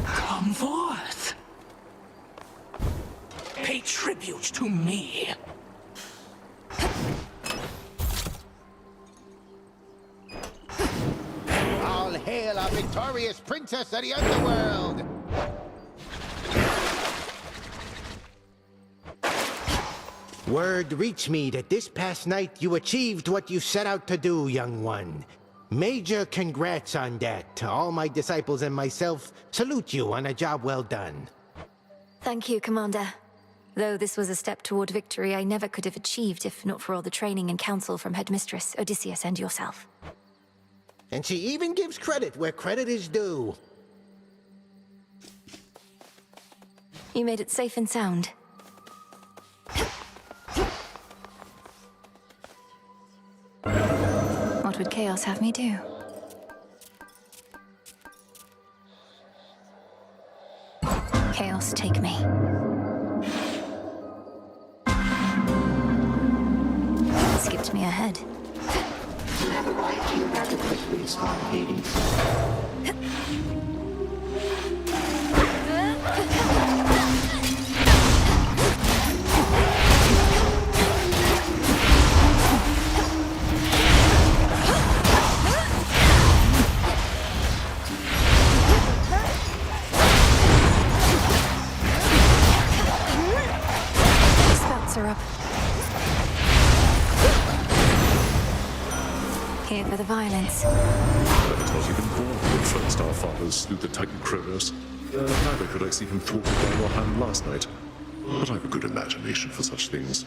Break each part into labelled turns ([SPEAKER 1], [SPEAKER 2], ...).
[SPEAKER 1] Come forth. Pay tribute to me.
[SPEAKER 2] All hail our victorious princess of the Underworld! Word reached me that this past night you achieved what you set out to do, young one. Major congrats on that. All my disciples and myself salute you on a job well done.
[SPEAKER 3] Thank you, Commander. Though this was a step toward victory I never could have achieved if not for all the training and counsel from Headmistress, Odysseus, and yourself.
[SPEAKER 2] And she even gives credit where credit is due.
[SPEAKER 3] You made it safe and sound. What would Chaos have me do? Chaos, take me. Skipped me ahead.
[SPEAKER 4] You have arrived here adequately, Spawn Hades.
[SPEAKER 3] Spouts are up. Here for the violence.
[SPEAKER 5] That was even more when first our fathers slew the Titan Chronos. Neither could I see him thwarted by your hand last night. But I have a good imagination for such things.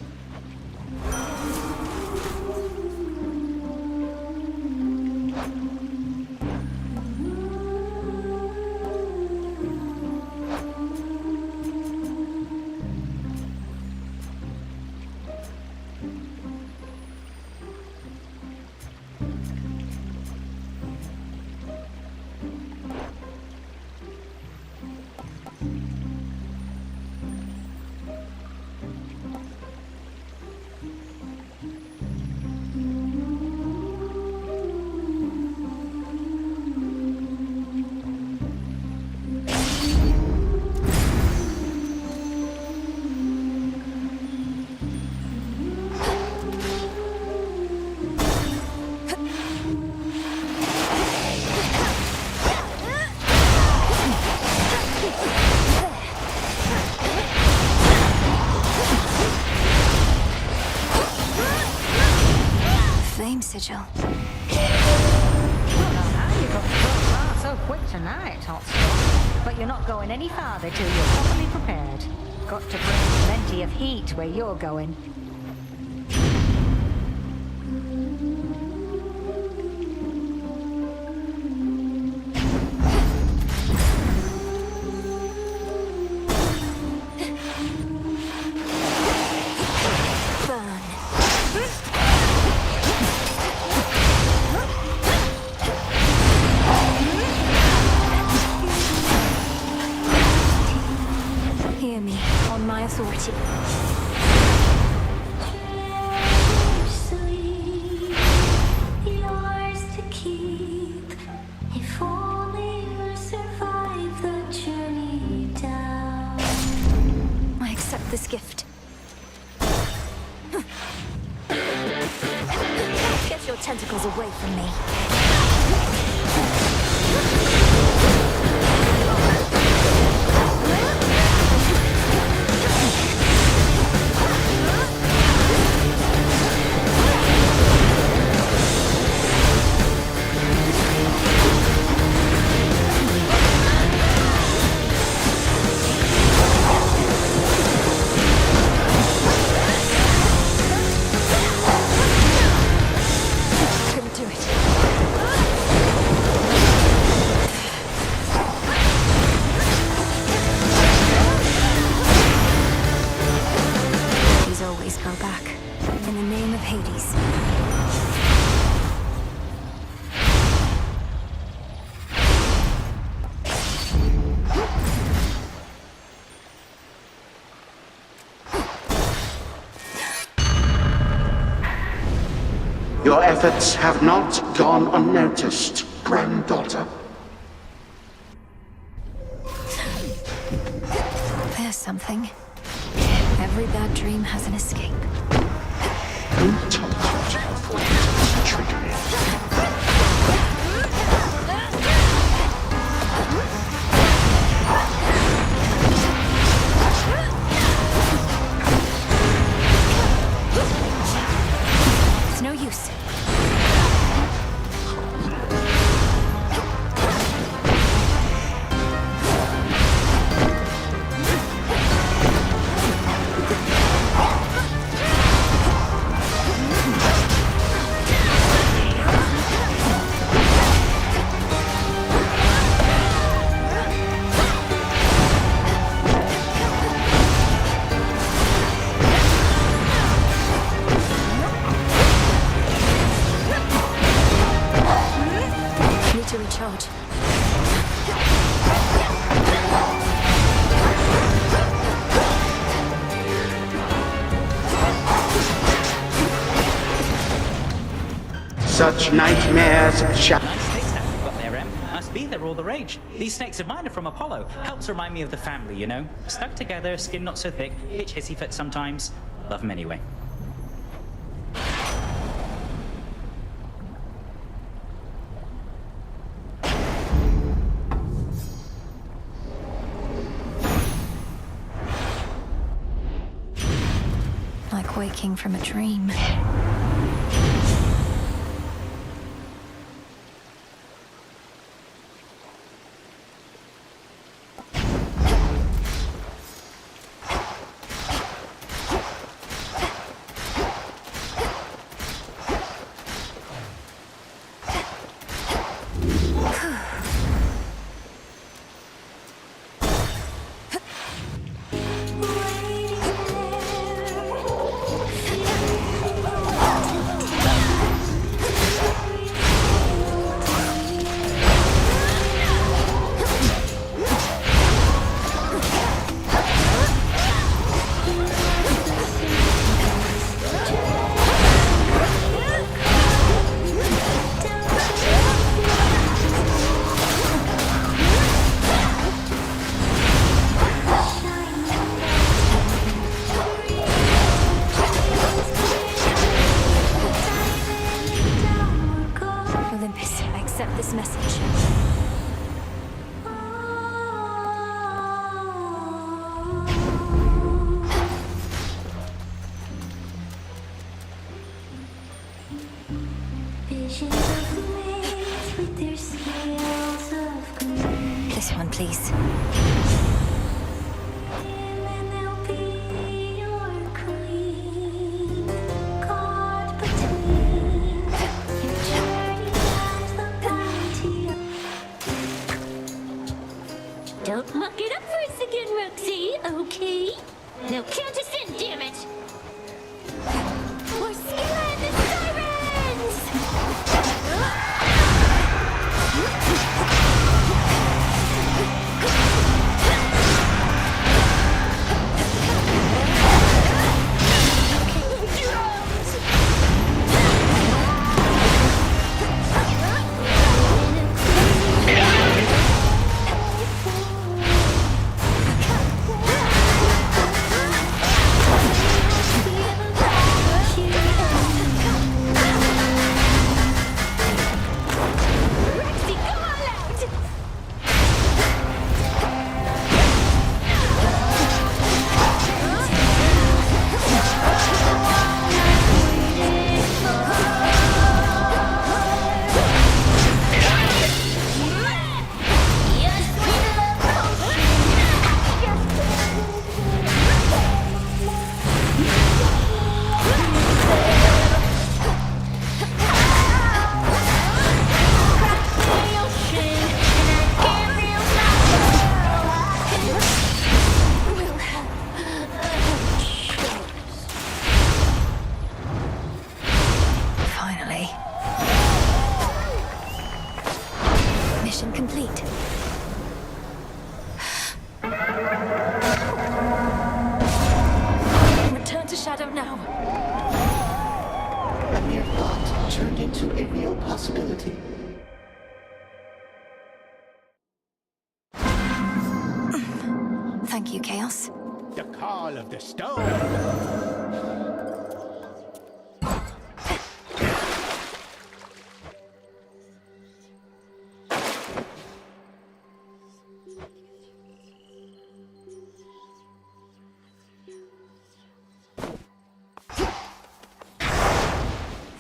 [SPEAKER 3] Sigil.
[SPEAKER 6] I don't know how you got so far so quick tonight, hot stuff. But you're not going any farther till you're properly prepared. Got to bring plenty of heat where you're going.
[SPEAKER 3] Hear me, on my authority.
[SPEAKER 7] Yours to keep, if only you survive the journey down.
[SPEAKER 3] your tentacles away from me. Hades.
[SPEAKER 4] Your efforts have not gone unnoticed, granddaughter.
[SPEAKER 3] There's something. Every bad dream has an escape.
[SPEAKER 4] Who told you to avoid this trickery?
[SPEAKER 3] It's no use.
[SPEAKER 4] Such nightmares shall...
[SPEAKER 8] Nice snake snap you've got there, Em. Must be they're all the rage. These snakes of mine are from Apollo. Helps remind me of the family, you know? Stuck together, skin not so thick, itch hissy fit sometimes. Love them anyway.
[SPEAKER 3] Like waking from a dream. This one, please.
[SPEAKER 7] Don't muck it up for us again, Roxy, okay? Now count us in, damn it! We're scaring the sirens!
[SPEAKER 3] complete. Return to Shadow now.
[SPEAKER 4] A mere thought turned into a real possibility.
[SPEAKER 3] Thank you, Chaos.
[SPEAKER 2] The call of the stone.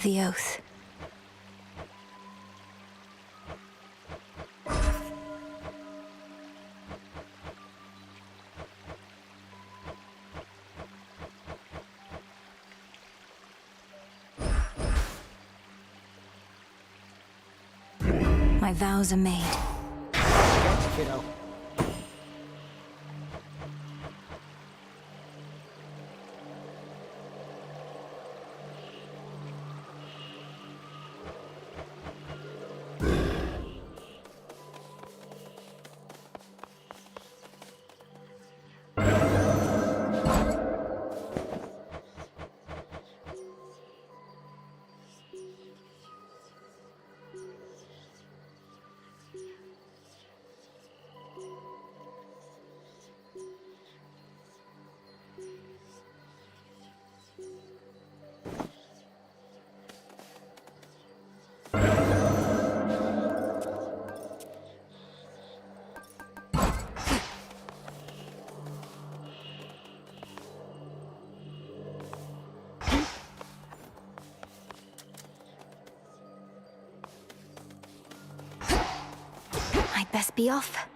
[SPEAKER 3] The oath. My vows are made.
[SPEAKER 2] Yes, kiddo.
[SPEAKER 3] I'd best be off.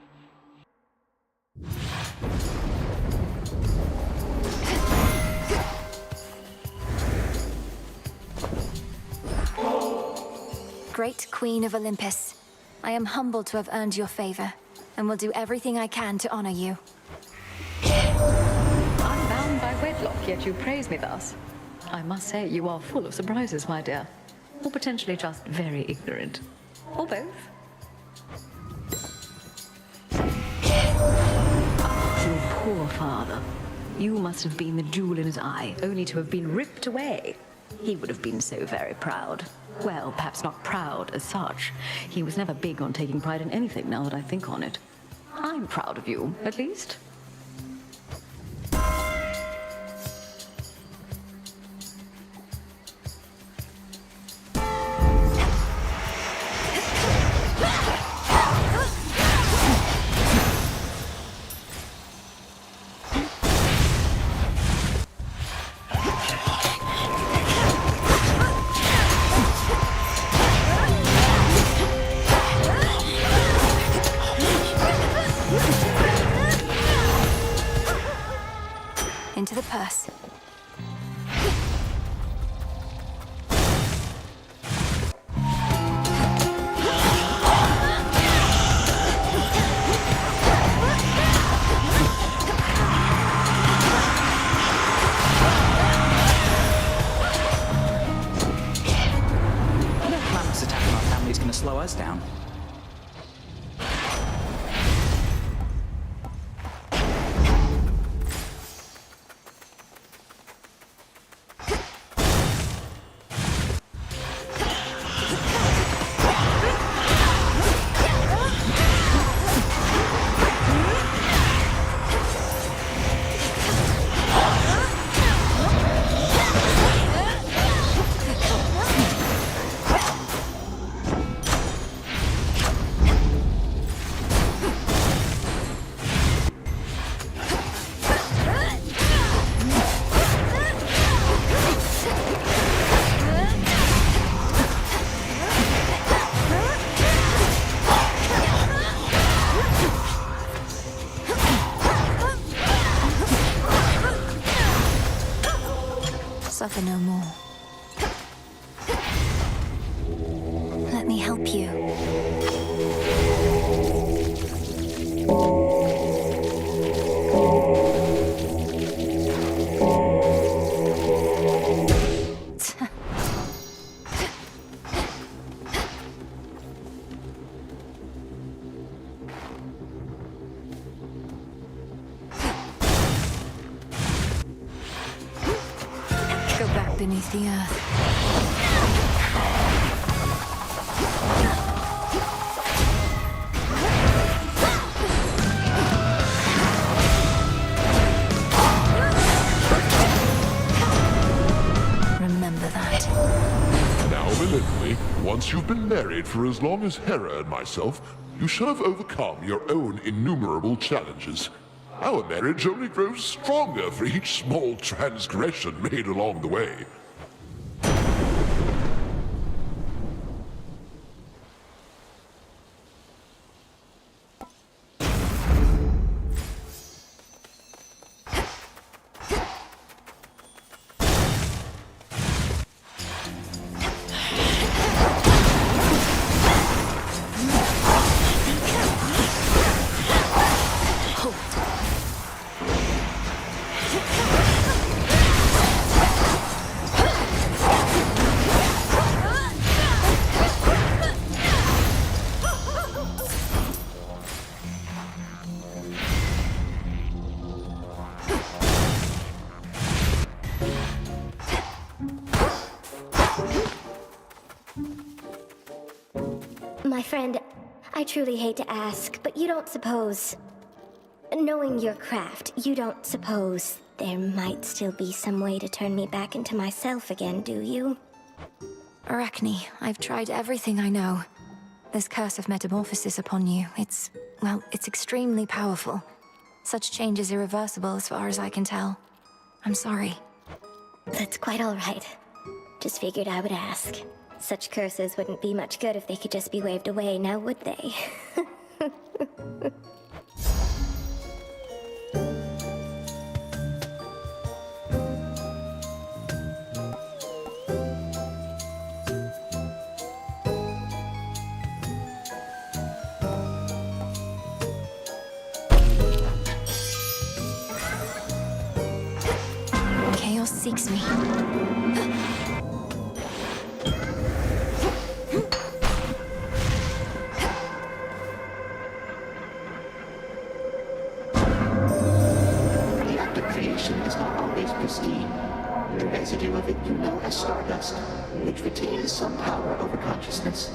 [SPEAKER 3] Great Queen of Olympus, I am humbled to have earned your favor, and will do everything I can to honor you.
[SPEAKER 9] I'm bound by wedlock, yet you praise me thus. I must say you are full of surprises, my dear. Or potentially just very ignorant. Or both. Your poor father. You must have been the jewel in his eye, only to have been ripped away. He would have been so very proud. Well, perhaps not proud as such. He was never big on taking pride in anything, now that I think on it. I'm proud of you, at least.
[SPEAKER 3] Into the purse.
[SPEAKER 8] No clamorous attack on our family is going to slow us down.
[SPEAKER 3] Suffer no more. Let me help you. beneath the earth. Remember that.
[SPEAKER 5] Now, Melinoë, once you've been married for as long as Hera and myself, you shall have overcome your own innumerable challenges. Our marriage only grows stronger for each small transgression made along the way.
[SPEAKER 10] My friend, I truly hate to ask, but you don't suppose... Knowing your craft, you don't suppose there might still be some way to turn me back into myself again, do you?
[SPEAKER 3] Arachne, I've tried everything I know. This curse of metamorphosis upon you, it's extremely powerful. Such change is irreversible as far as I can tell. I'm sorry.
[SPEAKER 10] That's quite all right. Just figured I would ask. Such curses wouldn't be much good if they could just be waved away, now would they?
[SPEAKER 3] Chaos seeks me.
[SPEAKER 11] The residue of it you know as stardust, which retains some power over consciousness.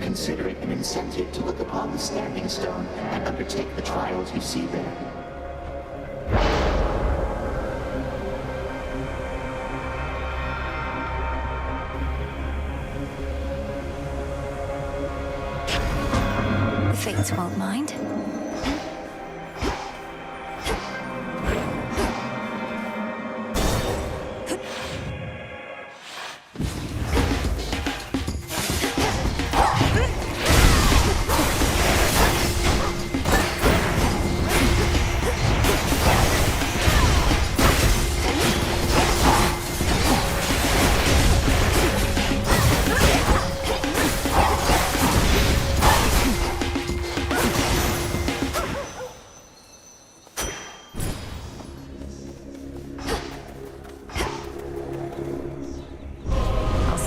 [SPEAKER 11] Consider it an incentive to look upon the Standing Stone and undertake the trials you see there.
[SPEAKER 3] The Fates won't mind.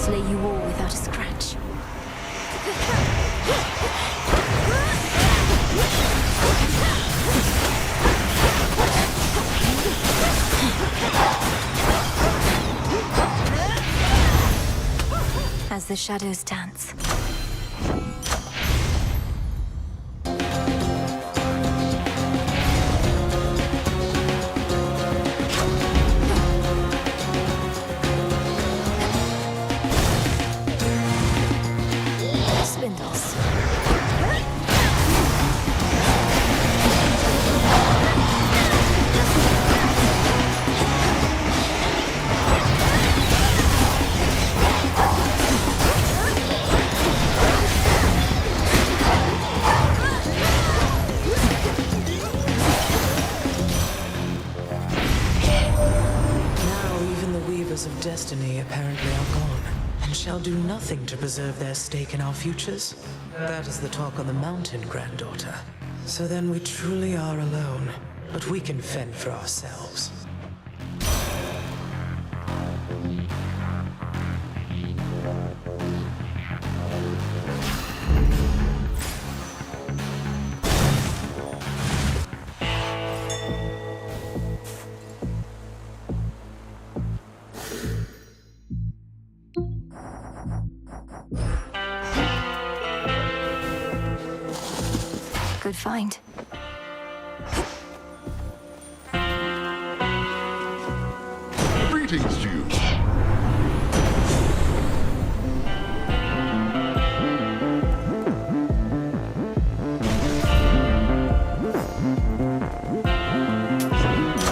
[SPEAKER 3] Slay you all without a scratch. As the shadows dance. Spindles.
[SPEAKER 12] Of destiny apparently are gone, and shall do nothing to preserve their stake in our futures. That is the talk on the mountain, granddaughter. So then we truly are alone, but we can fend for ourselves.
[SPEAKER 3] Good find.
[SPEAKER 5] Greetings to you.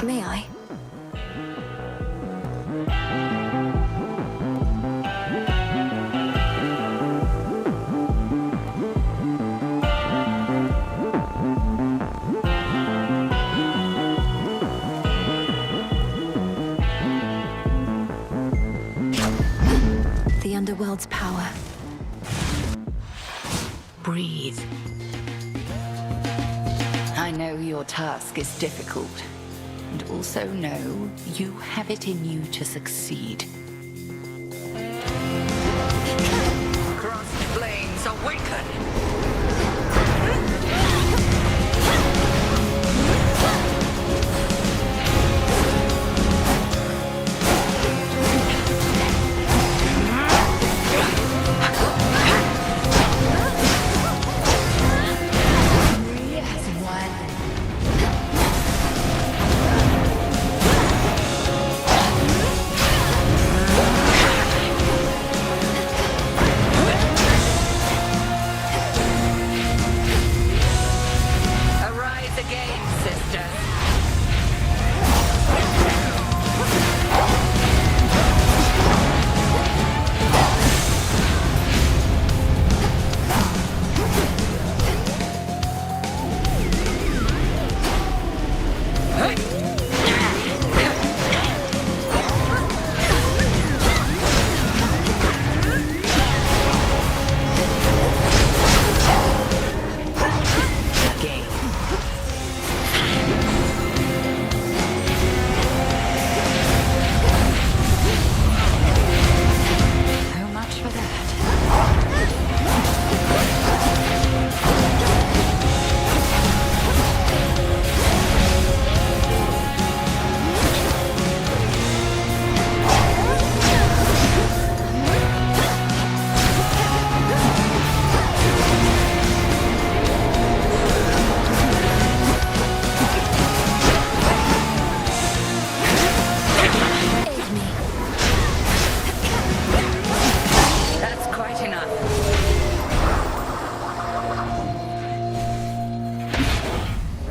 [SPEAKER 3] May I? The Underworld's power.
[SPEAKER 13] Breathe. I know your task is difficult, and also know you have it in you to succeed. Crossed flames awaken!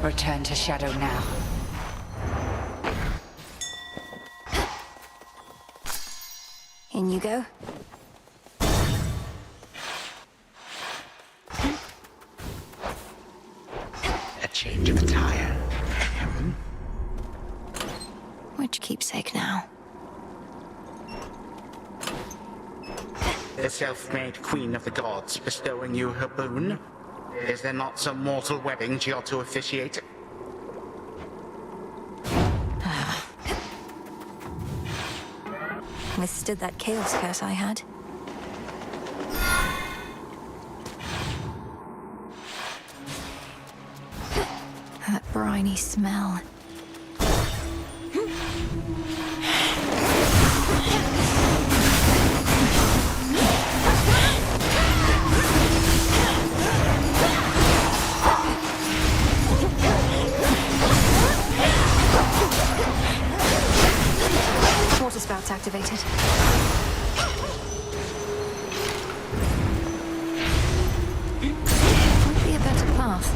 [SPEAKER 13] Return to Shadow now.
[SPEAKER 3] In you go.
[SPEAKER 4] A change of attire.
[SPEAKER 3] Which keepsake now?
[SPEAKER 14] The self-made queen of the gods bestowing you her boon? Is there not some mortal wedding she ought to officiate?
[SPEAKER 3] Withstood that chaos curse I had. That briny smell. Water spouts activated. Might be a better path.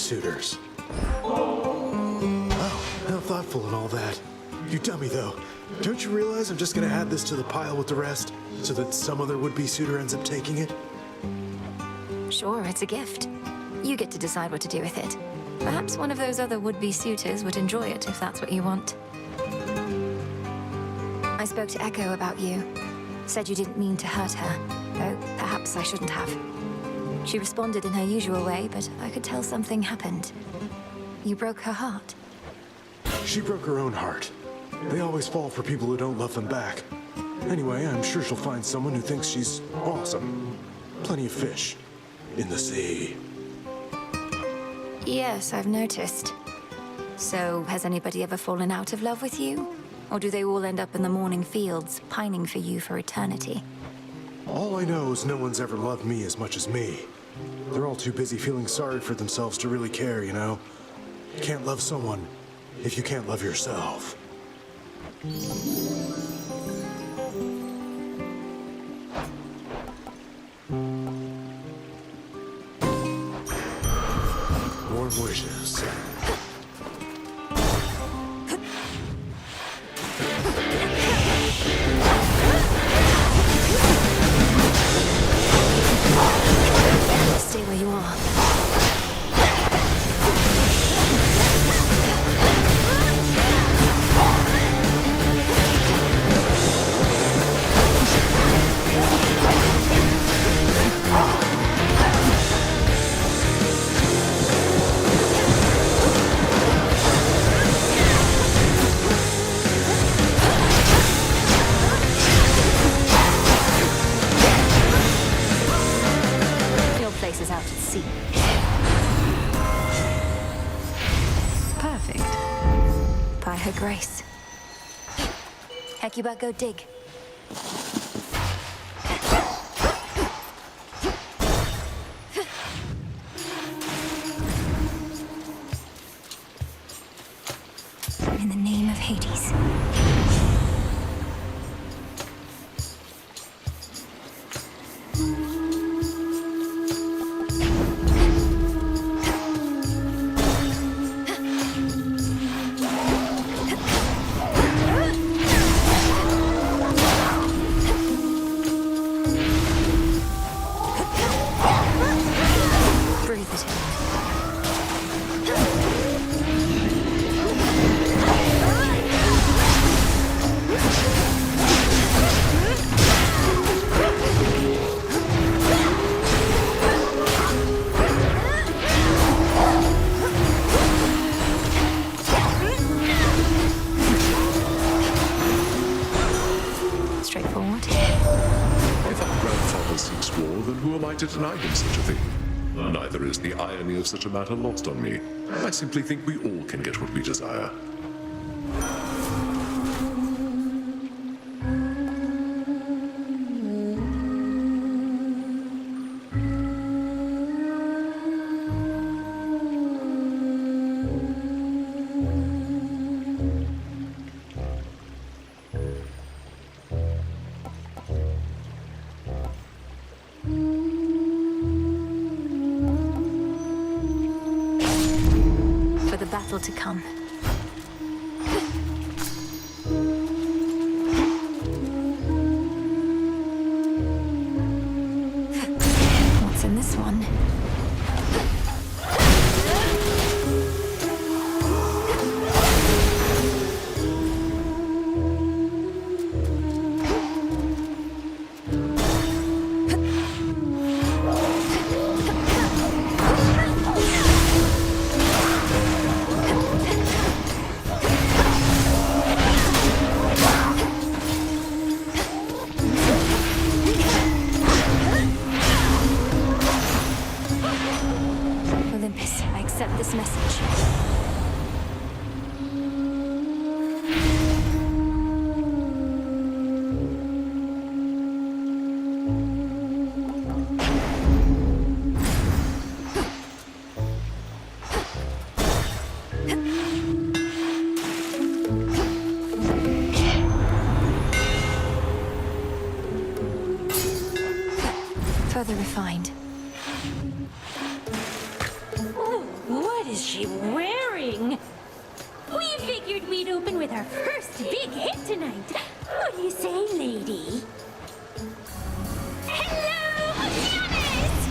[SPEAKER 15] suitors. Wow, how thoughtful and all that. You dummy, though. Don't you realize I'm just gonna add this to the pile with the rest, so that some other would-be suitor ends up taking it?
[SPEAKER 3] Sure, it's a gift. You get to decide what to do with it. Perhaps one of those other would-be suitors would enjoy it if that's what you want. I spoke to Echo about you. Said you didn't mean to hurt her, though perhaps I shouldn't have. She responded in her usual way, but I could tell something happened. You broke her heart.
[SPEAKER 15] She broke her own heart. They always fall for people who don't love them back. Anyway, I'm sure she'll find someone who thinks she's awesome. Plenty of fish in the sea.
[SPEAKER 3] Yes, I've noticed. So, has anybody ever fallen out of love with you? Or do they all end up in the morning fields, pining for you for eternity?
[SPEAKER 15] All I know is no one's ever loved me as much as me. They're all too busy feeling sorry for themselves to really care, you know? You can't love someone if you can't love yourself. Warm wishes.
[SPEAKER 3] Stay where you are. Is out at sea.
[SPEAKER 9] Perfect.
[SPEAKER 3] By her grace. Hecuba, go dig. In the name of Hades.
[SPEAKER 5] To deny him such a thing. Neither is the irony of such a matter lost on me. I simply think we all can get what we desire.
[SPEAKER 3] Battle to come. What's in this one?
[SPEAKER 7] tonight. What do you say, lady? Hello, Oceanus!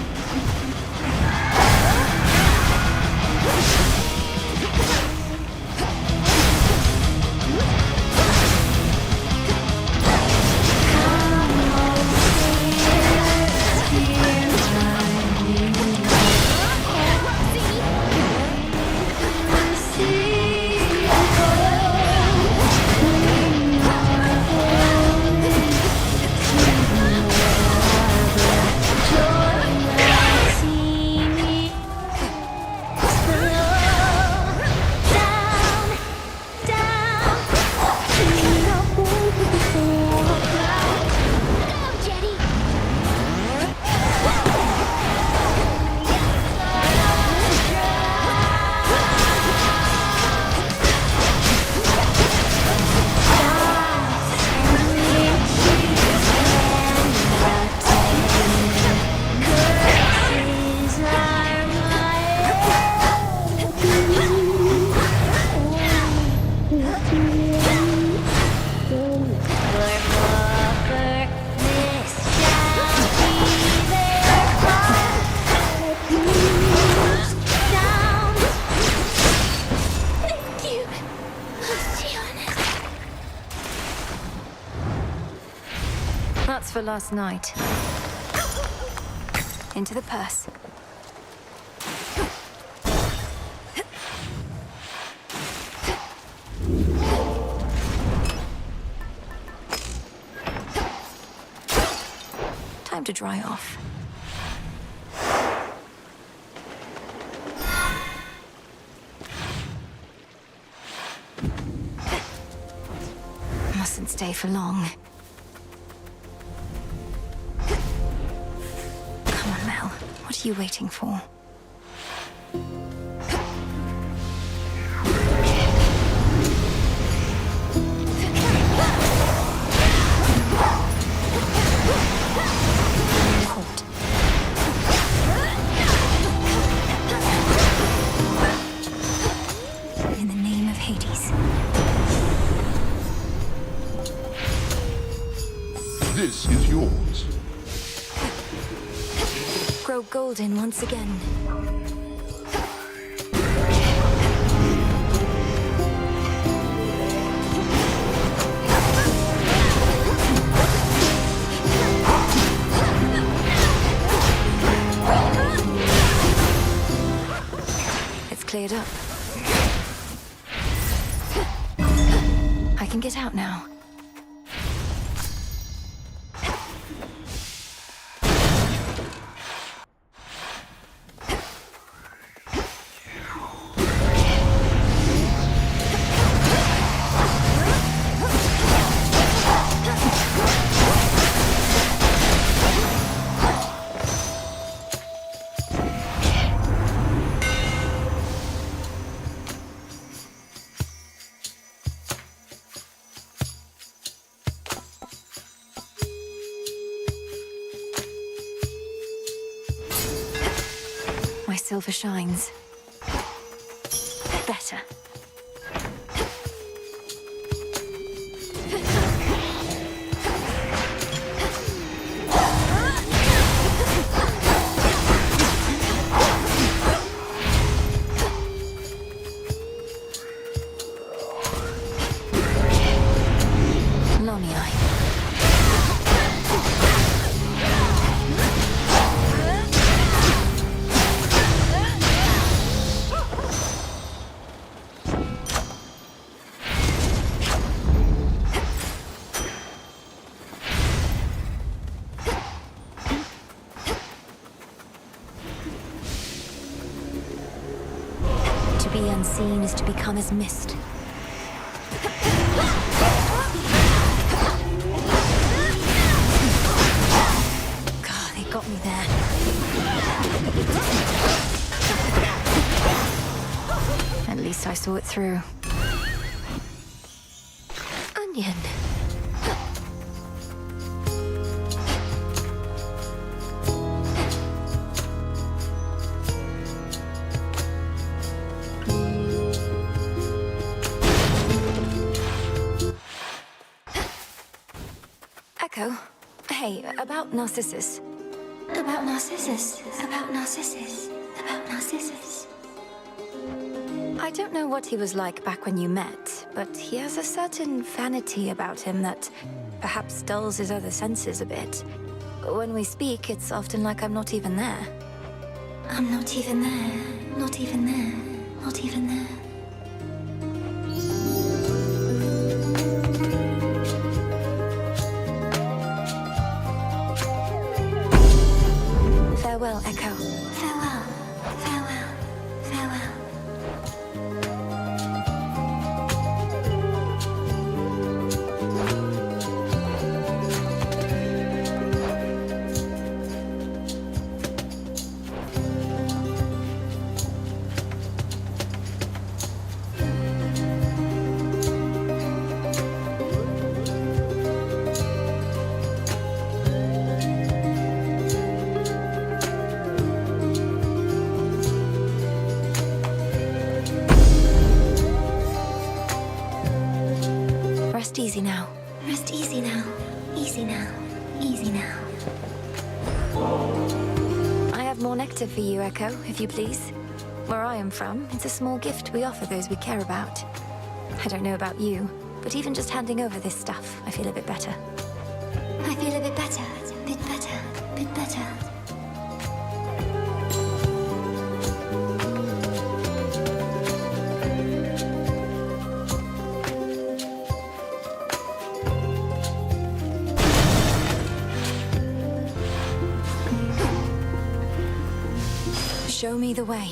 [SPEAKER 3] That's for last night. Into the purse. Time to dry off. Mustn't stay for long. Come on, Mel. What are you waiting for? In the name of Hades.
[SPEAKER 5] This is yours.
[SPEAKER 3] Grow golden once again. It's cleared up. I can get out now. Silver shines. Better. Melinoë. To be unseen is to become as mist. God, they got me there. At least I saw it through. Onion. Echo. Hey, about Narcissus.
[SPEAKER 10] About Narcissus. About Narcissus. About Narcissus.
[SPEAKER 3] I don't know what he was like back when you met, but he has a certain vanity about him that perhaps dulls his other senses a bit. When we speak, it's often like I'm not even there.
[SPEAKER 10] I'm not even there. Not even there. Not even there.
[SPEAKER 3] Farewell, Echo.
[SPEAKER 10] Farewell. Farewell. Farewell.
[SPEAKER 3] Rest easy now.
[SPEAKER 10] Rest easy now. Easy now. Easy now.
[SPEAKER 3] I have more nectar for you, Echo, if you please. Where I am from, it's a small gift we offer those we care about. I don't know about you, but even just handing over this stuff, I feel a bit better.
[SPEAKER 10] I feel a bit better. Bit better. Bit better.
[SPEAKER 3] Show me the way.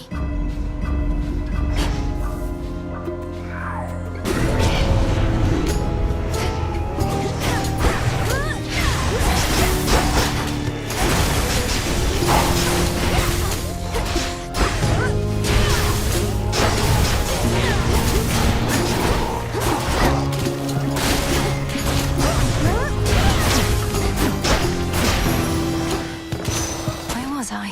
[SPEAKER 3] Where was I?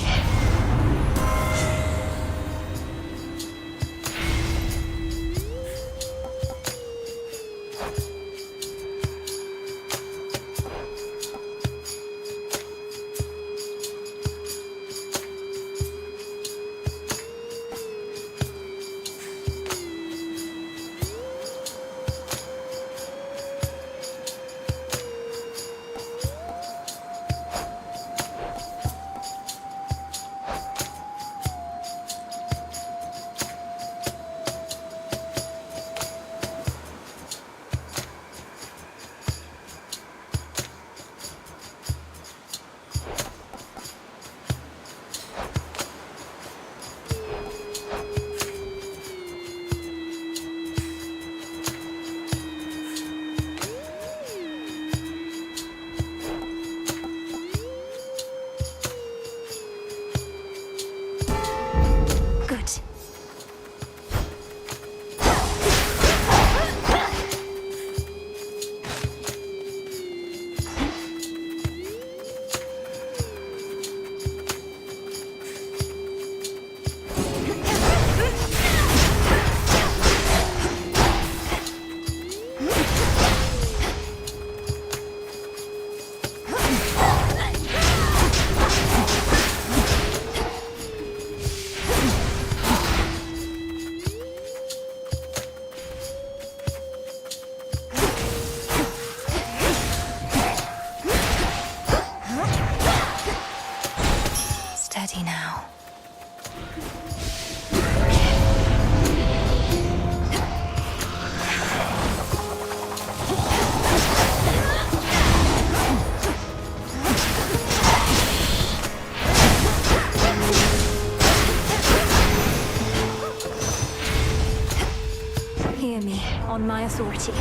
[SPEAKER 3] On my authority.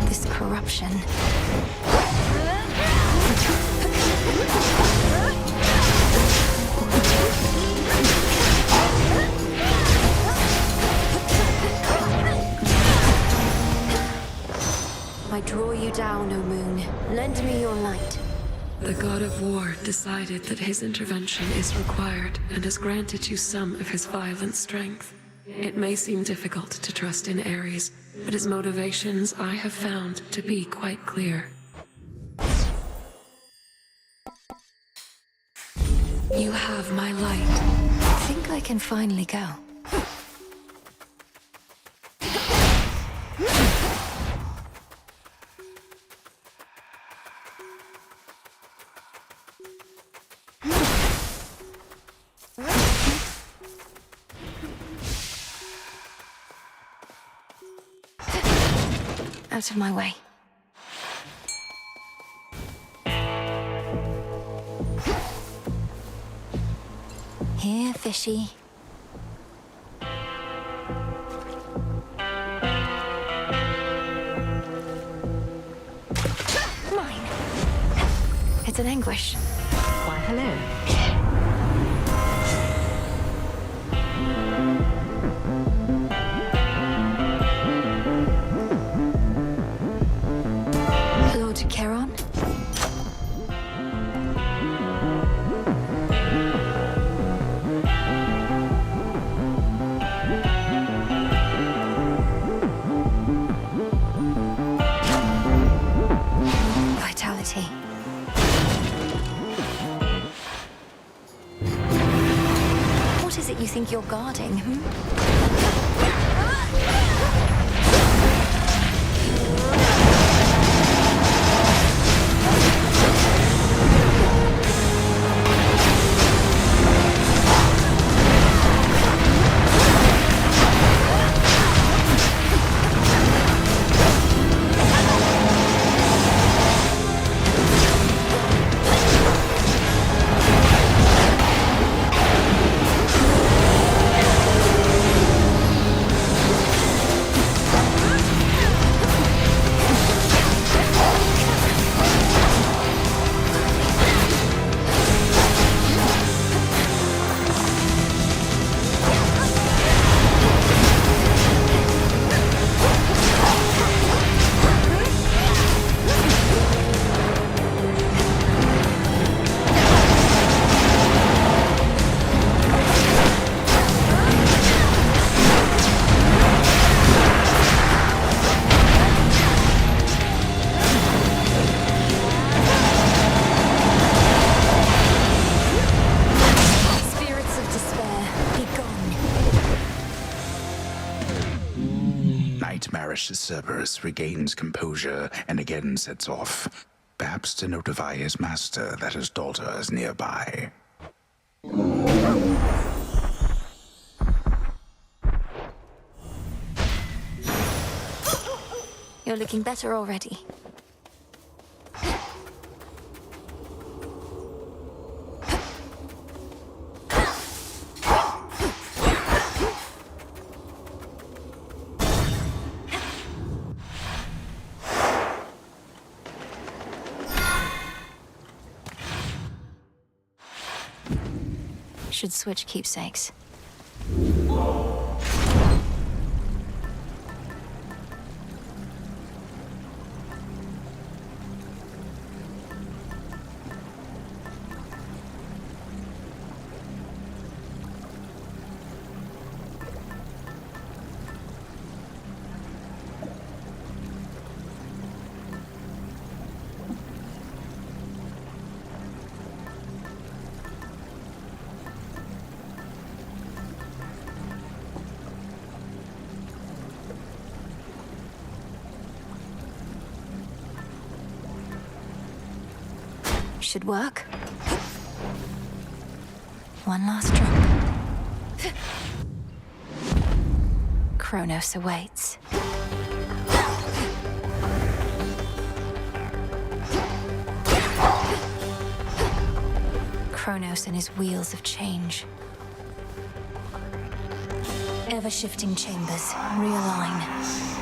[SPEAKER 3] This corruption. Lend me your light.
[SPEAKER 12] The god of war decided that his intervention is required and has granted you some of his violent strength. It may seem difficult to trust in Ares, but his motivations I have found to be quite clear. You have my light.
[SPEAKER 3] I think I can finally go. Out of my way. Here, fishy. Mine. It's an anguish.
[SPEAKER 9] Why, hello.
[SPEAKER 3] Charon? Vitality. What is it you think you're guarding,
[SPEAKER 16] Cerberus regains composure and again sets off, perhaps to notify his master that his daughter is nearby.
[SPEAKER 3] You're looking better already. Should switch keepsakes. Should work. One last drop. Chronos awaits. Chronos and his wheels of change. Ever-shifting chambers, realign.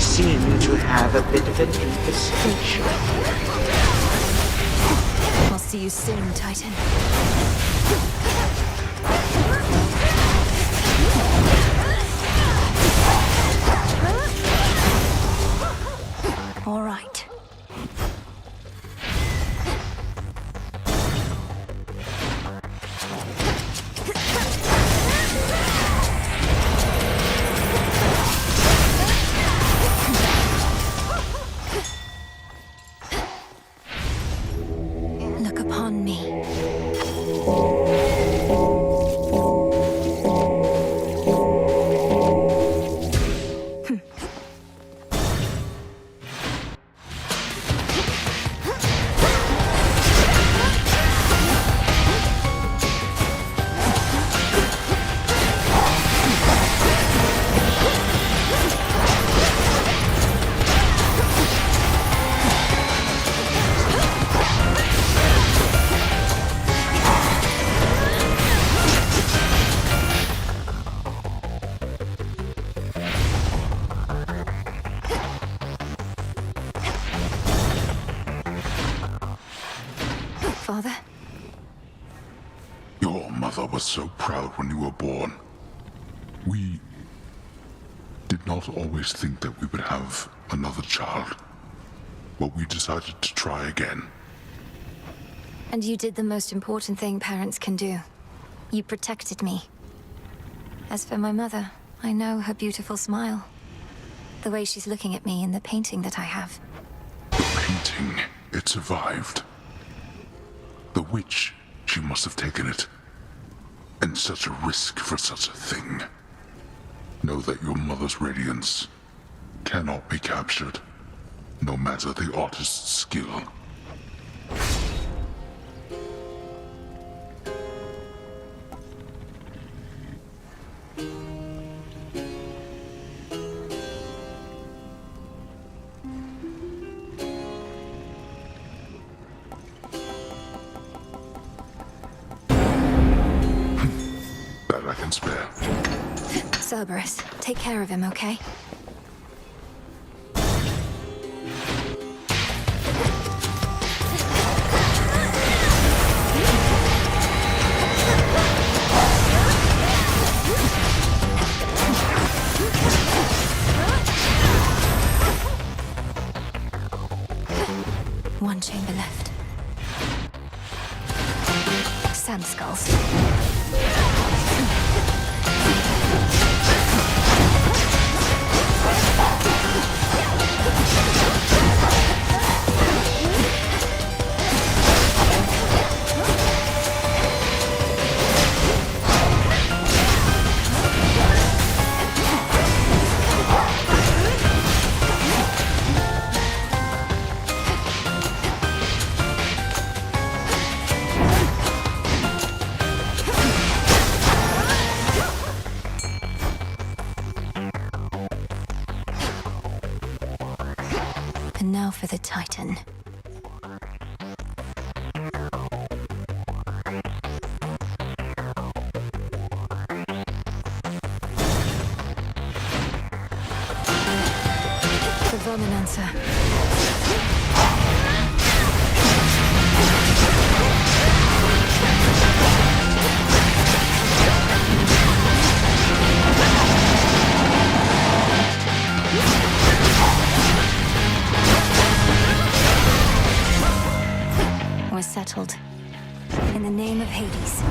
[SPEAKER 14] Seem to have a bit of an infestation.
[SPEAKER 3] I'll see you soon, Titan. All right. Look upon me. Father?
[SPEAKER 5] Your mother was so proud when you were born. We did not always think that we would have another child, but we decided to try again.
[SPEAKER 3] And you did the most important thing parents can do. You protected me. As for my mother, I know her beautiful smile. The way she's looking at me in the painting that I have.
[SPEAKER 5] The painting, it survived. The witch, she must have taken it. And such a risk for such a thing. Know that your mother's radiance cannot be captured, no matter the artist's skill. That I can spare.
[SPEAKER 3] Cerberus, take care of him, okay? One chamber left. Sand skulls. And now for the Titan. The Verminancer. Was settled. In the name of Hades.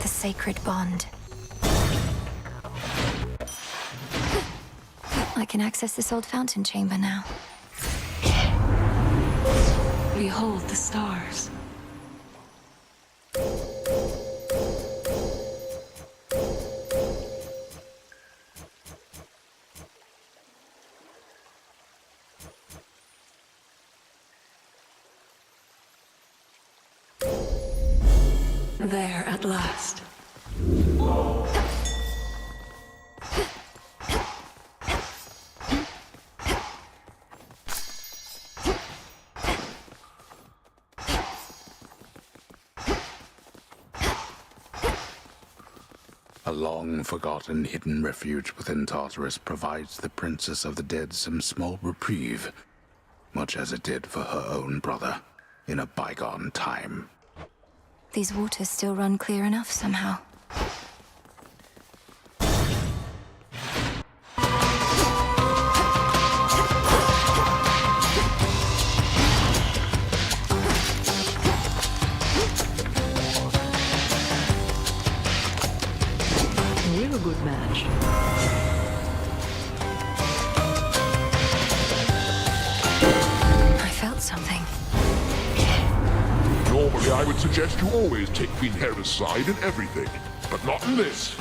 [SPEAKER 3] The sacred bond. I can access this old fountain chamber now.
[SPEAKER 17] Behold the stars. There at last.
[SPEAKER 16] A long-forgotten hidden refuge within Tartarus provides the Princess of the Dead some small reprieve, much as it did for her own brother in a bygone time.
[SPEAKER 3] These waters still run clear enough somehow.
[SPEAKER 9] We're a good match.
[SPEAKER 3] I felt something.
[SPEAKER 5] Normally, I would suggest you always take Queen Hera's side in everything, but not in this.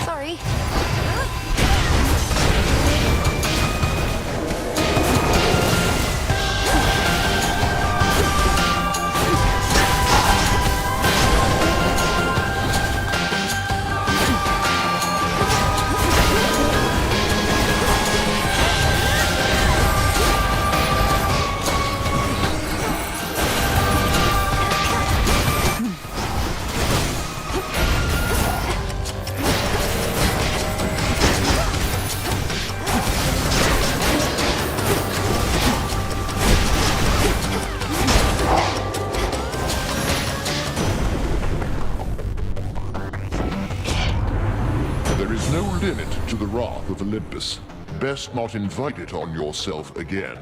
[SPEAKER 3] Sorry.
[SPEAKER 5] There is no limit to the wrath of Olympus. Best not invite it on yourself again.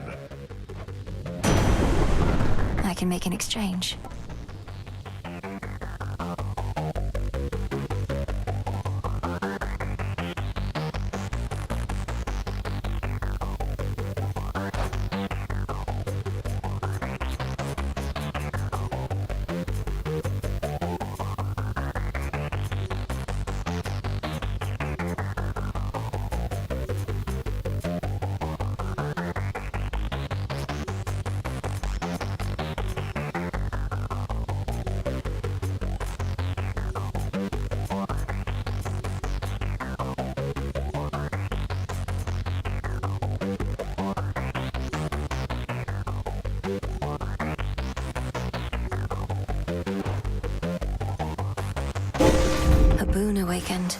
[SPEAKER 3] I can make an exchange. A boon awakened.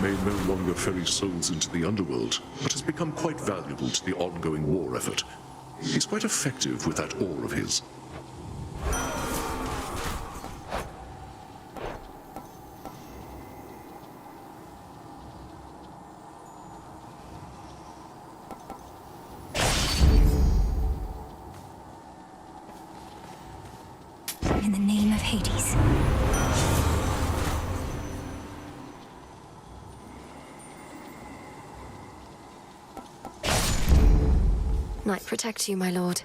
[SPEAKER 15] May no longer ferry souls into the Underworld, but has become quite valuable to the ongoing war effort. He's quite effective with that ore of his.
[SPEAKER 3] In the name of Hades. Night protect you, my lord.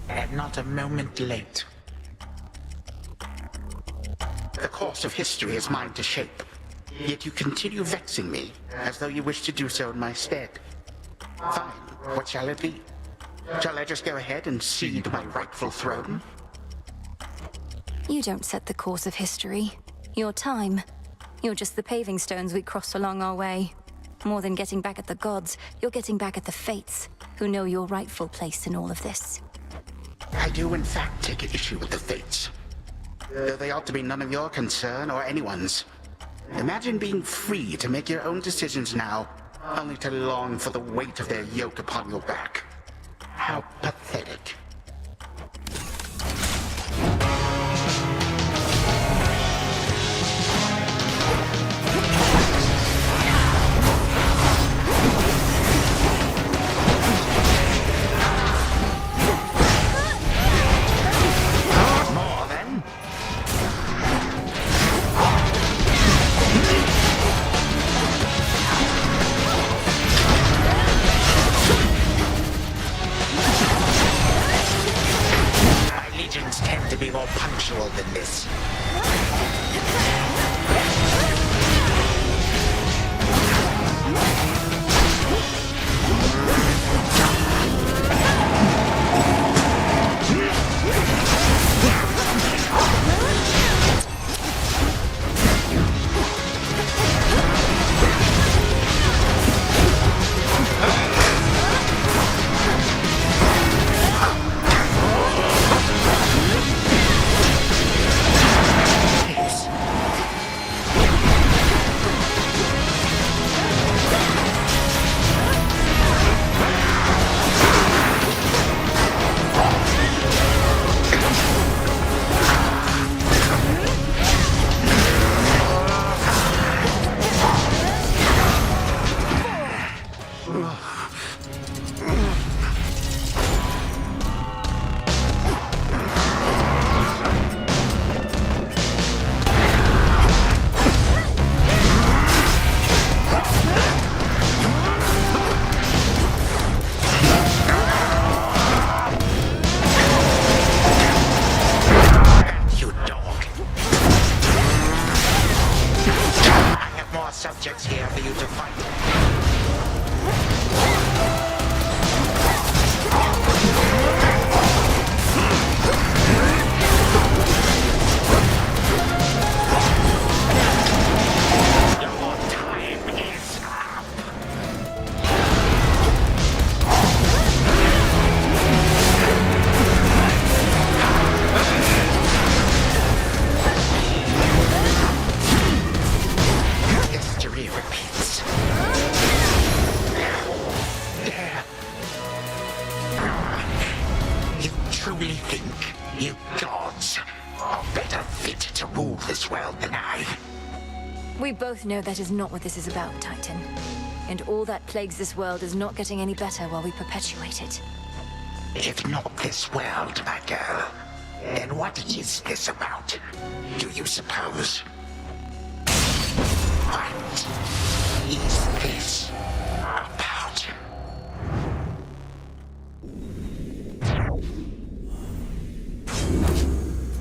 [SPEAKER 14] And not a moment late. The course of history is mine to shape, yet you continue vexing me, as though you wish to do so in my stead. Fine. What shall it be? Shall I just go ahead and cede my rightful throne?
[SPEAKER 3] You don't set the course of history. Your time. You're just the paving stones we cross along our way. More than getting back at the gods, you're getting back at the fates, who know your rightful place in all of this.
[SPEAKER 14] I do in fact take issue with the fates. Though they ought to be none of your concern or anyone's. Imagine being free to make your own decisions now, only to long for the weight of their yoke upon your back. How pathetic. than this. Subjects here for you to fight.
[SPEAKER 3] We both know that is not what this is about, Titan. And all that plagues this world is not getting any better while we perpetuate it.
[SPEAKER 14] If not this world, my girl, then what is this about? Do you suppose? What is this about?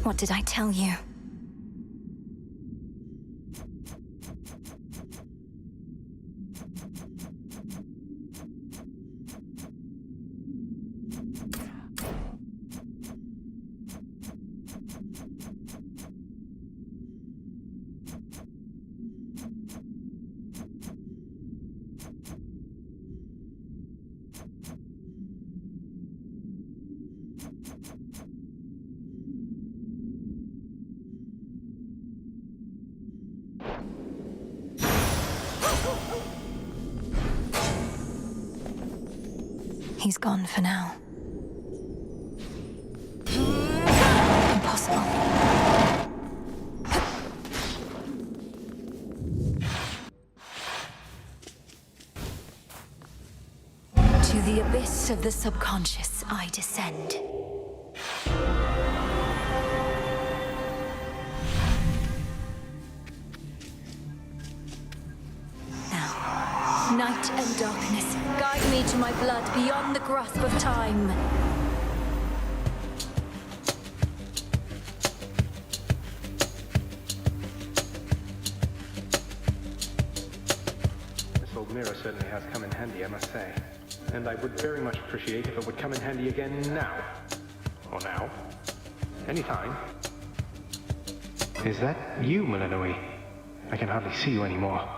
[SPEAKER 3] What did I tell you? He's gone for now. Impossible. To the abyss of the subconscious, I descend. Night and darkness, guide me to my blood beyond the grasp of time.
[SPEAKER 18] This old mirror certainly has come in handy, I must say. And I would very much appreciate if it would come in handy again now. Or now. Anytime. Is that you, Melinoë? I can hardly see you anymore.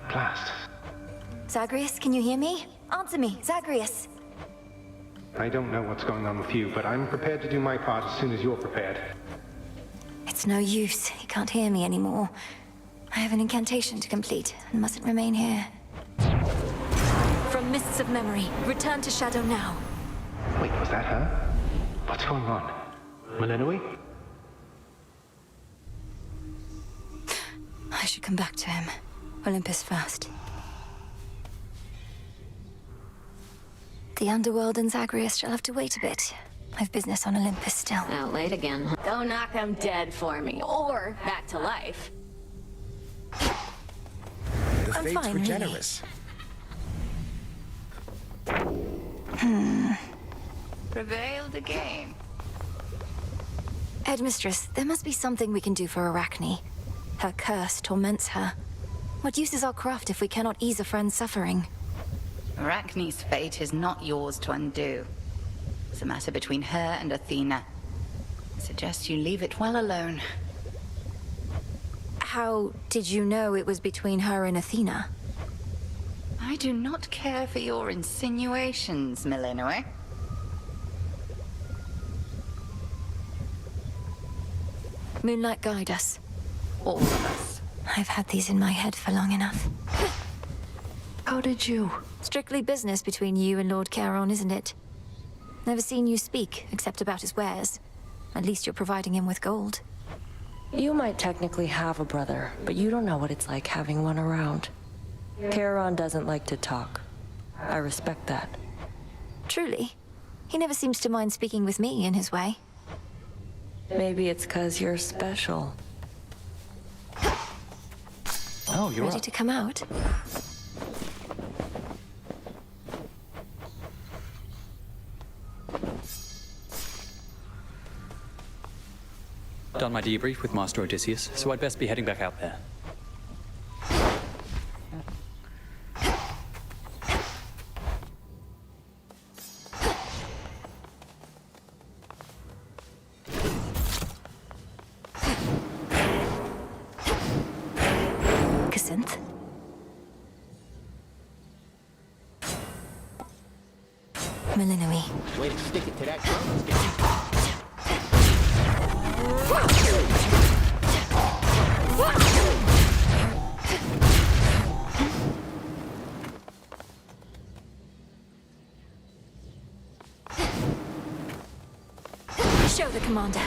[SPEAKER 18] At last.
[SPEAKER 3] Zagreus, can you hear me? Answer me, Zagreus.
[SPEAKER 18] I don't know what's going on with you, but I'm prepared to do my part as soon as you're prepared.
[SPEAKER 3] It's no use. He can't hear me anymore. I have an incantation to complete and mustn't remain here. From mists of memory, return to Shadow now.
[SPEAKER 18] Wait, was that her? What's going on? Melinoë?
[SPEAKER 3] I should come back to him. Olympus first. The Underworld and Zagreus shall have to wait a bit. I've business on Olympus still.
[SPEAKER 19] Out late again. Go knock him dead for me, or back to life.
[SPEAKER 20] The
[SPEAKER 3] I'm
[SPEAKER 20] fates
[SPEAKER 3] fine,
[SPEAKER 20] were
[SPEAKER 3] really.
[SPEAKER 20] generous.
[SPEAKER 13] Prevailed again.
[SPEAKER 3] Headmistress, there must be something we can do for Arachne. Her curse torments her. What use is our craft if we cannot ease a friend's suffering?
[SPEAKER 13] Arachne's fate is not yours to undo. It's a matter between her and Athena. I suggest you leave it well alone.
[SPEAKER 3] How did you know it was between her and Athena?
[SPEAKER 13] I do not care for your insinuations, Melinoë.
[SPEAKER 3] Moonlight, guide us.
[SPEAKER 13] All of us.
[SPEAKER 3] I've had these in my head for long enough.
[SPEAKER 17] How did you?
[SPEAKER 3] Strictly business between you and Lord Charon, isn't it? Never seen you speak, except about his wares. At least you're providing him with gold.
[SPEAKER 20] You might technically have a brother, but you don't know what it's like having one around. Charon doesn't like to talk. I respect that.
[SPEAKER 3] Truly? He never seems to mind speaking with me in his way.
[SPEAKER 20] Maybe it's 'cause you're special.
[SPEAKER 8] Oh, you're
[SPEAKER 3] Ready
[SPEAKER 8] up.
[SPEAKER 3] to come out?
[SPEAKER 8] Done my debrief with Master Odysseus, so I'd best be heading back out there.
[SPEAKER 3] Cassynth? Melinoë.
[SPEAKER 2] Way to stick it to that Chronos game.
[SPEAKER 3] Show the commander.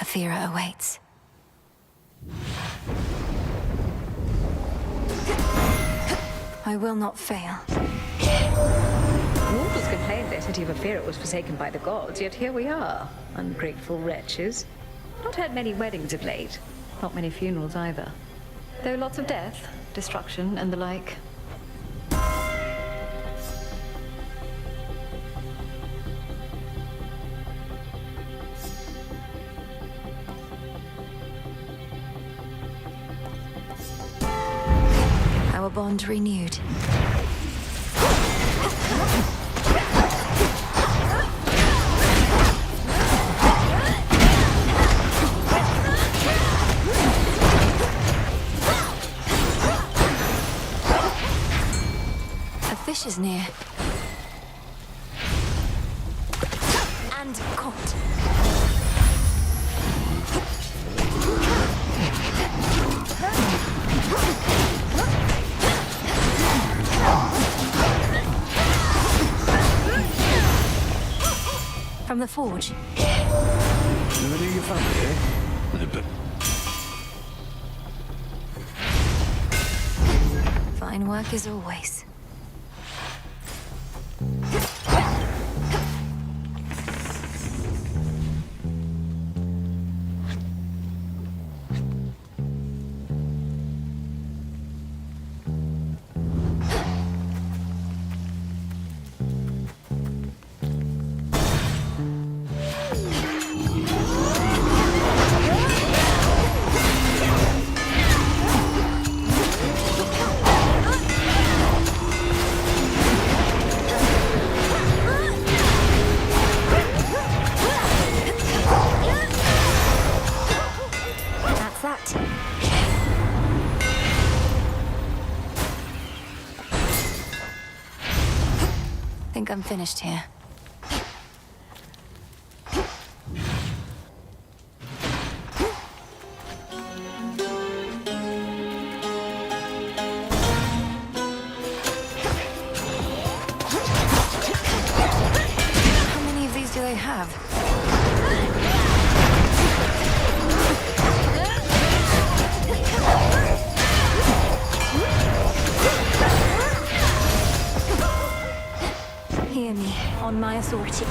[SPEAKER 3] Athera awaits. I will not fail.
[SPEAKER 6] Mortals complained their city of Athera was forsaken by the gods, yet here we are, ungrateful wretches. Not had many weddings of late, not many funerals either. Though lots of death, destruction, and the like.
[SPEAKER 3] Our bond renewed. A fish is near. And caught. From the forge.
[SPEAKER 4] Nobody in your family, eh? But
[SPEAKER 3] Fine work as always. I'm finished here. How many of these do they have? Hear me, on my authority.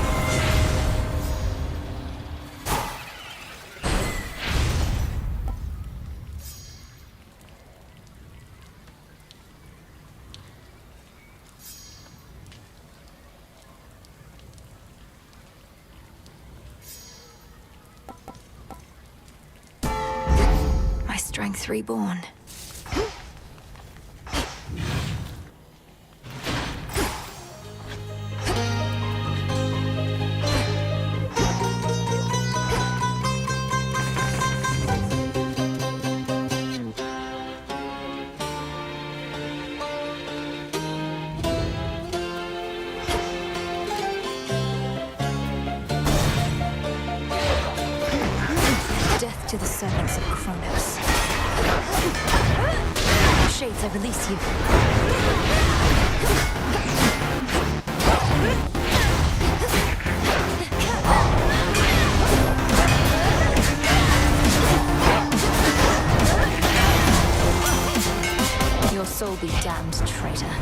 [SPEAKER 3] My strength reborn. Death to the servants of Chronos. Shades, I release you. Your soul be damned, traitor.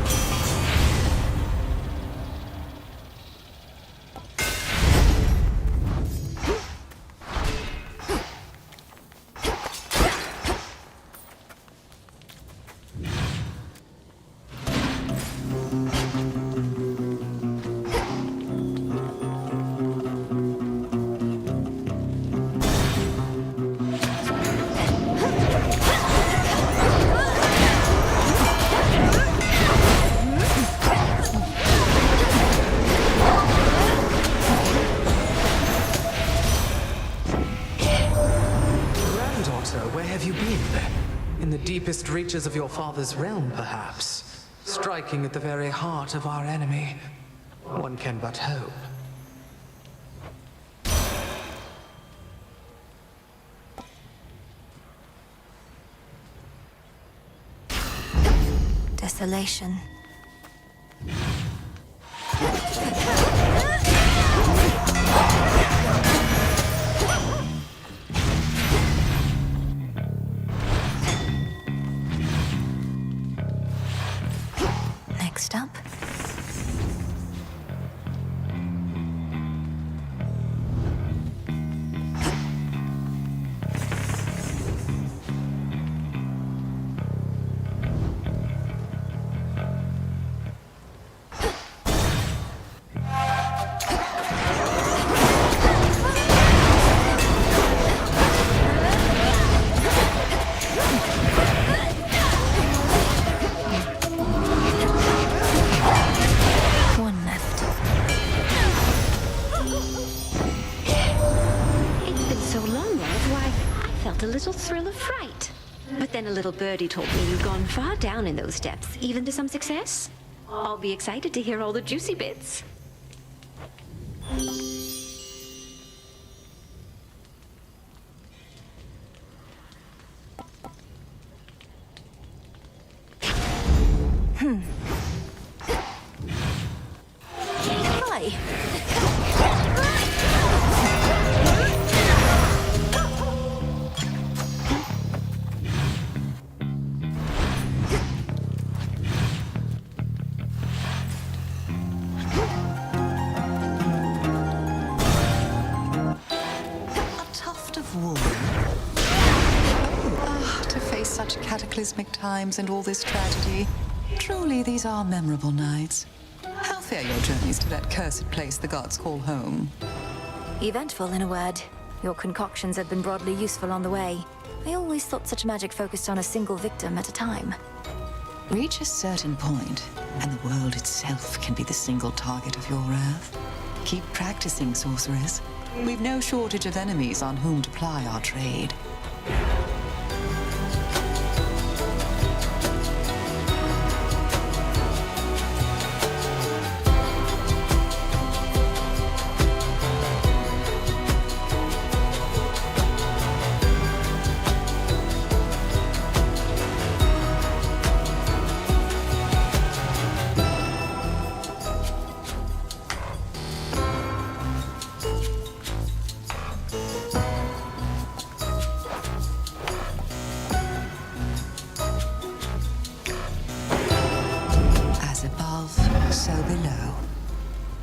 [SPEAKER 12] Where have you been? In the deepest reaches of your father's realm, perhaps? Striking at the very heart of our enemy. One can but hope.
[SPEAKER 3] Desolation. Next up.
[SPEAKER 21] A little thrill of fright. But then a little birdie told me you'd gone far down in those depths, even to some success. I'll be excited to hear all the juicy bits.
[SPEAKER 3] Hi.
[SPEAKER 22] To face such cataclysmic times and all this tragedy. Truly, these are memorable nights. How fare your journeys to that cursed place the gods call home?
[SPEAKER 3] Eventful, in a word. Your concoctions have been broadly useful on the way. I always thought such magic focused on a single victim at a time.
[SPEAKER 22] Reach a certain point, and the world itself can be the single target of your wrath. Keep practicing, sorceress. We've no shortage of enemies on whom to ply our trade.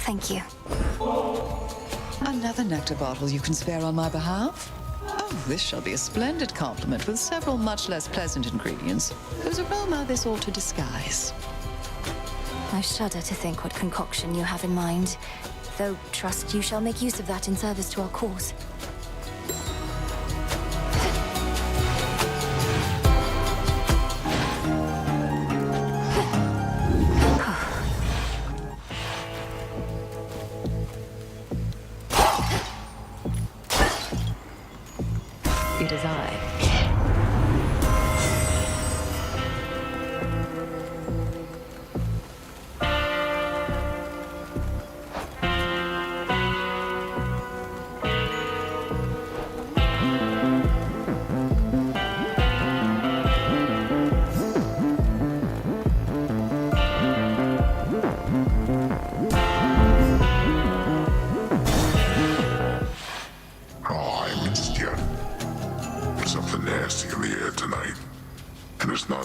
[SPEAKER 3] Thank you.
[SPEAKER 22] Another nectar bottle you can spare on my behalf? Oh, this shall be a splendid compliment with several much less pleasant ingredients, whose aroma this ought to disguise.
[SPEAKER 3] I shudder to think what concoction you have in mind, though trust you shall make use of that in service to our cause.
[SPEAKER 9] It is I.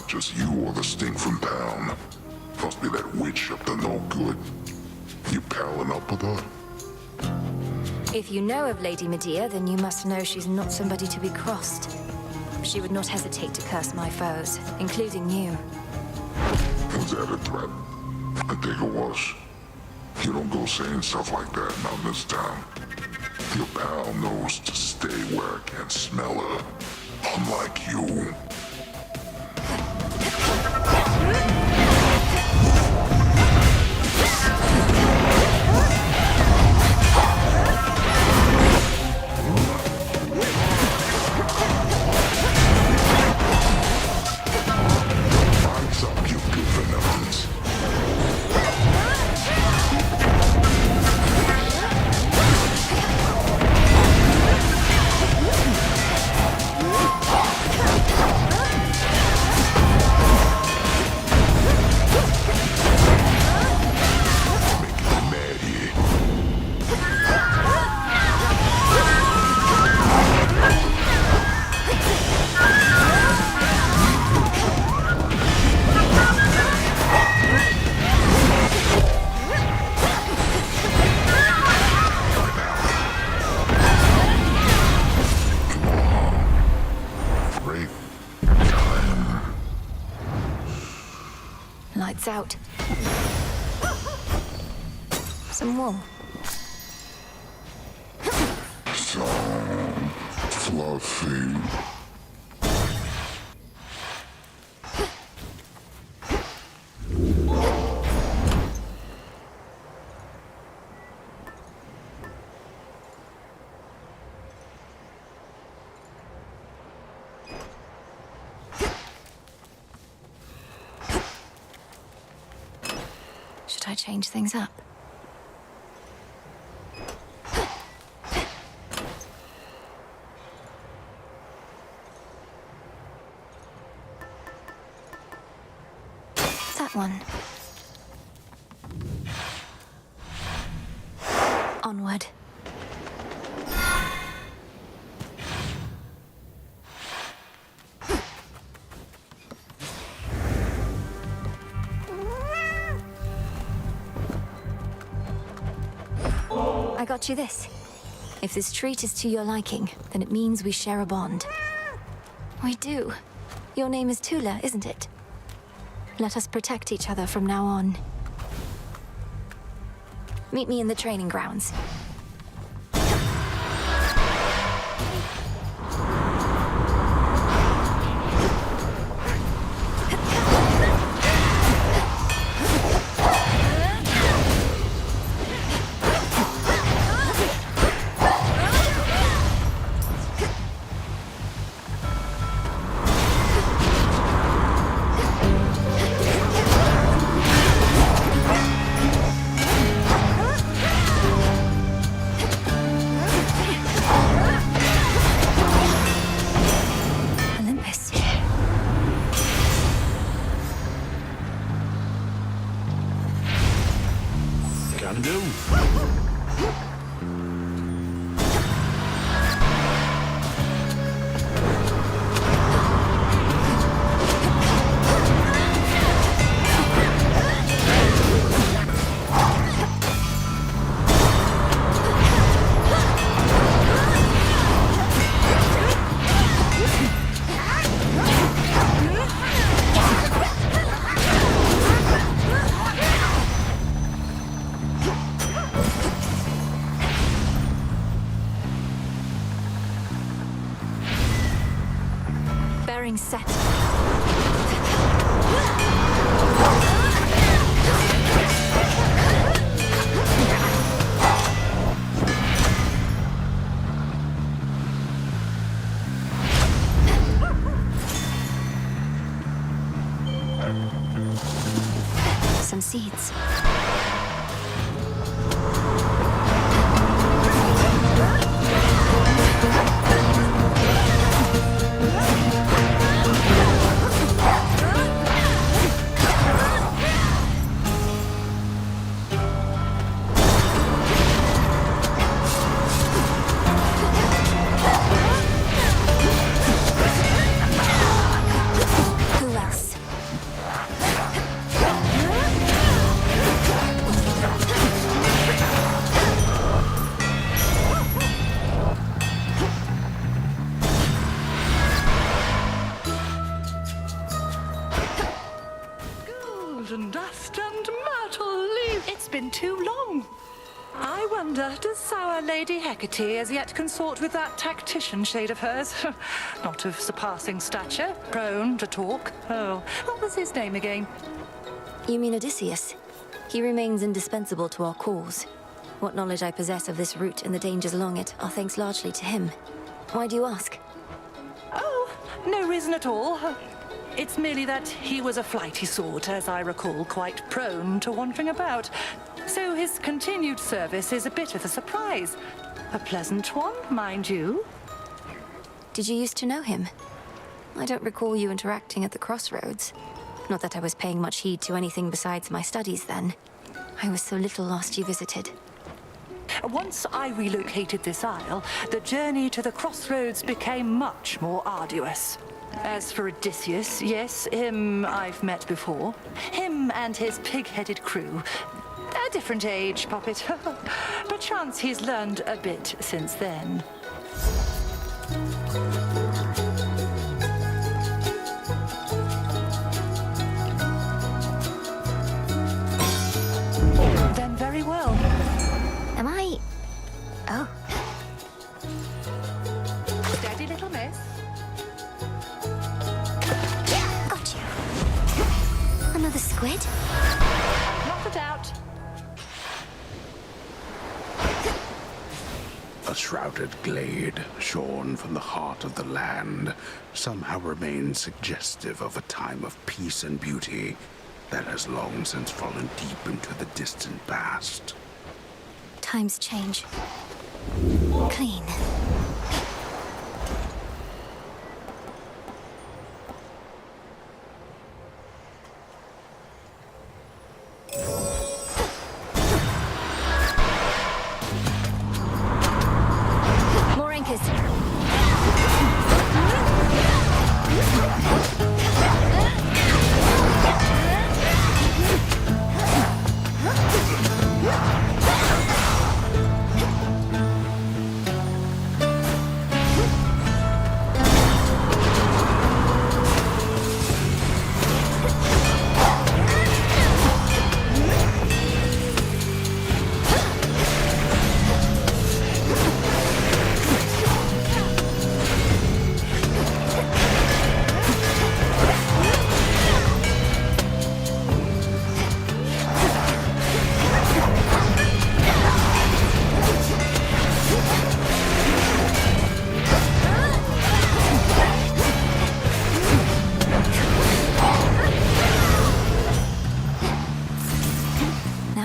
[SPEAKER 5] Just you or the stink from town. Must be that witch up to no good. You palling up with her?
[SPEAKER 3] If you know of Lady Medea, then you must know she's not somebody to be crossed. She would not hesitate to curse my foes, including you.
[SPEAKER 5] Was that a threat? I take a wash. You don't go saying stuff like that not in this town. Your pal knows to stay where I can't smell her. Unlike you.
[SPEAKER 3] Lights out. Some wool.
[SPEAKER 5] So fluffy.
[SPEAKER 3] Should I change things up? That one. Onward. I got you this. If this treat is to your liking, then it means we share a bond. We do. Your name is Tula, isn't it? Let us protect each other from now on. Meet me in the training grounds. Searing set. Some seeds. Who else?
[SPEAKER 17] Golden dust and myrtle leaf. It's been too long. I wonder, does our Lady Hecate as yet consort with that tactician shade of hers? Not of surpassing stature, prone to talk. Oh, what was his name again?
[SPEAKER 3] You mean Odysseus? He remains indispensable to our cause. What knowledge I possess of this route and the dangers along it are thanks largely to him. Why do you ask?
[SPEAKER 17] Oh, no reason at all. It's merely that he was a flighty sort, as I recall, quite prone to wandering about. So his continued service is a bit of a surprise. A pleasant one, mind you.
[SPEAKER 3] Did you used to know him? I don't recall you interacting at the crossroads. Not that I was paying much heed to anything besides my studies then. I was so little last you visited.
[SPEAKER 17] Once I relocated this isle, the journey to the crossroads became much more arduous. As for Odysseus, yes, him I've met before. Him and his pig-headed crew. A different age, Poppet. Perchance he's learned a bit since then. Then very well.
[SPEAKER 3] Am I... Oh.
[SPEAKER 17] Steady, little miss.
[SPEAKER 3] Got you. Another squid?
[SPEAKER 17] Not a doubt.
[SPEAKER 16] A shrouded glade, shorn from the heart of the land, somehow remains suggestive of a time of peace and beauty that has long since fallen deep into the distant past.
[SPEAKER 3] Times change. Clean. More anchors.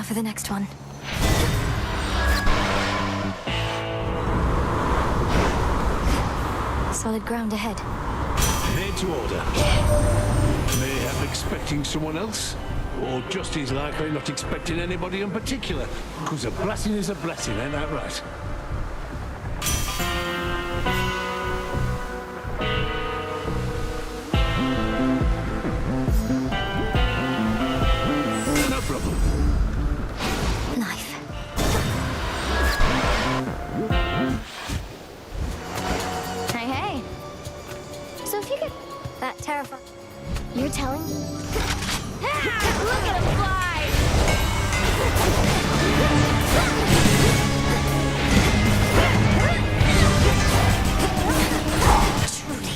[SPEAKER 3] For the next one. Solid ground ahead.
[SPEAKER 4] Head to order. Mayhap expecting someone else? Or just as likely not expecting anybody in particular? Because a blessing is a blessing, ain't that right? No problem.
[SPEAKER 3] Knife. Hey, hey. So if you could... That terrifying... You're telling me?
[SPEAKER 7] Look at him fly!
[SPEAKER 3] Truly.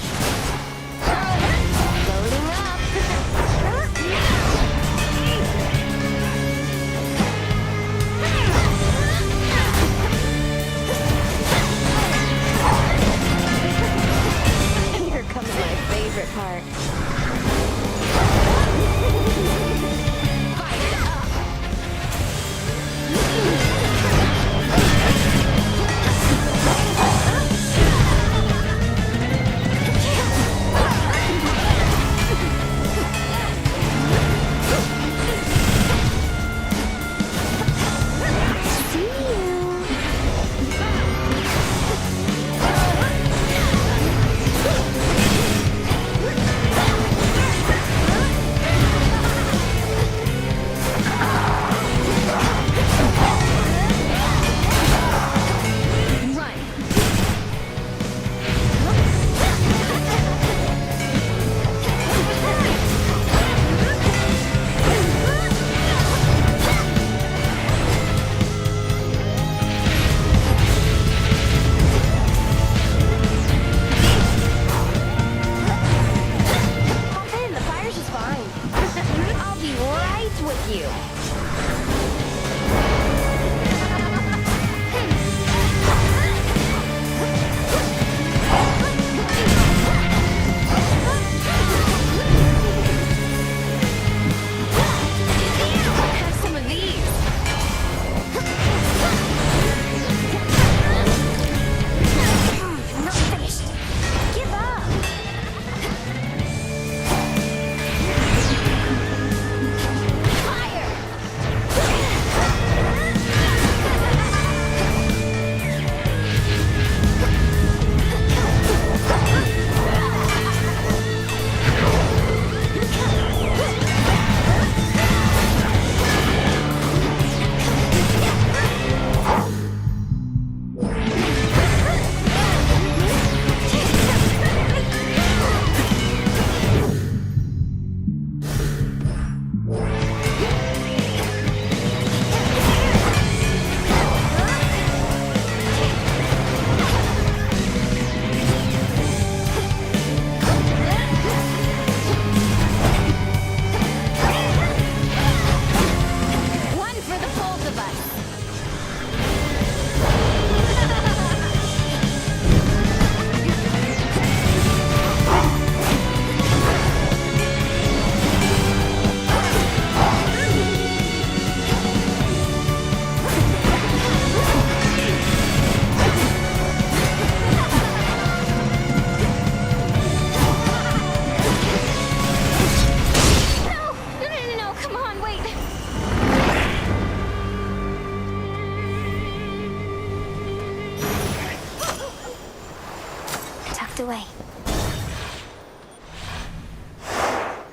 [SPEAKER 3] tucked away.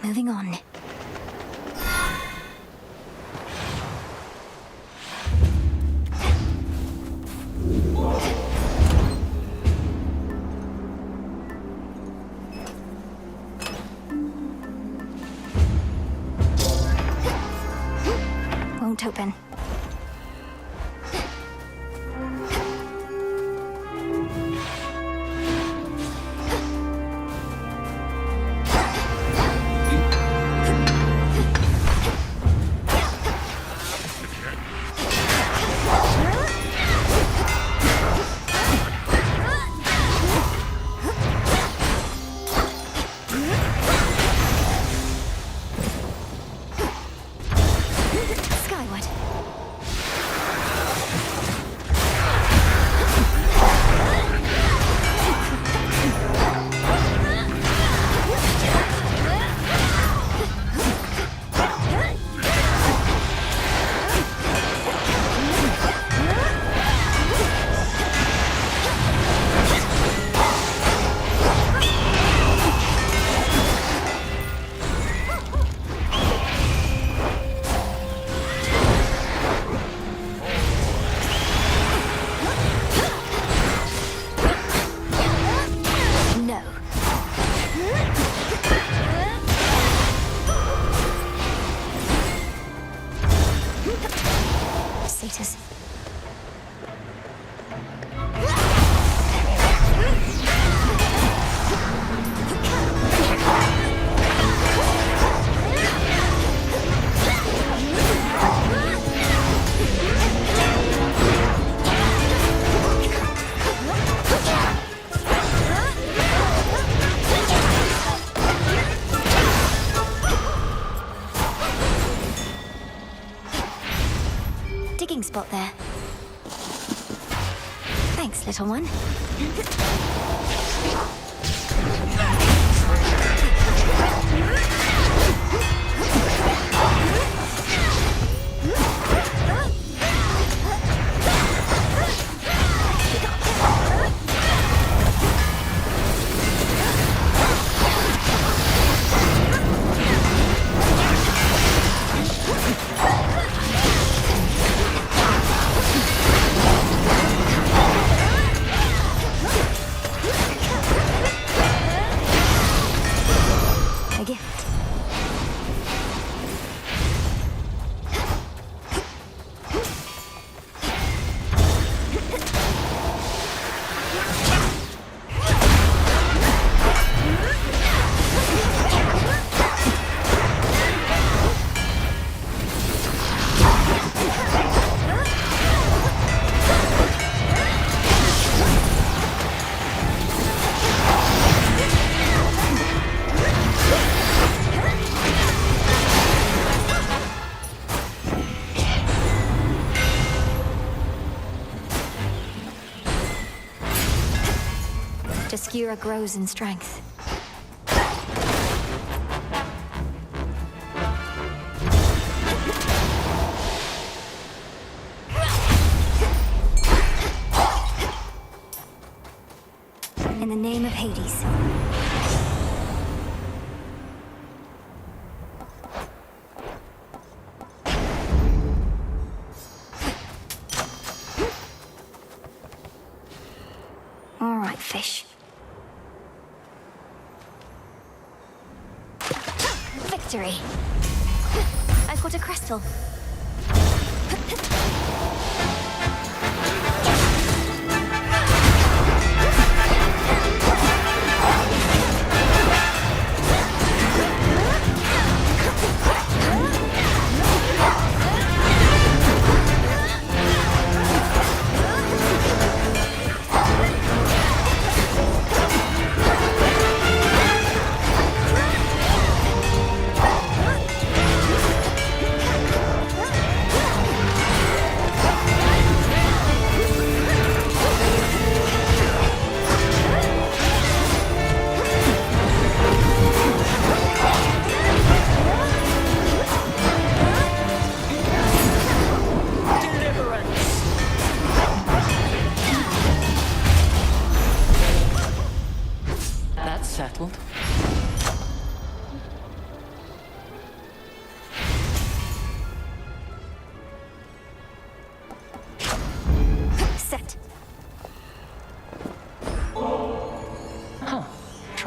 [SPEAKER 3] Moving on. Won't open. Spot there. Thanks, little one. Skira grows in strength. In the name of Hades. All right, fish. Victory! I've got a crystal.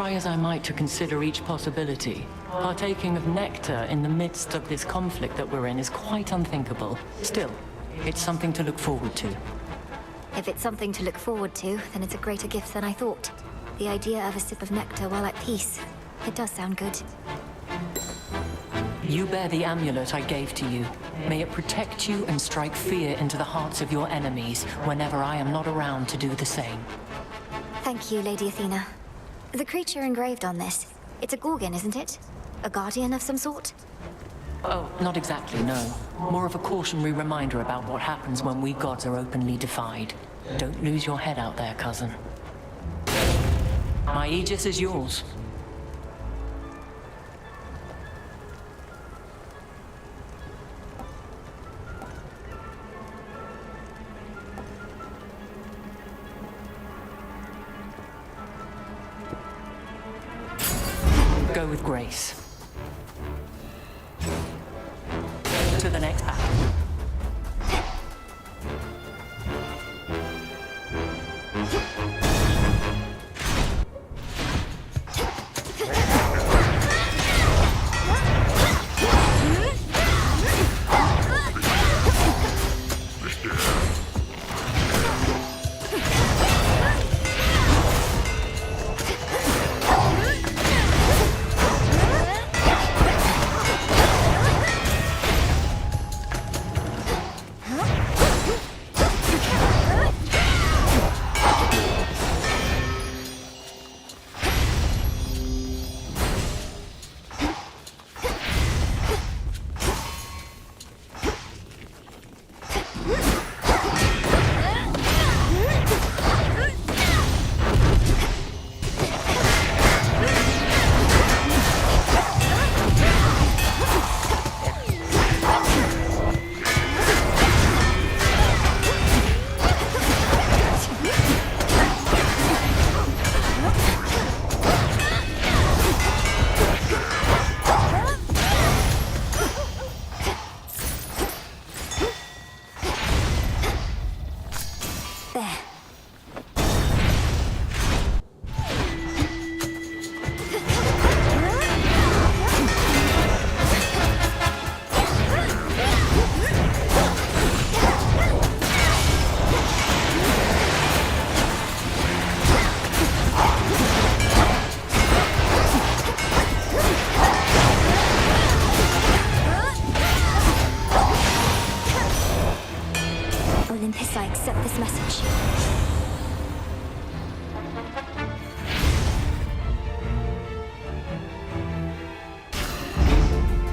[SPEAKER 20] try as I might to consider each possibility, partaking of nectar in the midst of this conflict that we're in is quite unthinkable. Still, it's something to look forward to.
[SPEAKER 3] If it's something to look forward to, then it's a greater gift than I thought. The idea of a sip of nectar while at peace. It does sound good.
[SPEAKER 20] You bear the amulet I gave to you. May it protect you and strike fear into the hearts of your enemies whenever I am not around to do the same.
[SPEAKER 3] Thank you, Lady Athena. The creature engraved on this, it's a Gorgon, isn't it? A guardian of some sort?
[SPEAKER 20] Oh, not exactly, no. More of a cautionary reminder about what happens when we gods are openly defied. Don't lose your head out there, cousin. My Aegis is yours. Go with grace. To the next battle.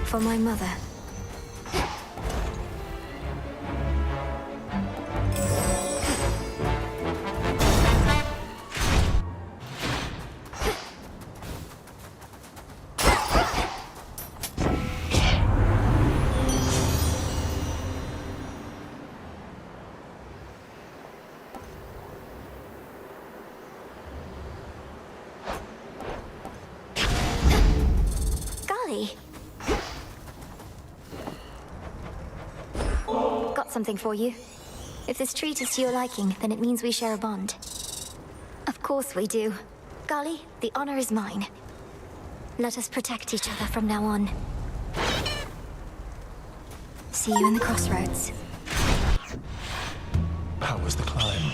[SPEAKER 3] For my mother. Golly. Got something for you. If this treat is to your liking, then it means we share a bond. Of course we do. Golly, the honor is mine. Let us protect each other from now on. See you in the crossroads.
[SPEAKER 15] How was the climb?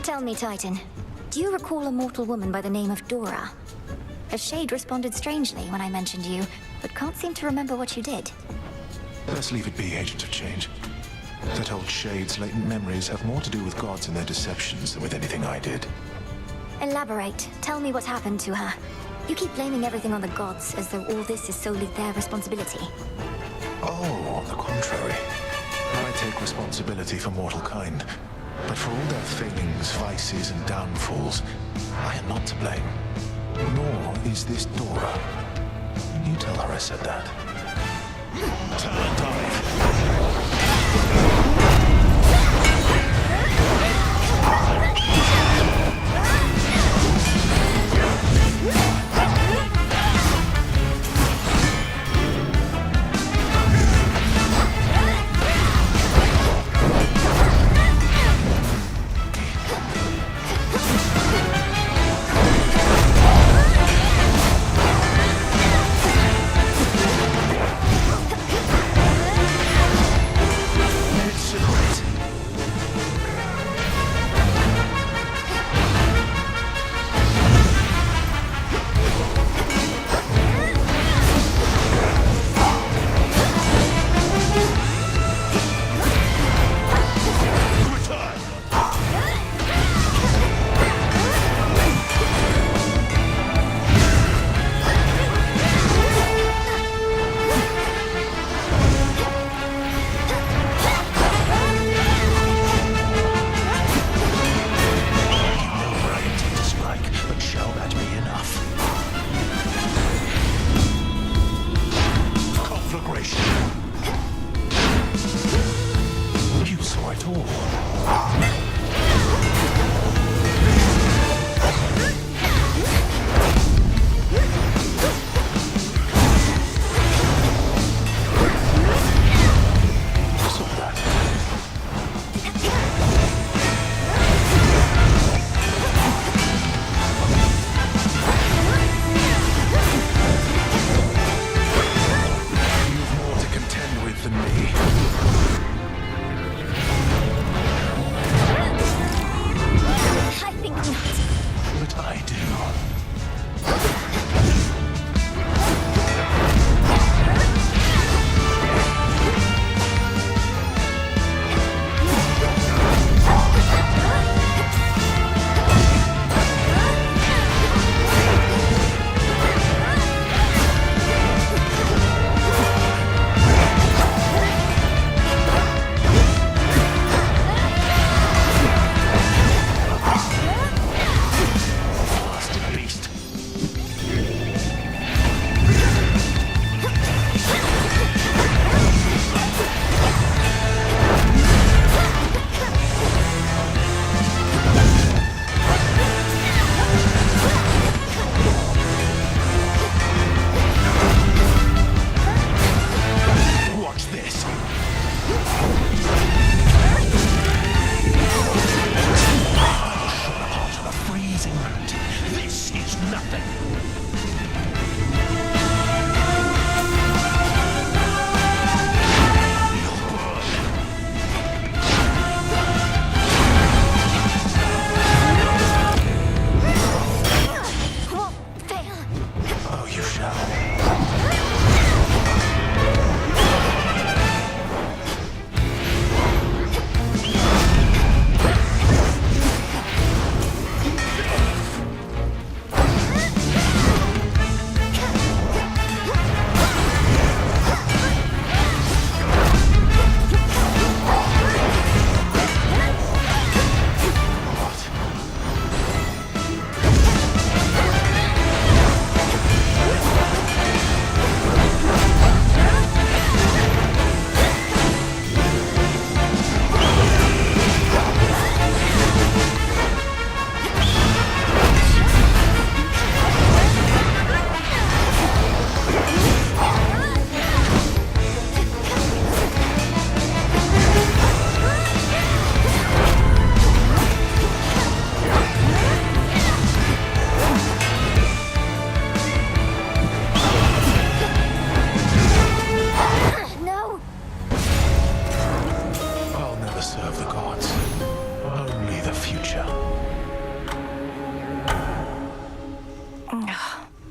[SPEAKER 3] Tell me, Titan, do you recall a mortal woman by the name of Dora? A shade responded strangely when I mentioned you, but can't seem to remember what you did.
[SPEAKER 15] Let's leave it be, Agent of Change. That old shade's latent memories have more to do with gods and their deceptions than with anything I did.
[SPEAKER 3] Elaborate. Tell me what happened to her. You keep blaming everything on the gods, as though all this is solely their responsibility.
[SPEAKER 15] Oh, on the contrary. I take responsibility for mortal kind. But for all their failings, vices, and downfalls, I am not to blame. Nor is this Dora. You tell her I said that.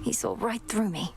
[SPEAKER 3] He saw right through me.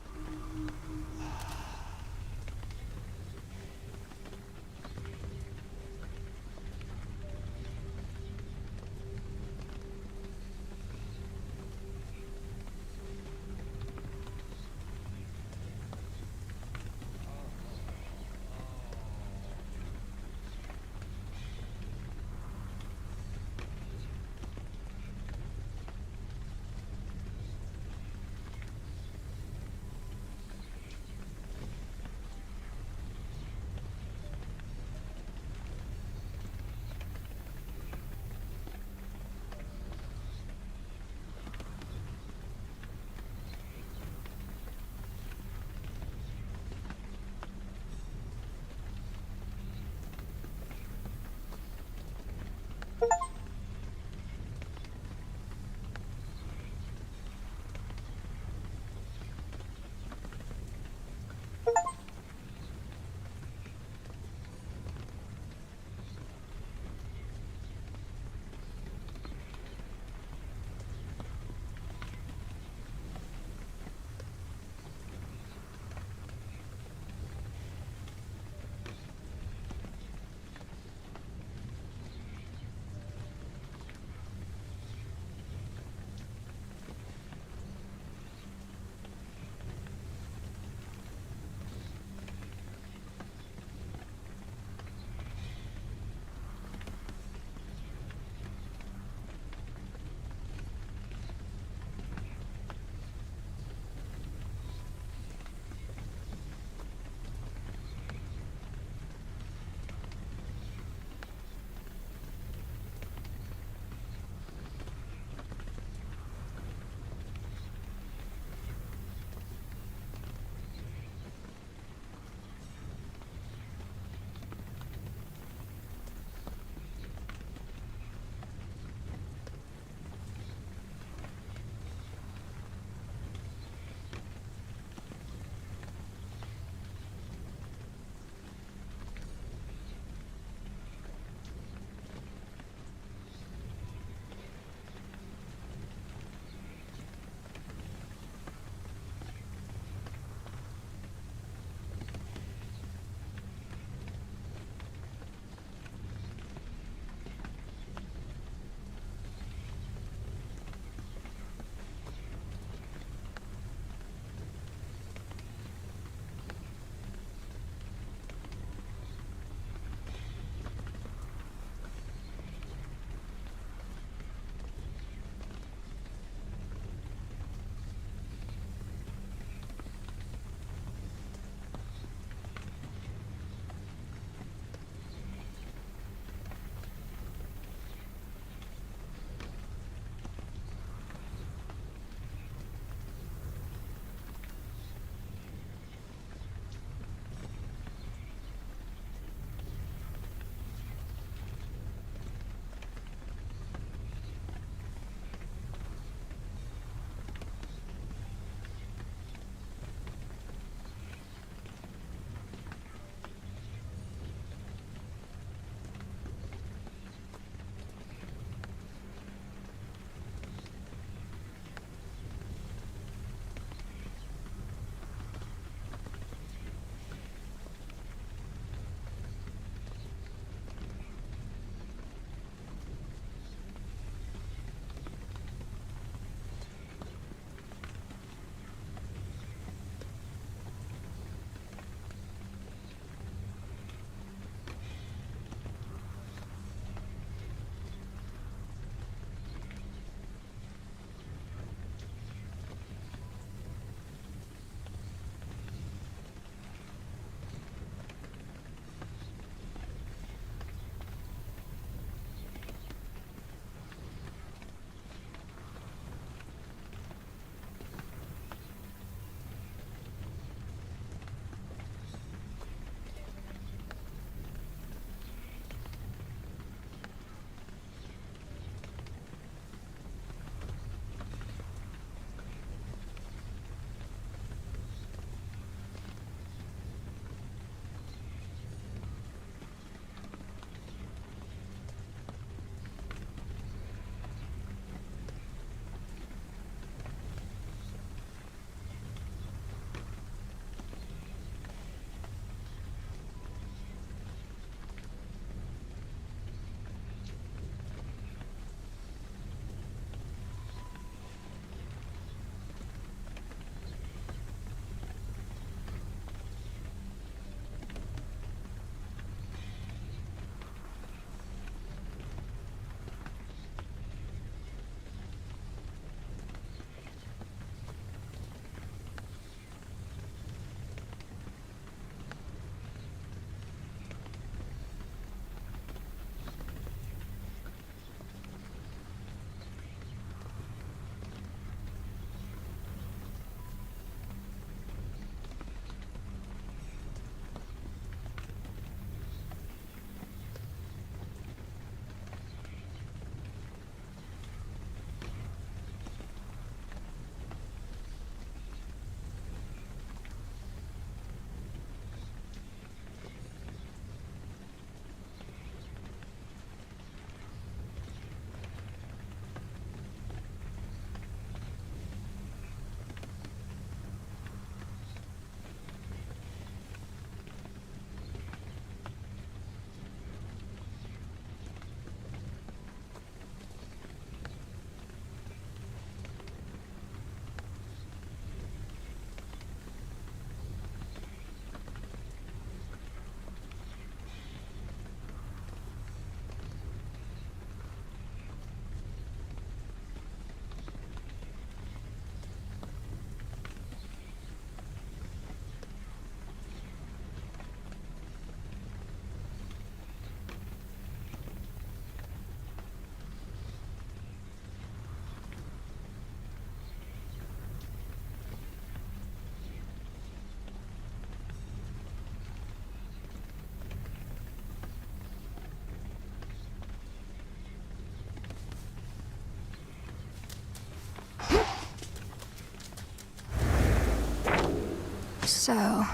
[SPEAKER 3] So...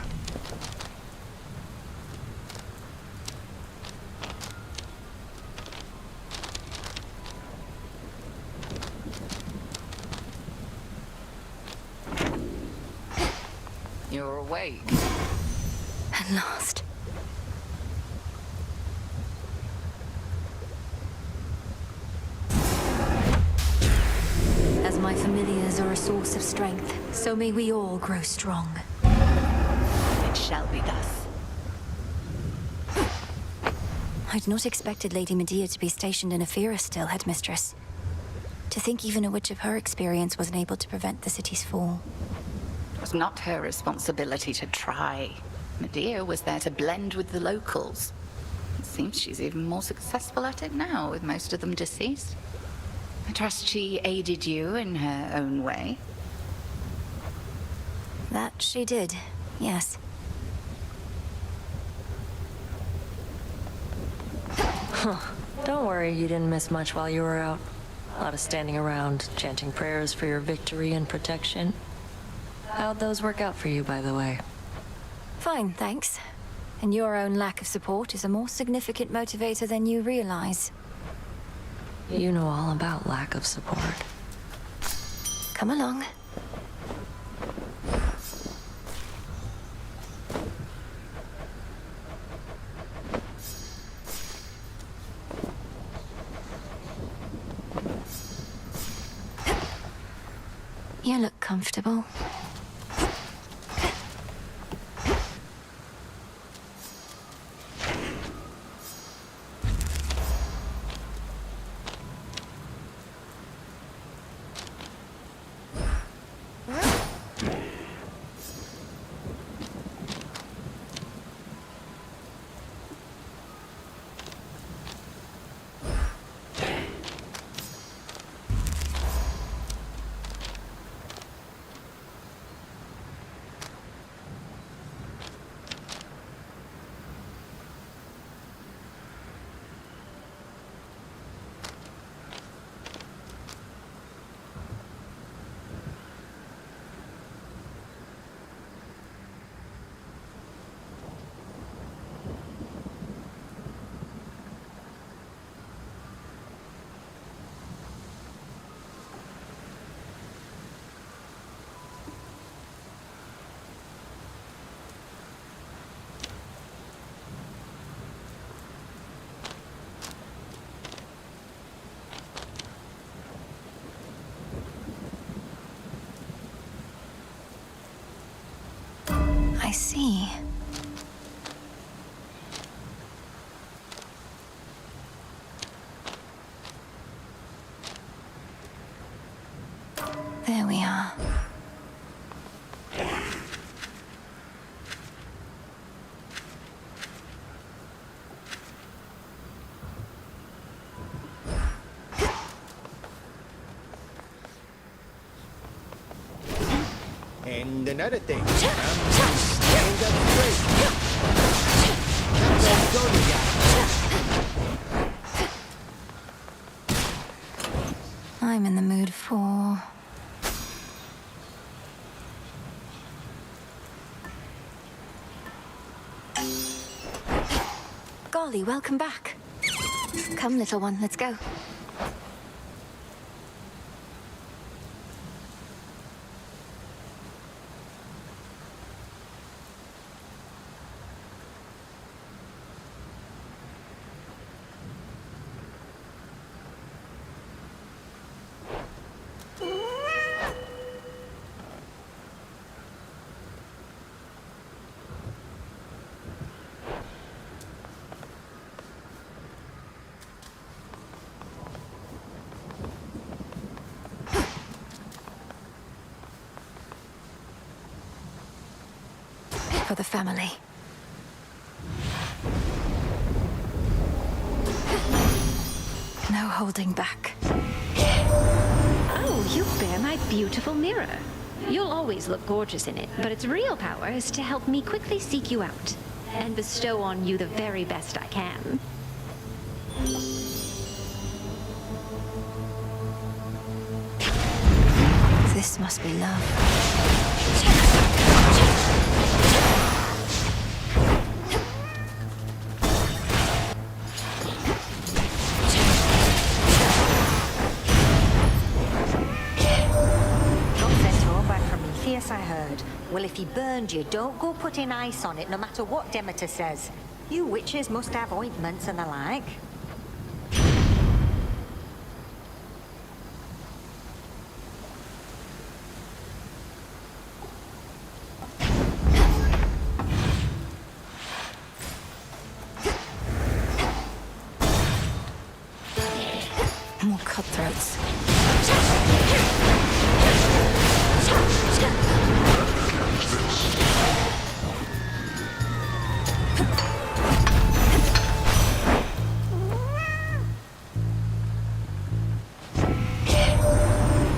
[SPEAKER 13] You're awake.
[SPEAKER 3] At last. As my familiars are a source of strength, so may we all grow strong.
[SPEAKER 13] It shall be thus.
[SPEAKER 3] I'd not expected Lady Medea to be stationed in Ephira still, Headmistress. To think even a witch of her experience wasn't able to prevent the city's fall.
[SPEAKER 13] It was not her responsibility to try. Medea was there to blend with the locals. It seems she's even more successful at it now, with most of them deceased. I trust she aided you in her own way.
[SPEAKER 3] That she did, yes.
[SPEAKER 1] Huh. Don't worry, you didn't miss much while you were out. A lot of standing around, chanting prayers for your victory and protection. How'd those work out for you, by the way?
[SPEAKER 3] Fine, thanks. And your own lack of support is a more significant motivator than you realize.
[SPEAKER 1] You know all about lack of support.
[SPEAKER 3] Come along. You look comfortable. I see. There we are.
[SPEAKER 2] And another thing, stand up straight. Now let's go together.
[SPEAKER 3] I'm in the mood for... Golly, welcome back. Come, little one, let's go. For the family. No holding back.
[SPEAKER 21] Oh, you bear my beautiful mirror. You'll always look gorgeous in it, but its real power is to help me quickly seek you out and bestow on you the very best I can.
[SPEAKER 3] This must be love.
[SPEAKER 6] Yes, I heard. Well, if he burned you, don't go putting ice on it, no matter what Demeter says. You witches must have ointments and the like.
[SPEAKER 3] More cutthroats.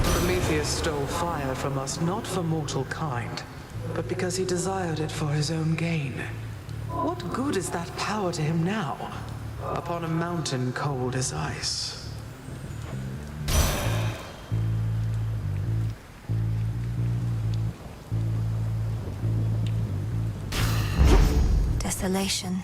[SPEAKER 12] Prometheus stole fire from us not for mortal kind, but because he desired it for his own gain. What good is that power to him now, upon a mountain cold as ice?
[SPEAKER 3] Desolation.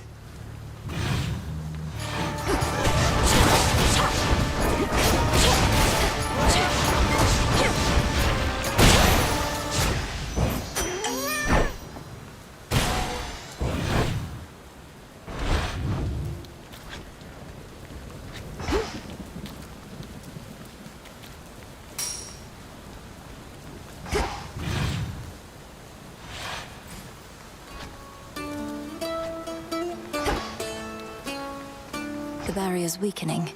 [SPEAKER 3] The barrier's weakening.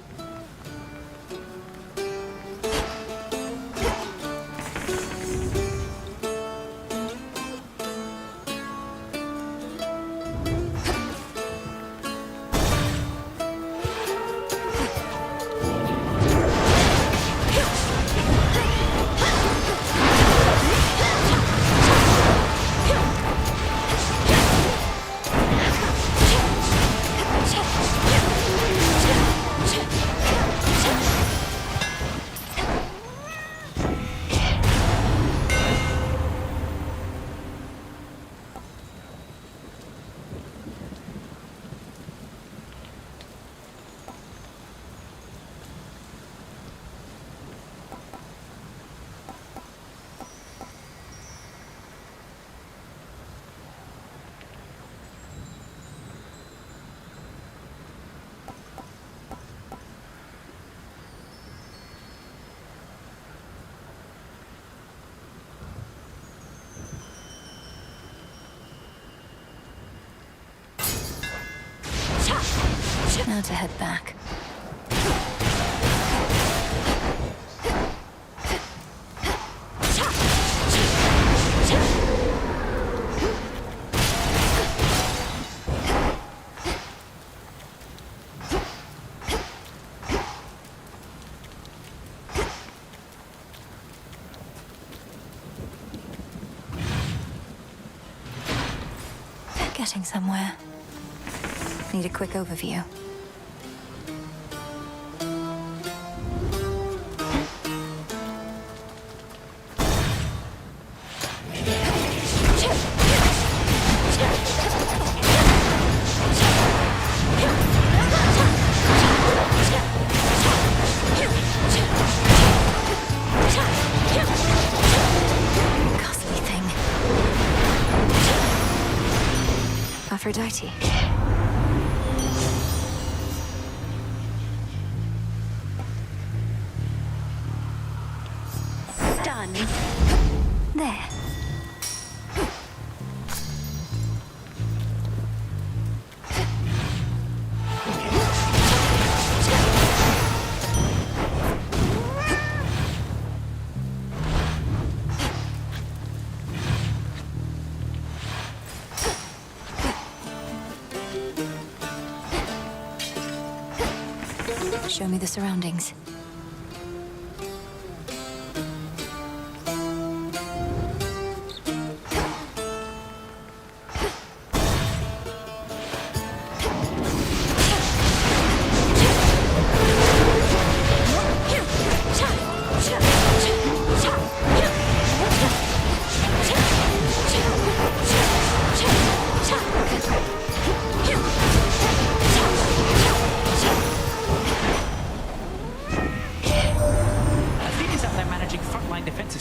[SPEAKER 3] Now to head back. Getting somewhere. Need a quick overview. Aphrodite.
[SPEAKER 21] Done.
[SPEAKER 3] There. Show me the surroundings.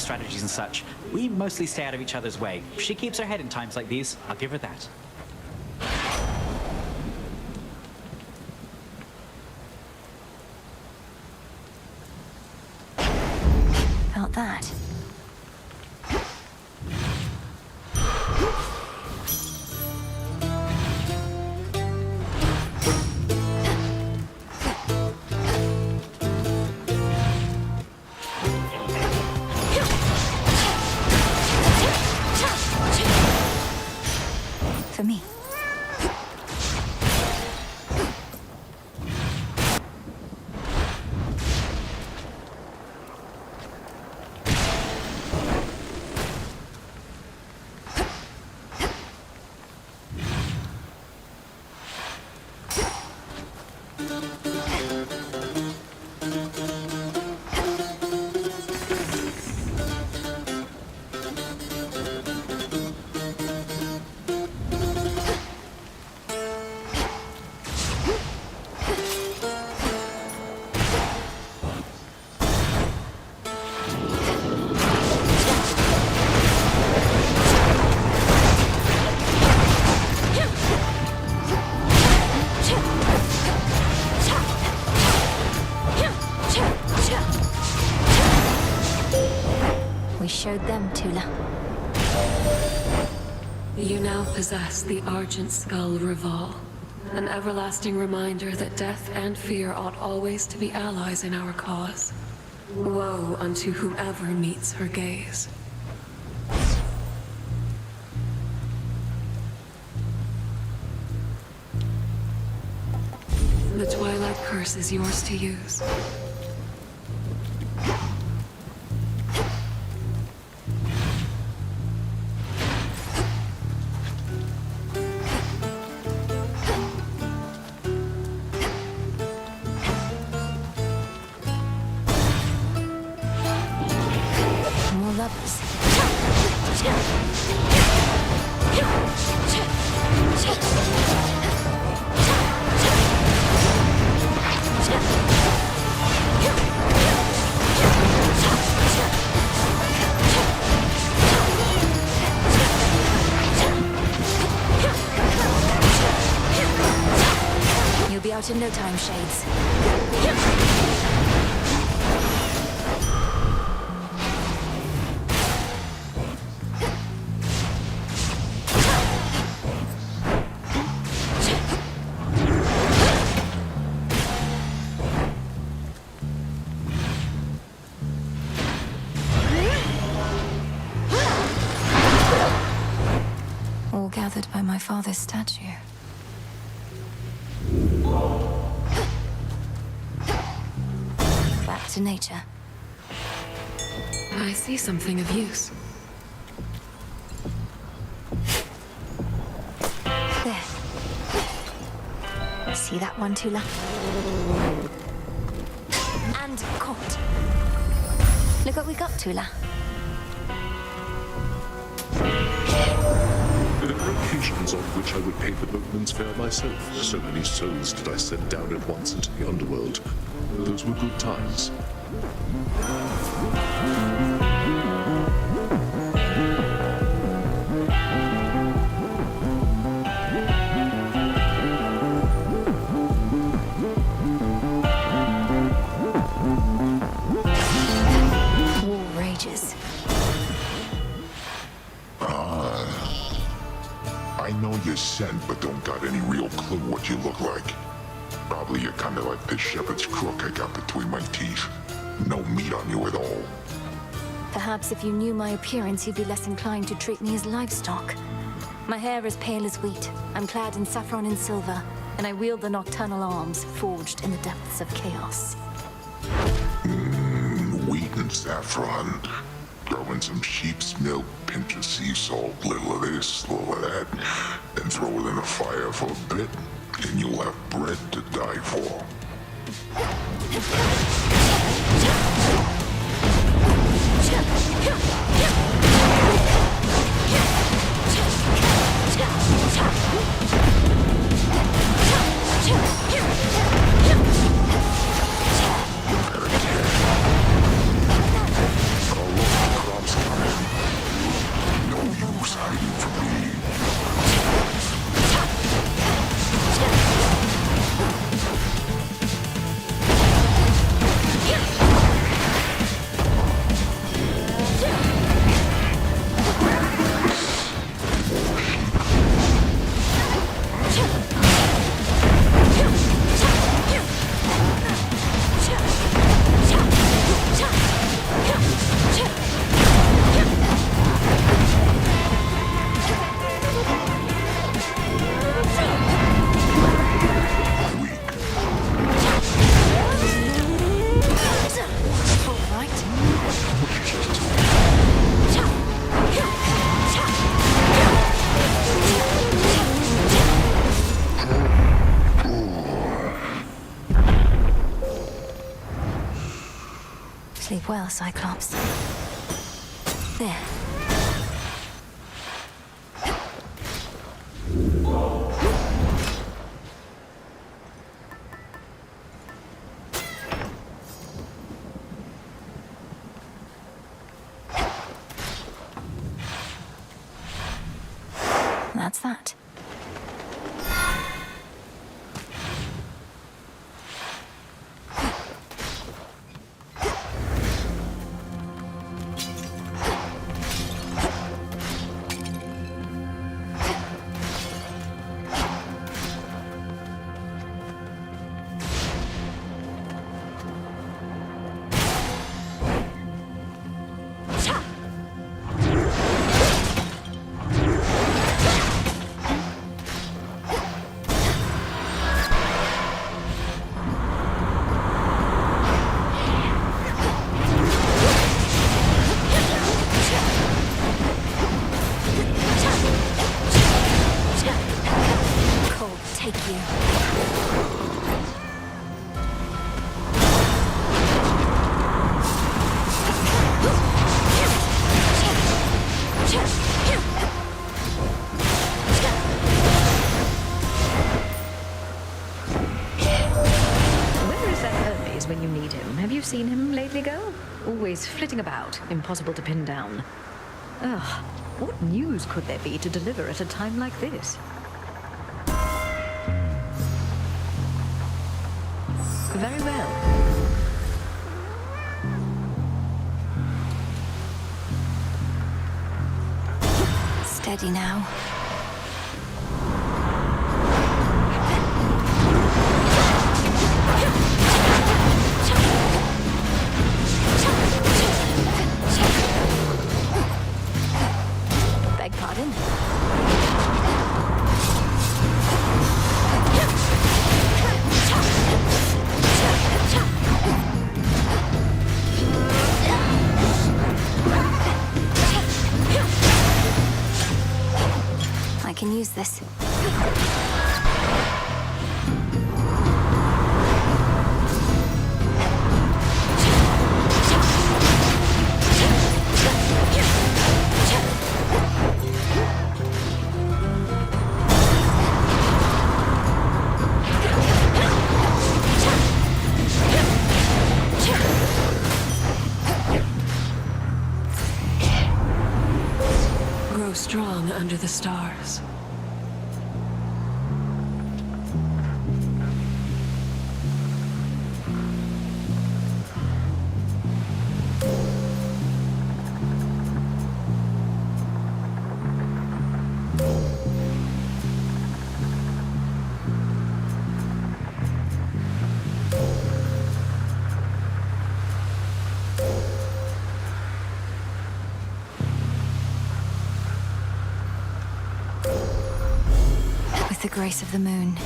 [SPEAKER 8] strategies and such. We mostly stay out of each other's way. She keeps her head in times like these, I'll give her that.
[SPEAKER 3] Felt that. For me. We showed them, Tula.
[SPEAKER 10] You now possess the Argent Skull Revolve, an everlasting reminder that death and fear ought always to be allies in our cause. Woe unto whoever meets her gaze. The Twilight Curse is yours to use.
[SPEAKER 3] More lovers. You'll be out in no time, Shades. All gathered by my father's statue. Back to nature.
[SPEAKER 10] I see something of use.
[SPEAKER 3] There. See that one, Tula? And caught. Look what we got, Tula.
[SPEAKER 5] There were occasions on which I would pay the boatman's fare myself. So many souls did I send down at once into the Underworld. Those were good times.
[SPEAKER 3] War rages.
[SPEAKER 5] I know you're sent, but don't got any real clue what you look like. Probably you're kind of like this shepherd's crook I got between my teeth. No meat on you at all.
[SPEAKER 3] Perhaps if you knew my appearance, you'd be less inclined to treat me as livestock. My hair is pale as wheat. I'm clad in saffron and silver, and I wield the nocturnal arms forged in the depths of chaos.
[SPEAKER 5] Wheat and saffron. Throw in some sheep's milk, pinch of sea salt, little of this, little of that, then throw it in the fire for a bit, and you'll have bread to die for.
[SPEAKER 3] Sleep well, Cyclops. There. That's that.
[SPEAKER 9] Seen him lately, girl? Always flitting about, impossible to pin down. Ugh, what news could there be to deliver at a time like this? Very well.
[SPEAKER 3] Steady now. I can use this.
[SPEAKER 10] Grow strong under the stars.
[SPEAKER 3] The grace of the moon.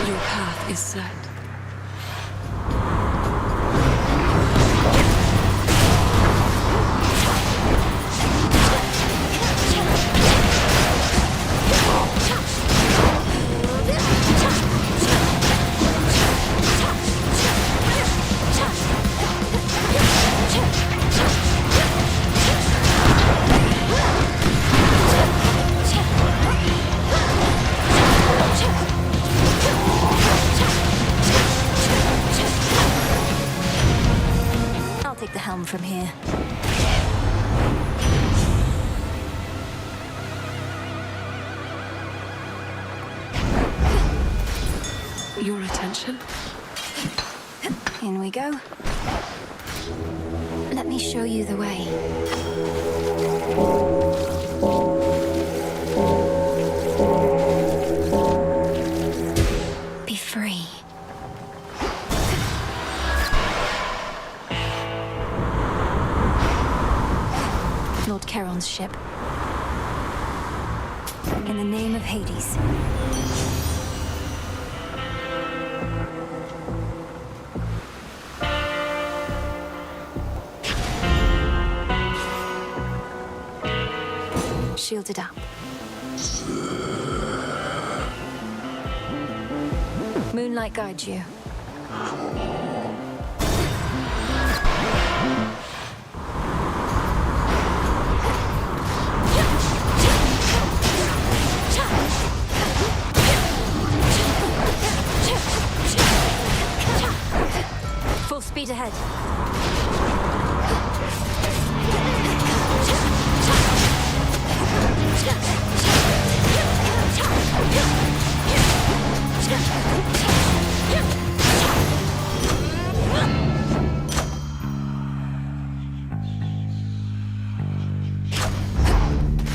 [SPEAKER 10] Your path is set.
[SPEAKER 3] Take the helm from here.
[SPEAKER 10] Your attention?
[SPEAKER 3] In we go. Let me show you the way. Be free. Lord Charon's ship. In the name of Hades. Shielded up. Moonlight guides you. speed ahead.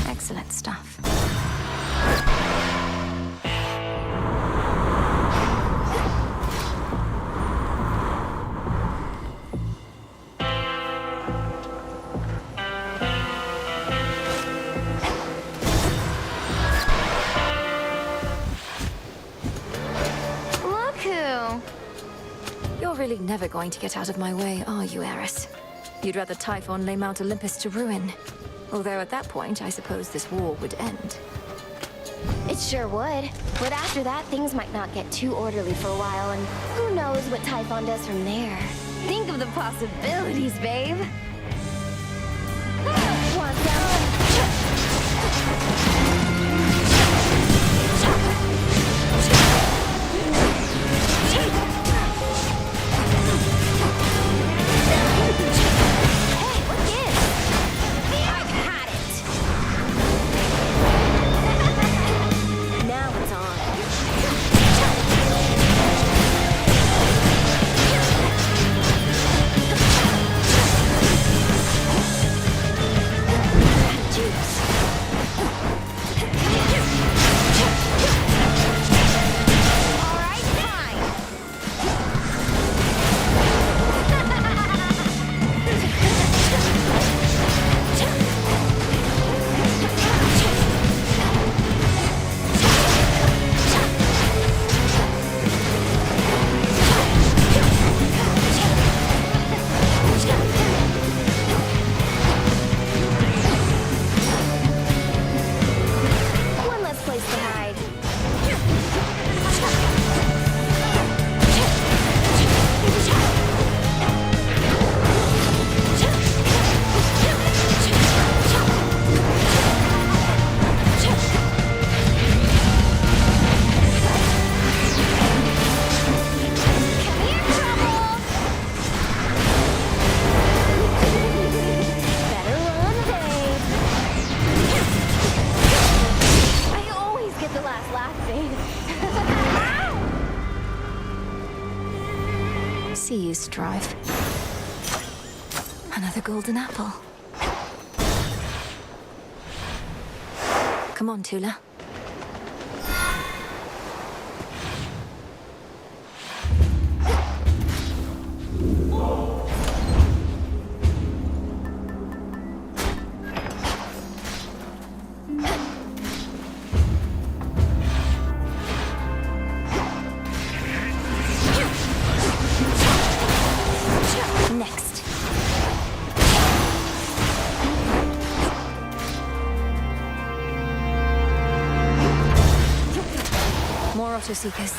[SPEAKER 3] Excellent stuff. You're really never going to get out of my way, are you, Eris? You'd rather Typhon lay Mount Olympus to ruin. Although at that point, I suppose this war would end.
[SPEAKER 11] It sure would. But after that, things might not get too orderly for a while, and who knows what Typhon does from there. Think of the possibilities, babe. Want some? See you strive. Another golden apple. Come on, Tula. Seekers.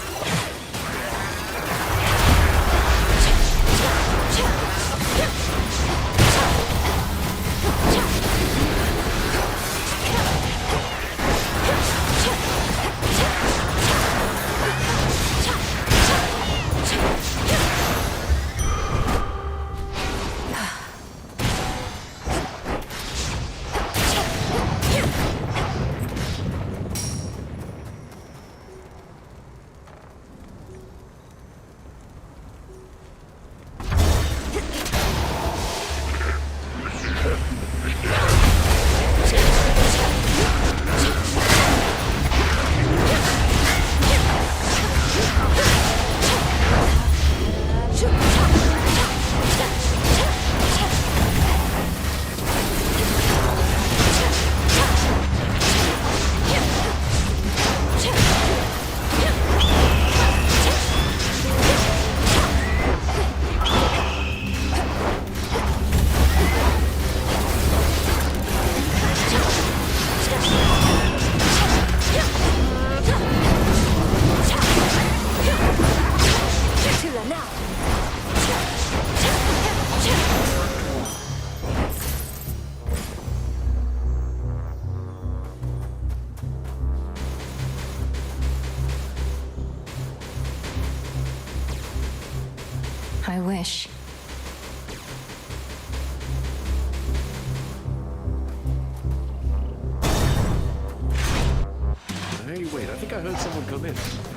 [SPEAKER 4] I heard someone come in.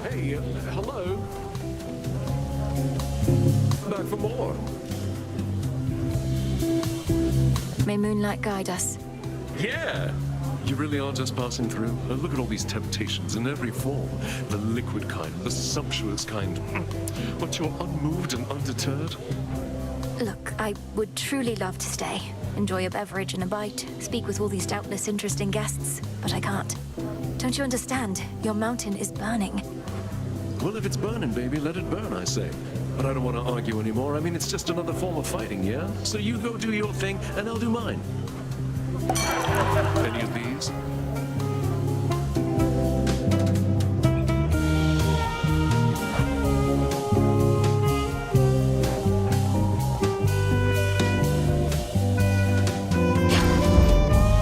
[SPEAKER 4] Hey, hello? Back for more.
[SPEAKER 3] May moonlight guide us.
[SPEAKER 14] Yeah! You really are just passing through? Look at all these temptations in every form. The liquid kind, the sumptuous kind. But you're unmoved and undeterred?
[SPEAKER 3] Look, I would truly love to stay. Enjoy a beverage and a bite. Speak with all these doubtless interesting guests. But I can't. Don't you understand? Your mountain is burning.
[SPEAKER 14] Well, if it's burning, baby, let it burn, I say. But I don't want to argue anymore. I mean, it's just another form of fighting, yeah? So you go do your thing, and I'll do mine. Any of these?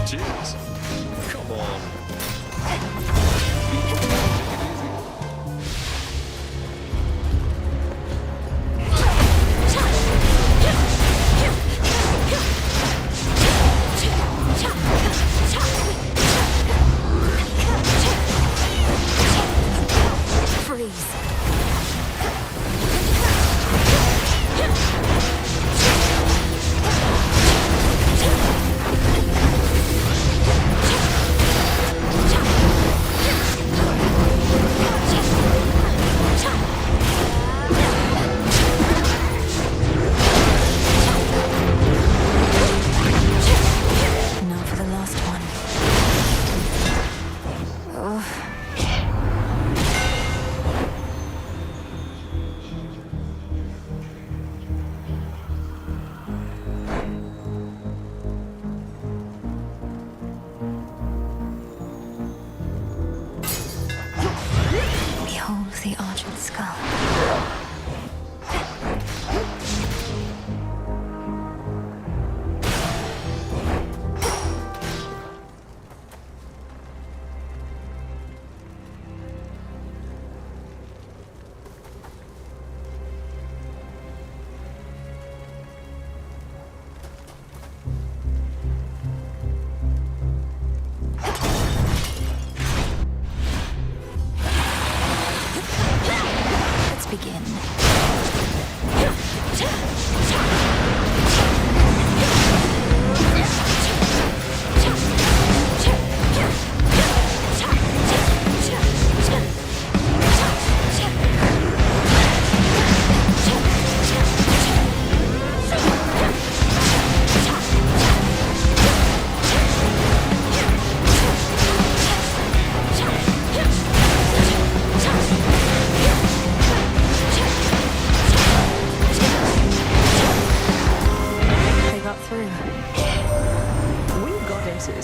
[SPEAKER 14] Cheers. Come on.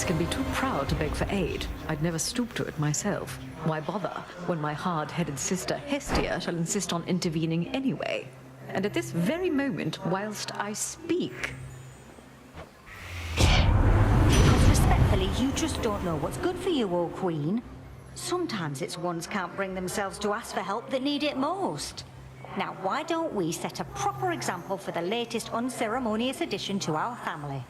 [SPEAKER 9] Can be too proud to beg for aid. I'd never stoop to it myself. Why bother when my hard-headed sister Hestia shall insist on intervening anyway? And at this very moment, whilst I speak.
[SPEAKER 6] Because respectfully, you just don't know what's good for you, O Queen. Sometimes it's ones can't bring themselves to ask for help that need it most. Now, why don't we set a proper example for the latest unceremonious addition to our family?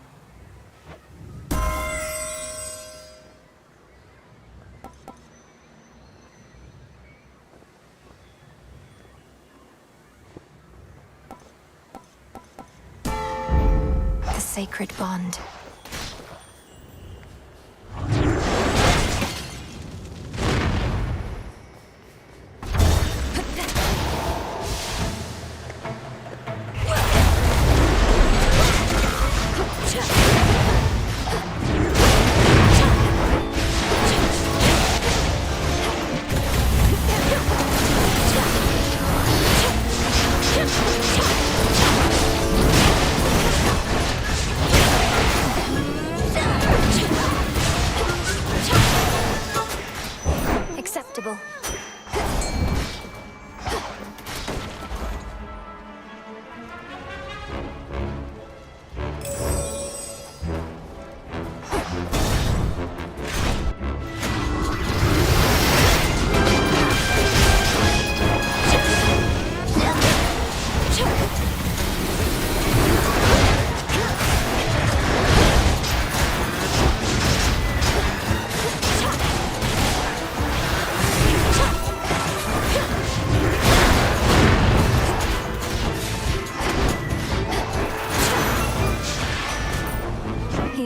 [SPEAKER 3] Sacred bond.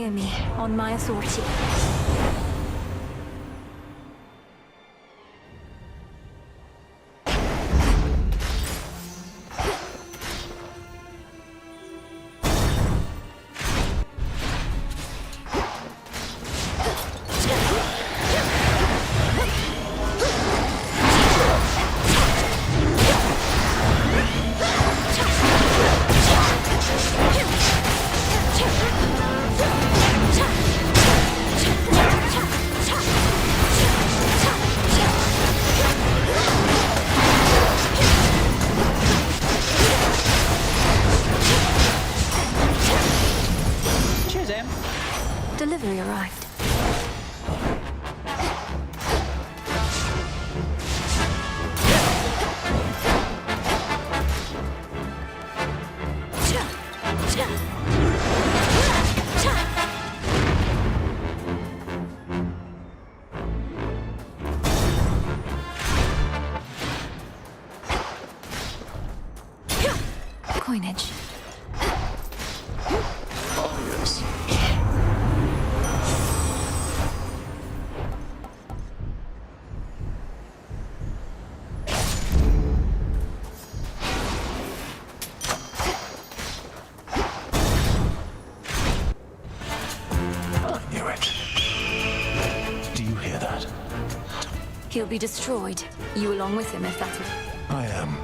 [SPEAKER 3] Hear me, on my authority. Delivery arrived. Coinage.
[SPEAKER 14] Oh, yes.
[SPEAKER 3] He'll be destroyed. You along with him, if that's what...
[SPEAKER 14] I am.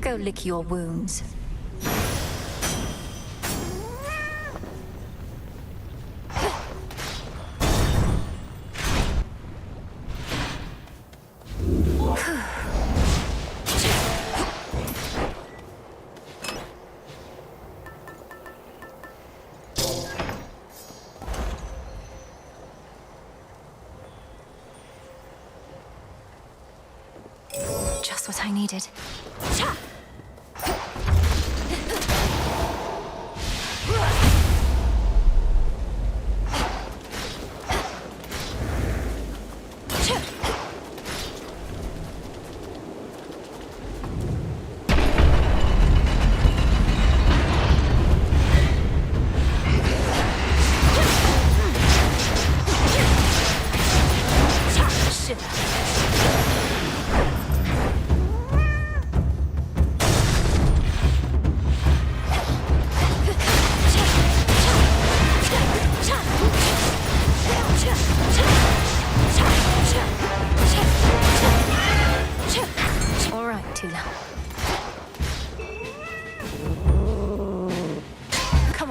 [SPEAKER 3] Go lick your wounds. Just what I needed.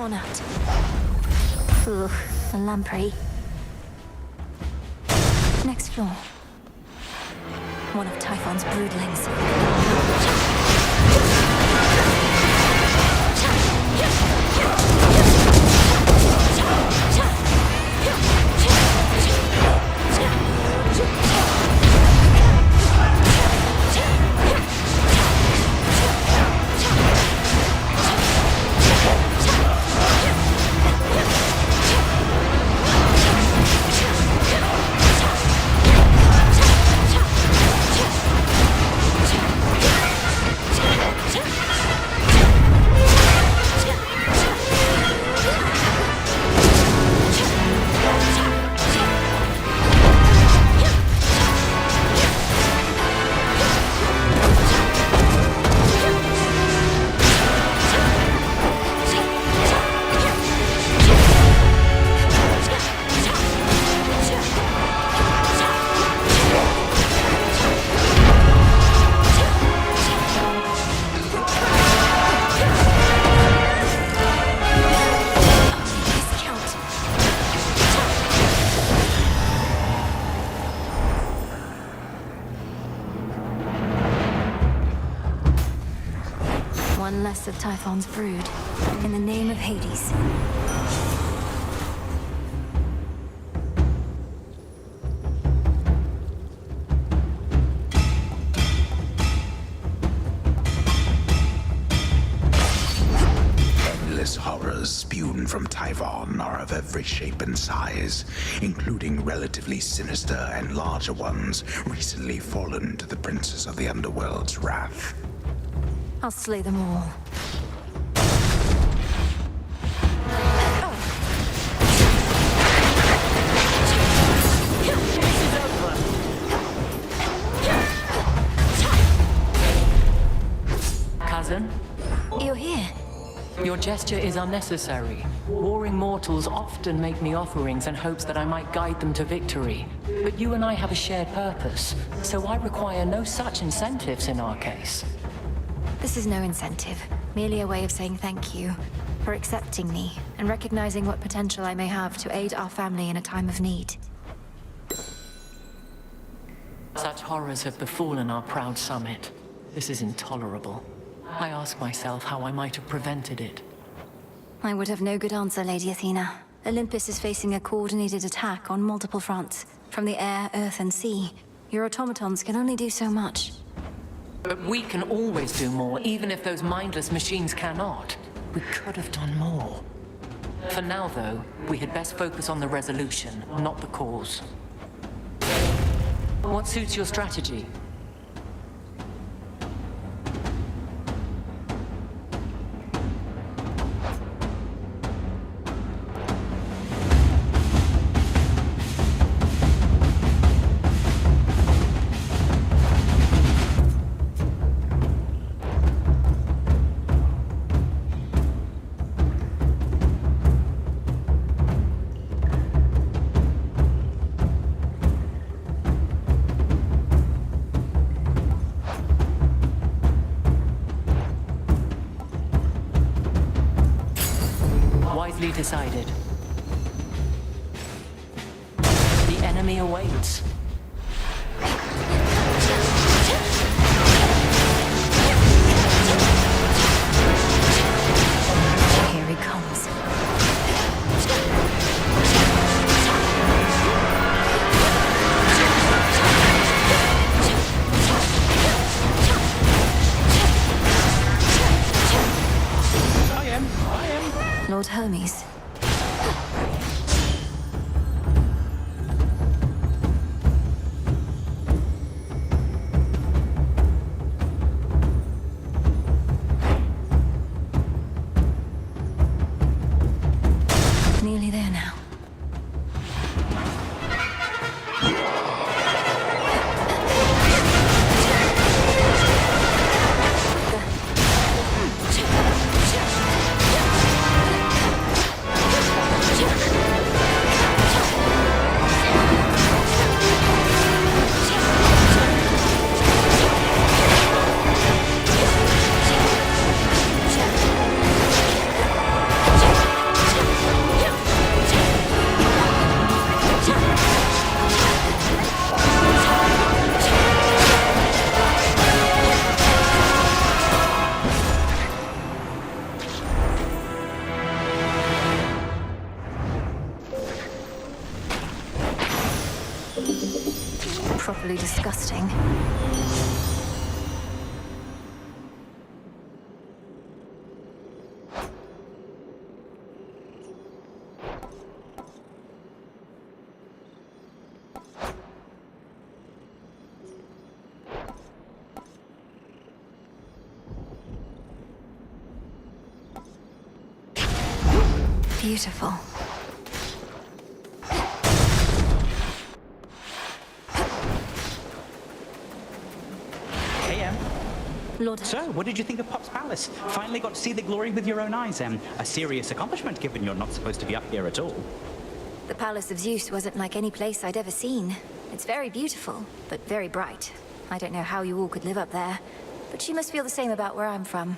[SPEAKER 3] on out. Ooh, a lamprey. Next floor. One of Typhon's broodlings. One less of Typhon's brood. In the name of Hades.
[SPEAKER 16] Endless horrors spewed from Typhon are of every shape and size, including relatively sinister and larger ones recently fallen to the princes of the Underworld's wrath.
[SPEAKER 3] I'll slay them all.
[SPEAKER 20] Cousin?
[SPEAKER 3] You're here.
[SPEAKER 20] Your gesture is unnecessary. Warring mortals often make me offerings in hopes that I might guide them to victory. But you and I have a shared purpose, so I require no such incentives in our case.
[SPEAKER 3] This is no incentive, merely a way of saying thank you for accepting me and recognizing what potential I may have to aid our family in a time of need.
[SPEAKER 20] Such horrors have befallen our proud summit. This is intolerable. I ask myself how I might have prevented it.
[SPEAKER 3] I would have no good answer, Lady Athena. Olympus is facing a coordinated attack on multiple fronts, from the air, earth, and sea. Your automatons can only do so much.
[SPEAKER 20] But we can always do more, even if those mindless machines cannot. We could have done more. For now, though, we had best focus on the resolution, not the cause. What suits your strategy? Wisely decided. The enemy awaits.
[SPEAKER 3] Here he comes. Lord Hermes. Nearly there now. disgusting. Beautiful.
[SPEAKER 8] Hey,
[SPEAKER 3] Lord.
[SPEAKER 8] So, what did you think of Pop's Palace? Finally got to see the glory with your own eyes, A serious accomplishment, given you're not supposed to be up here at all.
[SPEAKER 3] The Palace of Zeus wasn't like any place I'd ever seen. It's very beautiful, but very bright. I don't know how you all could live up there, but you must feel the same about where I'm from.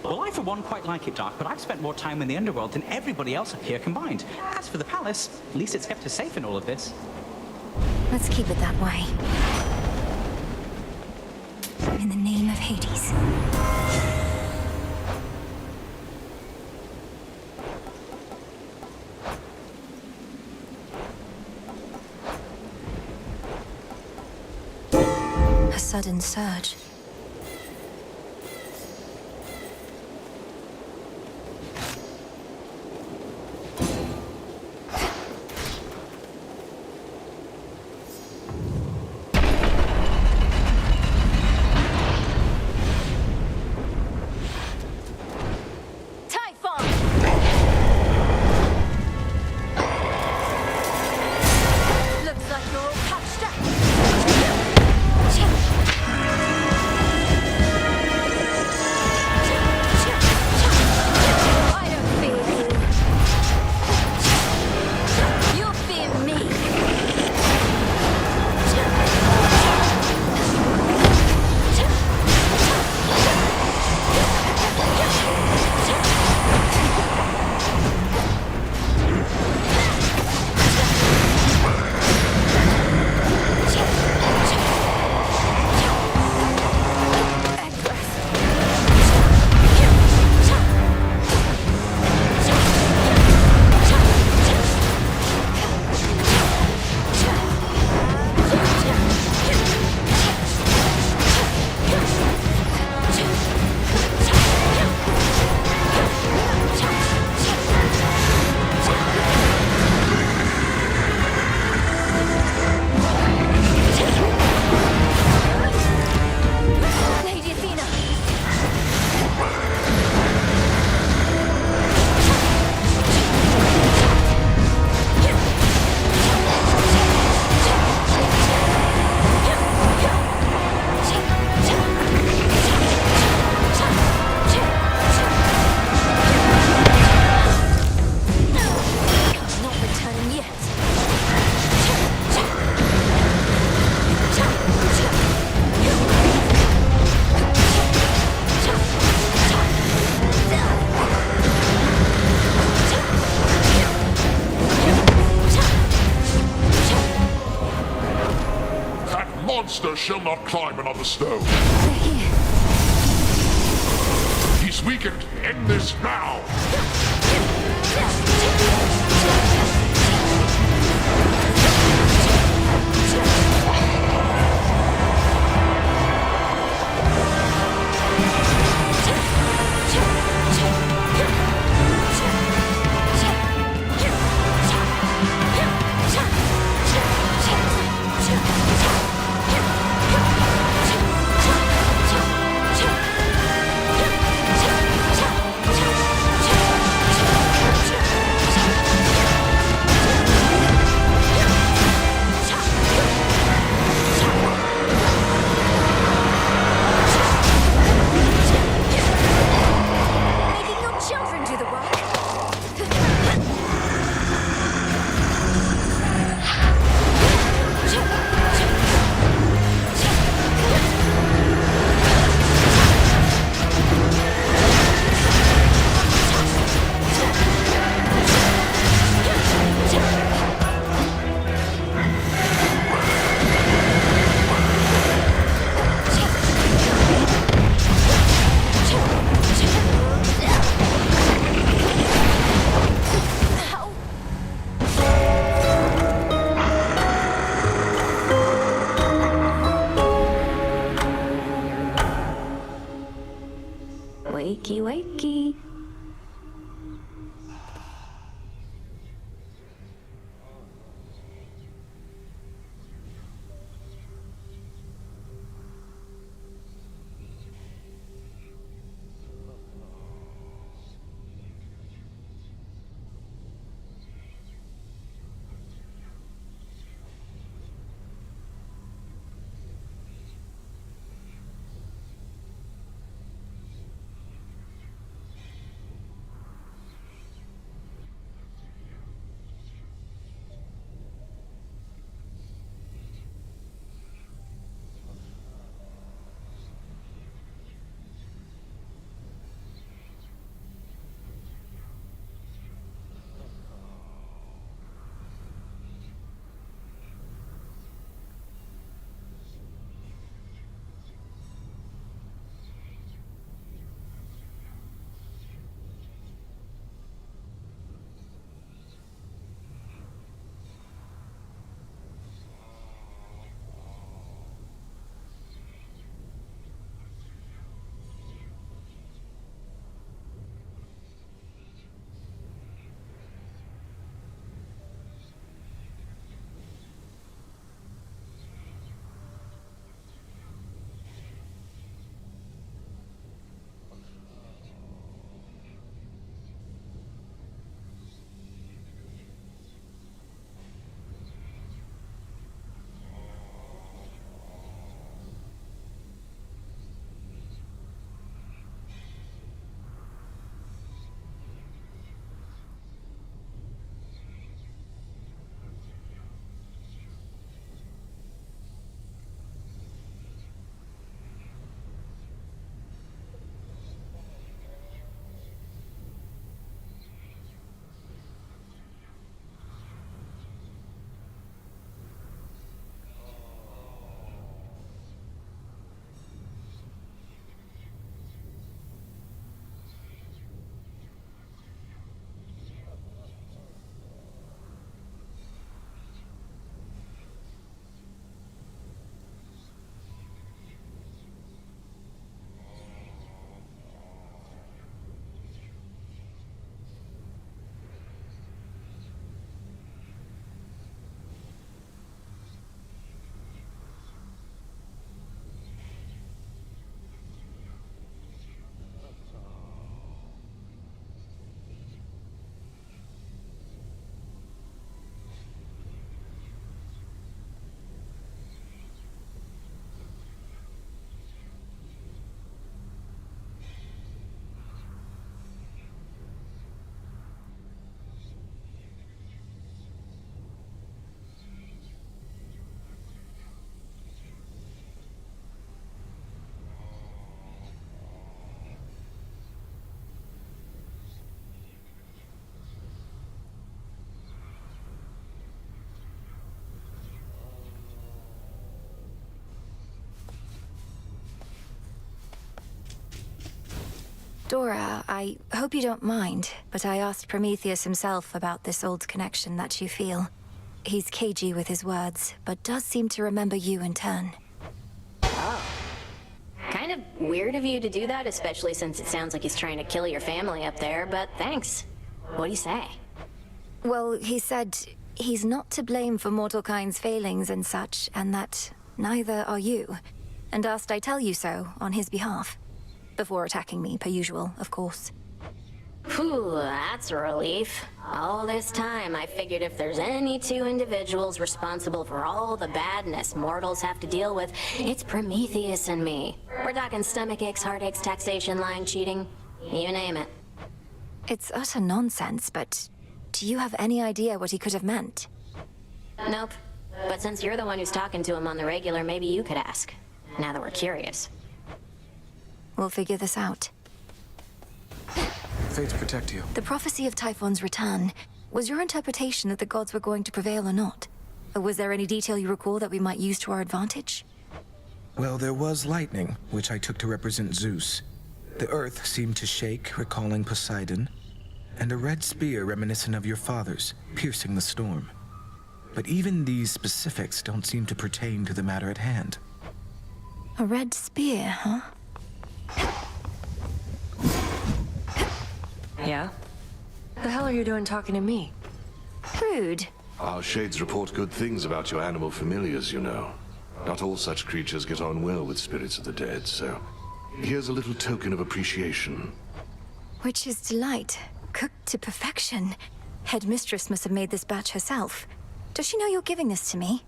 [SPEAKER 8] Well, I, for one, quite like it, Doc, but I've spent more time in the Underworld than everybody else up here combined. As for the palace, at least it's kept us safe in all of this.
[SPEAKER 3] Let's keep it that way. In the name of Hades. A sudden surge.
[SPEAKER 5] monster shall not climb another stone. He's weakened. End this now.
[SPEAKER 18] Wakey, wakey.
[SPEAKER 3] Dora, I hope you don't mind, but I asked Prometheus himself about this old connection that you feel. He's cagey with his words, but does seem to remember you in turn.
[SPEAKER 18] Oh. Kind of weird of you to do that, especially since it sounds like he's trying to kill your family up there, but thanks. What do you say?
[SPEAKER 3] Well, he said he's not to blame for mortal kind's failings and such, and that neither are you, and asked I tell you so on his behalf. Before attacking me, per usual, of course.
[SPEAKER 18] Phew, that's a relief. All this time, I figured if there's any two individuals responsible for all the badness mortals have to deal with, it's Prometheus and me. We're talking stomach aches, heartaches, taxation, lying, cheating, you name it.
[SPEAKER 3] It's utter nonsense, but do you have any idea what he could have meant?
[SPEAKER 18] Nope. But since you're the one who's talking to him on the regular, maybe you could ask. Now that we're curious.
[SPEAKER 3] We'll figure this out.
[SPEAKER 19] Fates protect you.
[SPEAKER 3] The prophecy of Typhon's return. Was your interpretation that the gods were going to prevail or not? Or was there any detail you recall that we might use to our advantage?
[SPEAKER 19] Well, there was lightning, which I took to represent Zeus. The earth seemed to shake, recalling Poseidon, and a red spear reminiscent of your father's, piercing the storm. But even these specifics don't seem to pertain to the matter at hand.
[SPEAKER 3] A red spear, huh?
[SPEAKER 1] Yeah? The hell are you doing talking to me?
[SPEAKER 3] Rude.
[SPEAKER 17] Our shades report good things about your animal familiars, you know. Not all such creatures get on well with spirits of the dead, so here's a little token of appreciation.
[SPEAKER 3] Witch's delight. Cooked to perfection. Headmistress must have made this batch herself. Does she know you're giving this to me?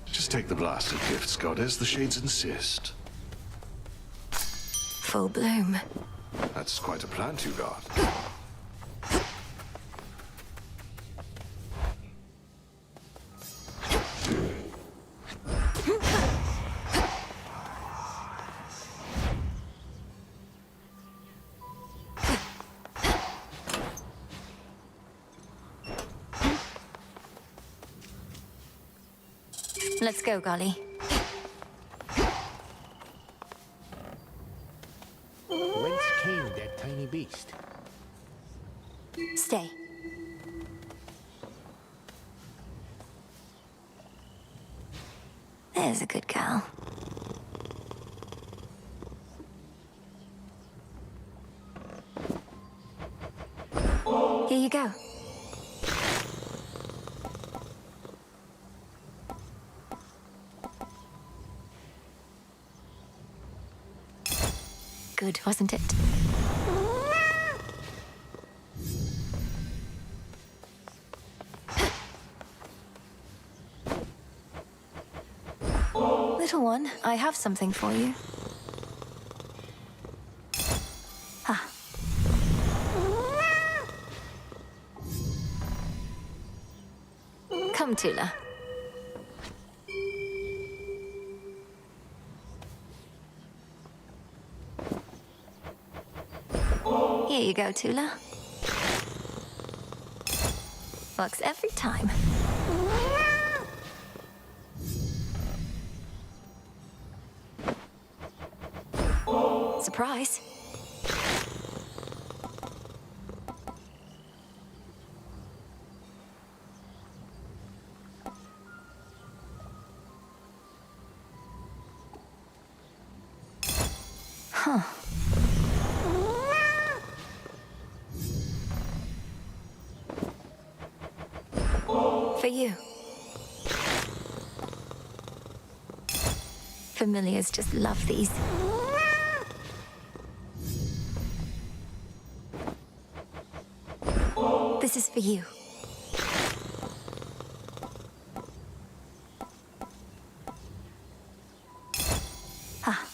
[SPEAKER 17] Just take the blasted gifts, goddess. The shades insist.
[SPEAKER 3] Full bloom.
[SPEAKER 17] That's quite a plant you got.
[SPEAKER 3] Let's go, Golly.
[SPEAKER 2] Whence came that tiny beast?
[SPEAKER 3] Stay. There's a good girl. Here you go. Good, wasn't it? Little one, I have something for you. Ah. Come, Tula. Here you go, Tula. Works every time. Surprise. Huh. For you. Familiars just love these. This is for you. Ah.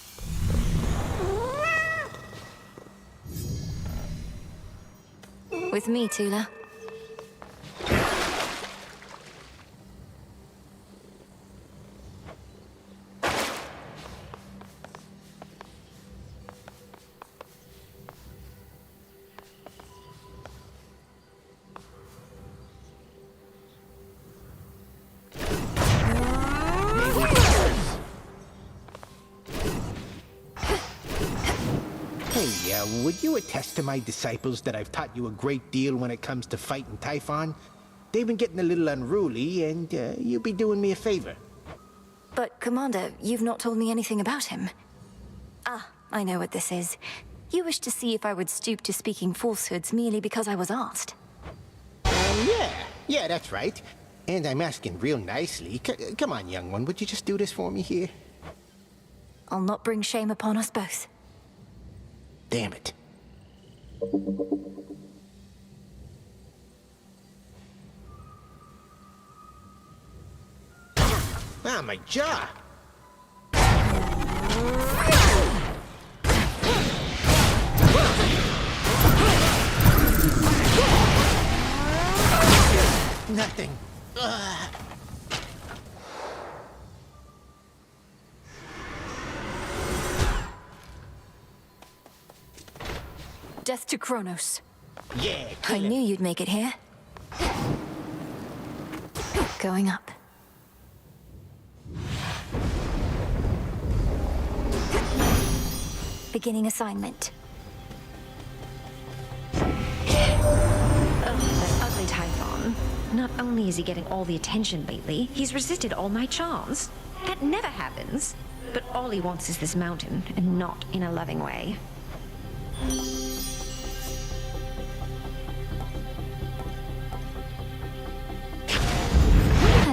[SPEAKER 3] With me, Tula.
[SPEAKER 2] Would you attest to my disciples that I've taught you a great deal when it comes to fighting Typhon? They've been getting a little unruly, and you'd be doing me a favor.
[SPEAKER 3] But, Commander, you've not told me anything about him. Ah, I know what this is. You wish to see if I would stoop to speaking falsehoods merely because I was asked.
[SPEAKER 2] Yeah, that's right. And I'm asking real nicely. Come on, young one, would you just do this for me here?
[SPEAKER 3] I'll not bring shame upon us both.
[SPEAKER 2] Damn it. Ah, my jaw! Nothing.
[SPEAKER 3] Death to Chronos.
[SPEAKER 2] Yeah,
[SPEAKER 3] I knew you'd make it here. Going up. Beginning assignment.
[SPEAKER 21] That ugly Typhon. Not only is he getting all the attention lately, he's resisted all my charms. That never happens. But all he wants is this mountain, and not in a loving way.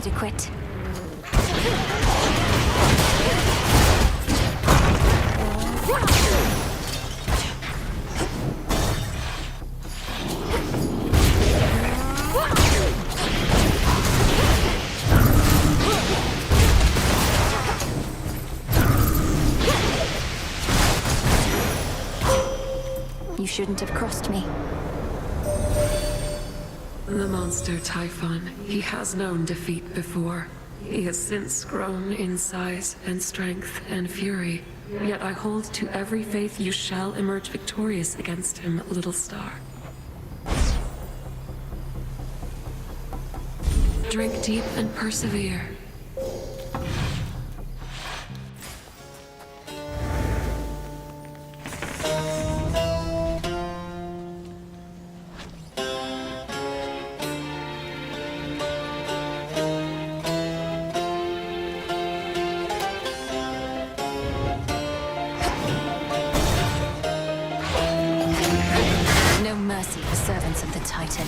[SPEAKER 3] to quit. You shouldn't have crossed me.
[SPEAKER 10] The monster Typhon, he has known defeat before. He has since grown in size and strength and fury. Yet I hold to every faith you shall emerge victorious against him, little star. Drink deep and persevere.
[SPEAKER 3] No mercy for servants of the Titan.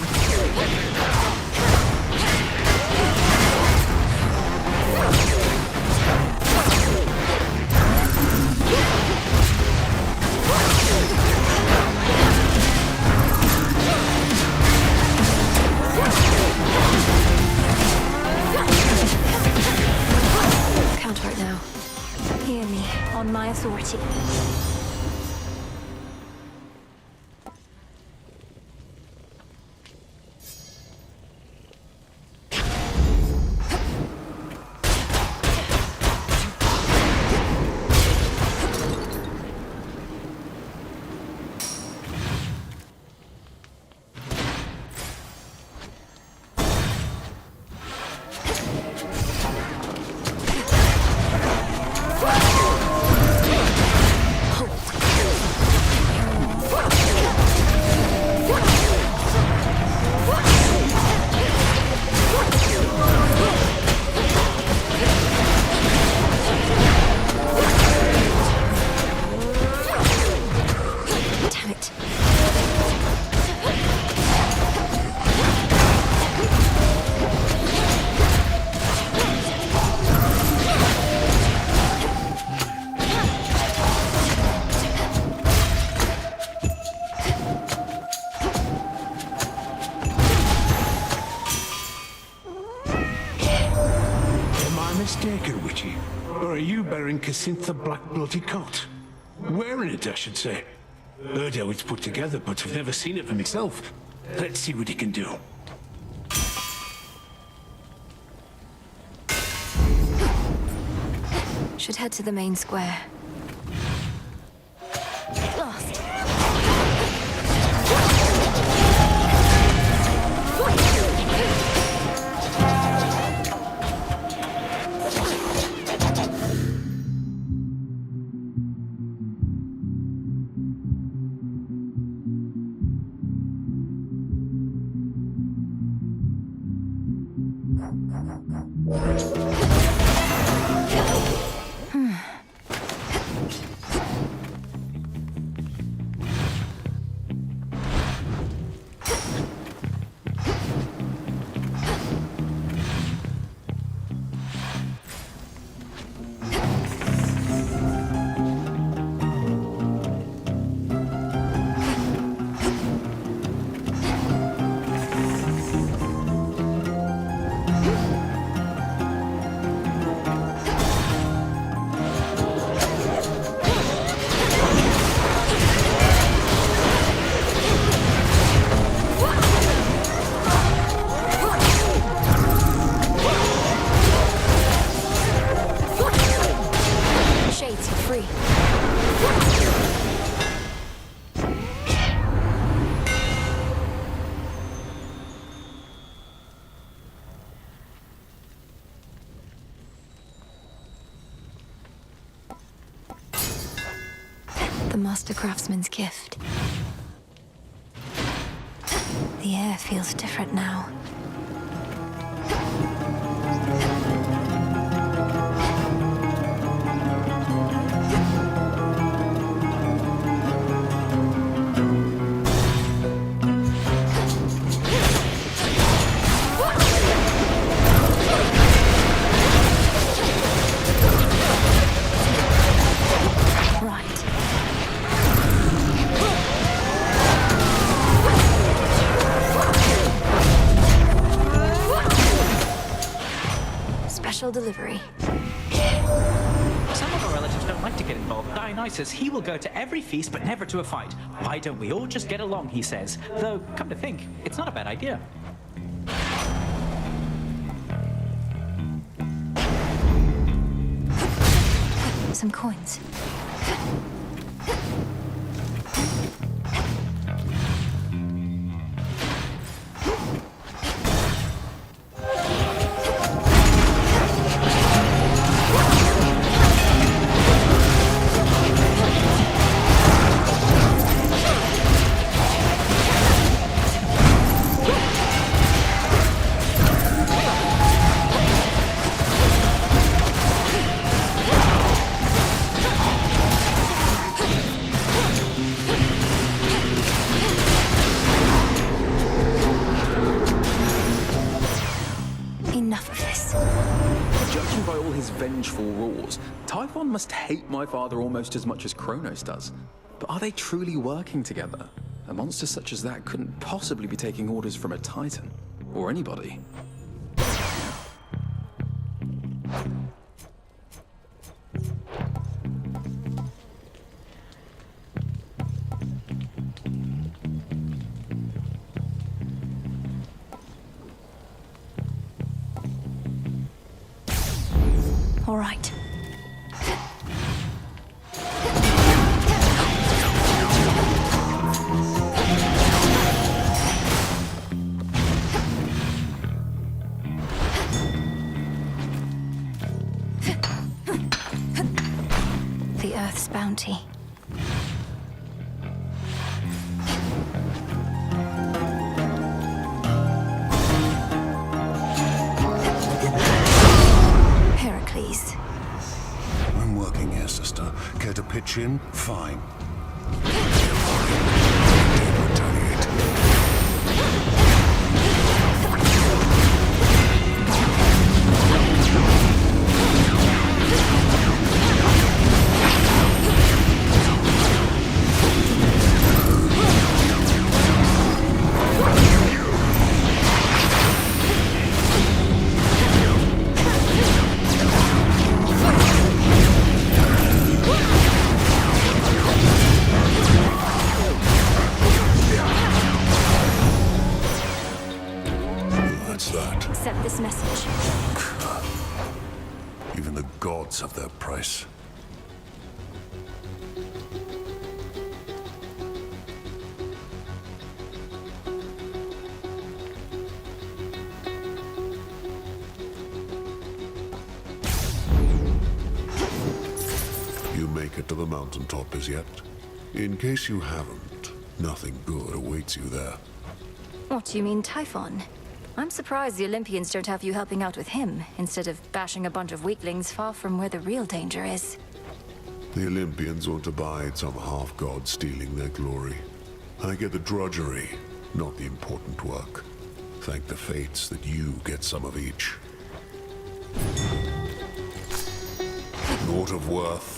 [SPEAKER 3] Counter it now. Hear me, on my authority.
[SPEAKER 4] Mistaken, Witchy? Or are you bearing Cassinthe the Black Bloody coat? Wearing it, I should say. Heard how it's put together, but I've never seen it for myself. Let's see what he can do.
[SPEAKER 3] Should head to the main square. Lost. The Master Craftsman's gift. The air feels different now. special delivery.
[SPEAKER 8] Some of our relatives don't like to get involved. Dionysus, he will go to every feast but never to a fight. Why don't we all just get along, he says. Though, come to think, it's not a bad idea.
[SPEAKER 3] Some coins.
[SPEAKER 7] Vengeful roars. Typhon must hate my father almost as much as Chronos does. But are they truly working together? A monster such as that couldn't possibly be taking orders from a Titan. Or anybody.
[SPEAKER 3] All right. The Earth's bounty.
[SPEAKER 22] I'm working here, sister. Care to pitch in? Fine.
[SPEAKER 3] Accept this message.
[SPEAKER 22] Even the gods have their price. You make it to the mountaintop as yet? In case you haven't, nothing good awaits you there.
[SPEAKER 3] What do you mean, Typhon? I'm surprised the Olympians don't have you helping out with him, instead of bashing a bunch of weaklings far from where the real danger is.
[SPEAKER 22] The Olympians won't abide some half-god stealing their glory. I get the drudgery, not the important work. Thank the fates that you get some of each. Naught of worth.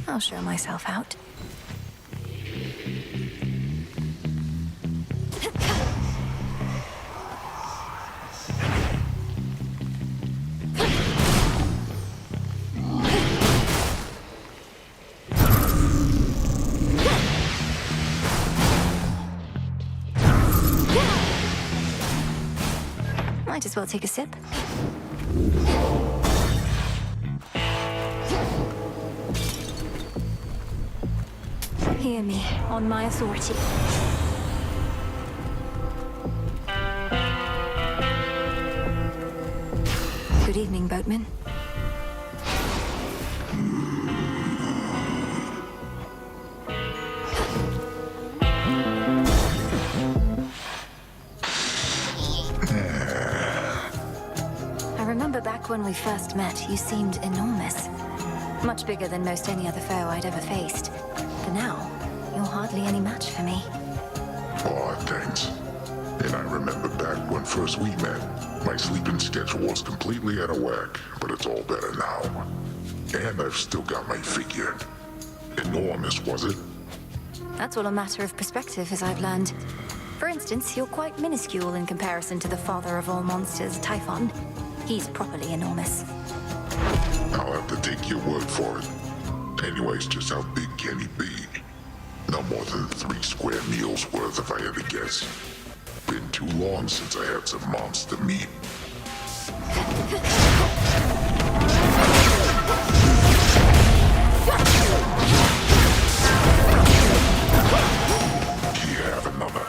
[SPEAKER 3] I'll show myself out. Might as well take a sip. Hear me, on my authority. Good evening, boatman. Back when we first met, you seemed enormous. Much bigger than most any other foe I'd ever faced. But now, you're hardly any match for me.
[SPEAKER 22] Aw, thanks. And I remember back when first we met, my sleeping schedule was completely out of whack, but it's all better now. And I've still got my figure. Enormous, was it?
[SPEAKER 3] That's all a matter of perspective, as I've learned. For instance, you're quite minuscule in comparison to the father of all monsters, Typhon. He's properly enormous.
[SPEAKER 22] I'll have to take your word for it. Anyways, just how big can he be? No more than 3 square meals worth if I had to guess. Been too long since I had some monster meat. You have another.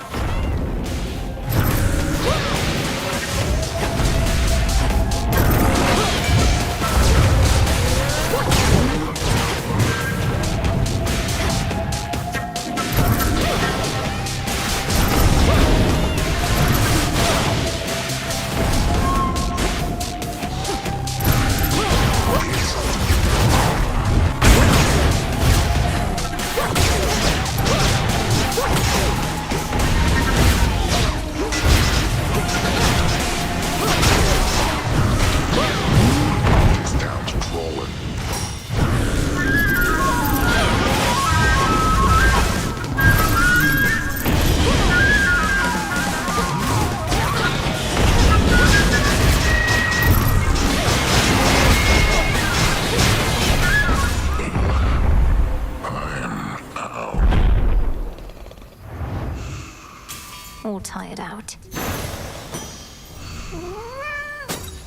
[SPEAKER 3] All tired out.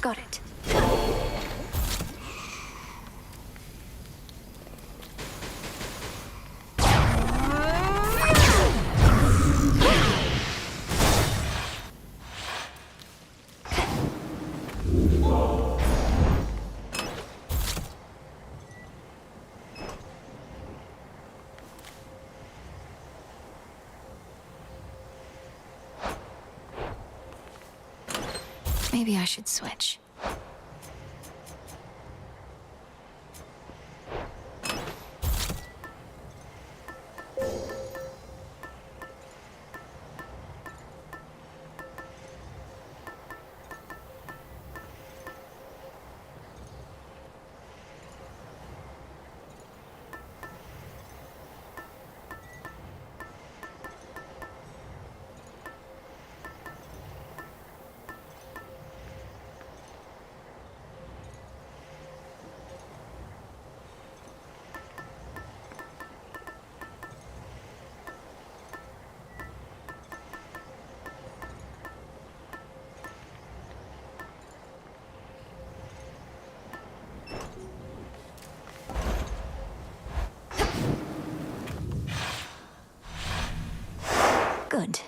[SPEAKER 3] Got it. Maybe I should switch. Good.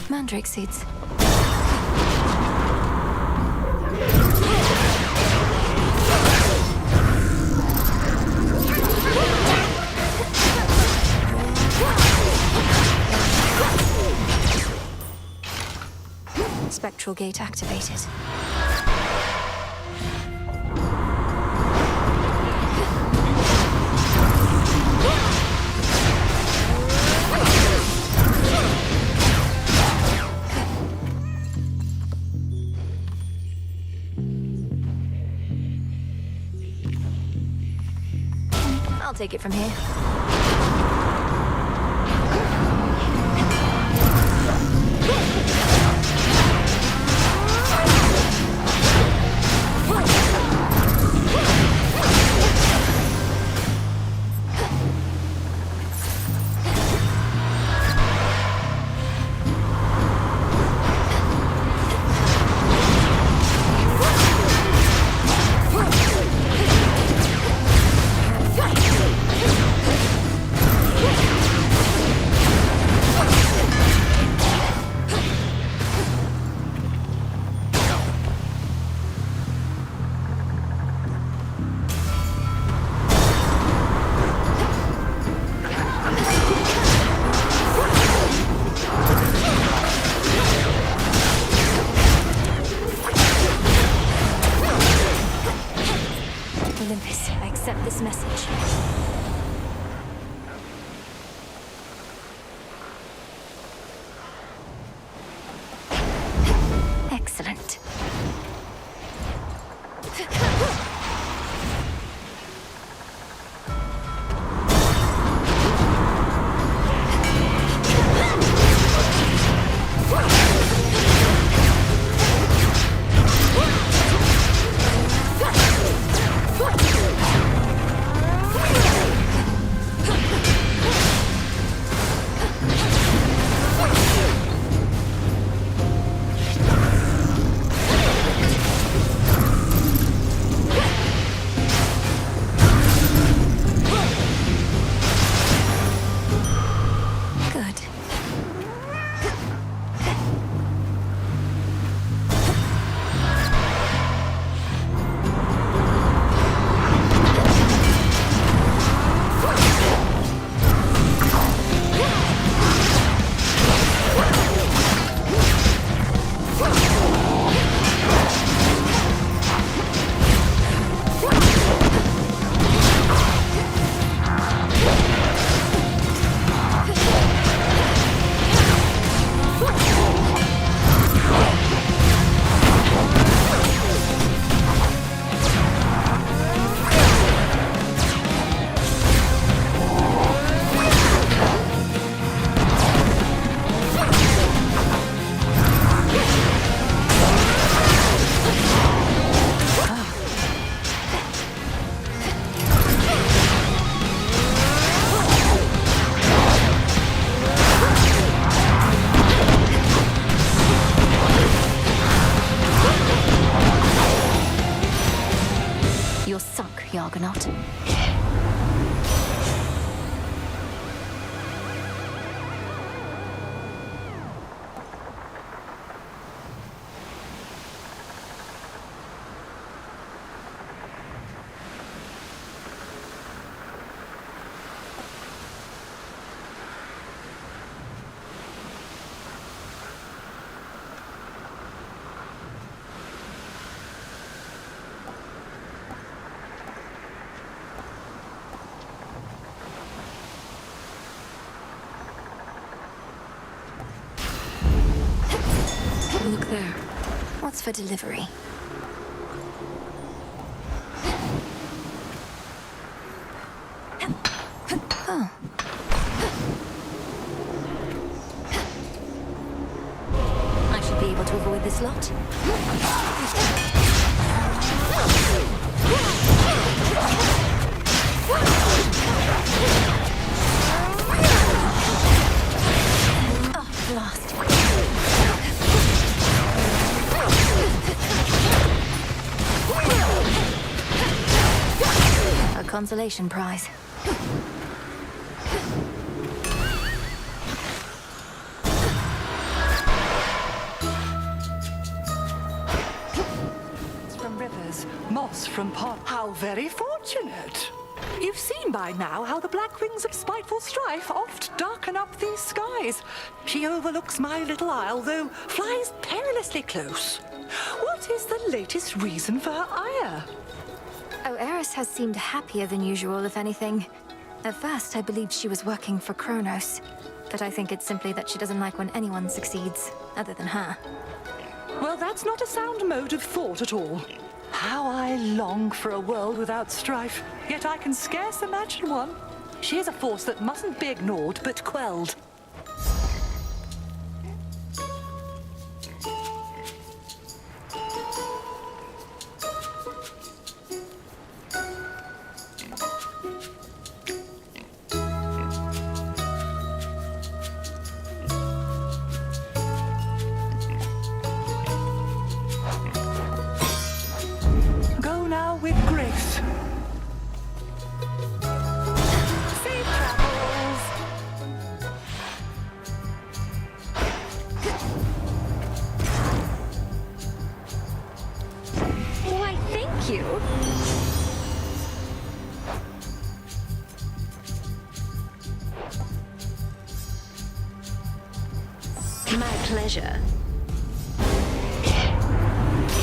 [SPEAKER 3] Mandrake seeds. Spectral gate activated. I'll take it from here. Olympus, I accept this message. Excellent. Argonaut.
[SPEAKER 10] Look there.
[SPEAKER 3] What's for delivery? Oh. I should be able to avoid this lot. Oh, blast. A consolation prize.
[SPEAKER 13] From rivers, moss from pot. How very fortunate. You've seen by now how the black wings of spiteful strife oft darken up these skies. She overlooks my little isle, though flies perilously close. What is the latest reason for her ire?
[SPEAKER 3] Oh, Eris has seemed happier than usual, if anything. At first, I believed she was working for Chronos. But I think it's simply that she doesn't like when anyone succeeds, other than her.
[SPEAKER 13] Well, that's not a sound mode of thought at all. How I long for a world without strife, yet I can scarce imagine one. She is a force that mustn't be ignored, but quelled.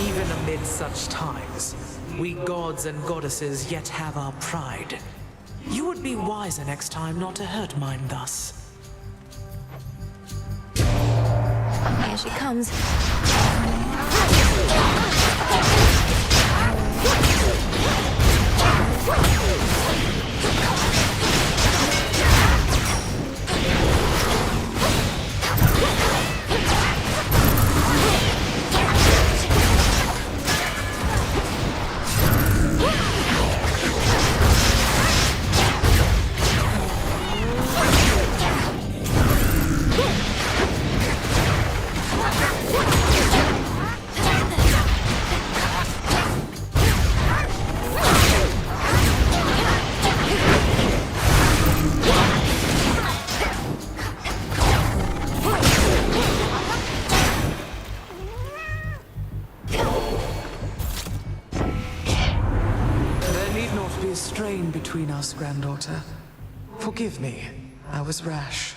[SPEAKER 13] Even a
[SPEAKER 12] In such times, we gods and goddesses yet have our pride. You would be wiser next time not to hurt mine thus.
[SPEAKER 3] Here she comes.
[SPEAKER 12] Strain between us, granddaughter. Forgive me, I was rash.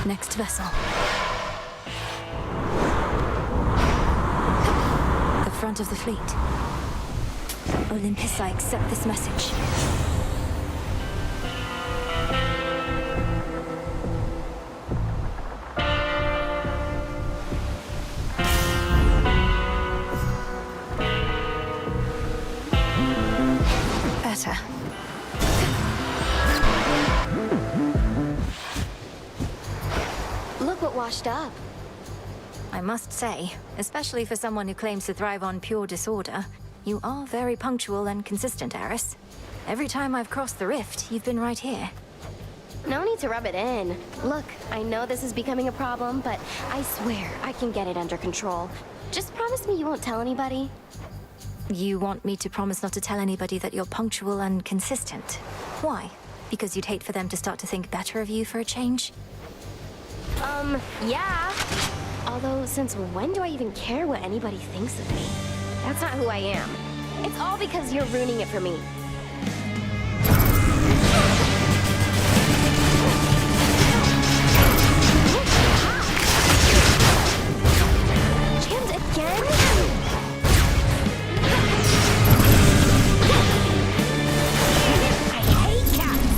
[SPEAKER 3] Next vessel. The front of the fleet. Olympus, I accept this message. Better.
[SPEAKER 11] Look what washed up.
[SPEAKER 3] I must say, especially for someone who claims to thrive on pure disorder, you are very punctual and consistent, Eris. Every time I've crossed the rift, you've been right here.
[SPEAKER 11] No need to rub it in. Look, I know this is becoming a problem, but I swear I can get it under control. Just promise me you won't tell anybody.
[SPEAKER 3] You want me to promise not to tell anybody that you're punctual and consistent? Why? Because you'd hate for them to start to think better of you for a change?
[SPEAKER 11] Yeah. Although, since when do I even care what anybody thinks of me? That's not who I am. It's all because you're ruining it for me. Jammed again? I hate cats!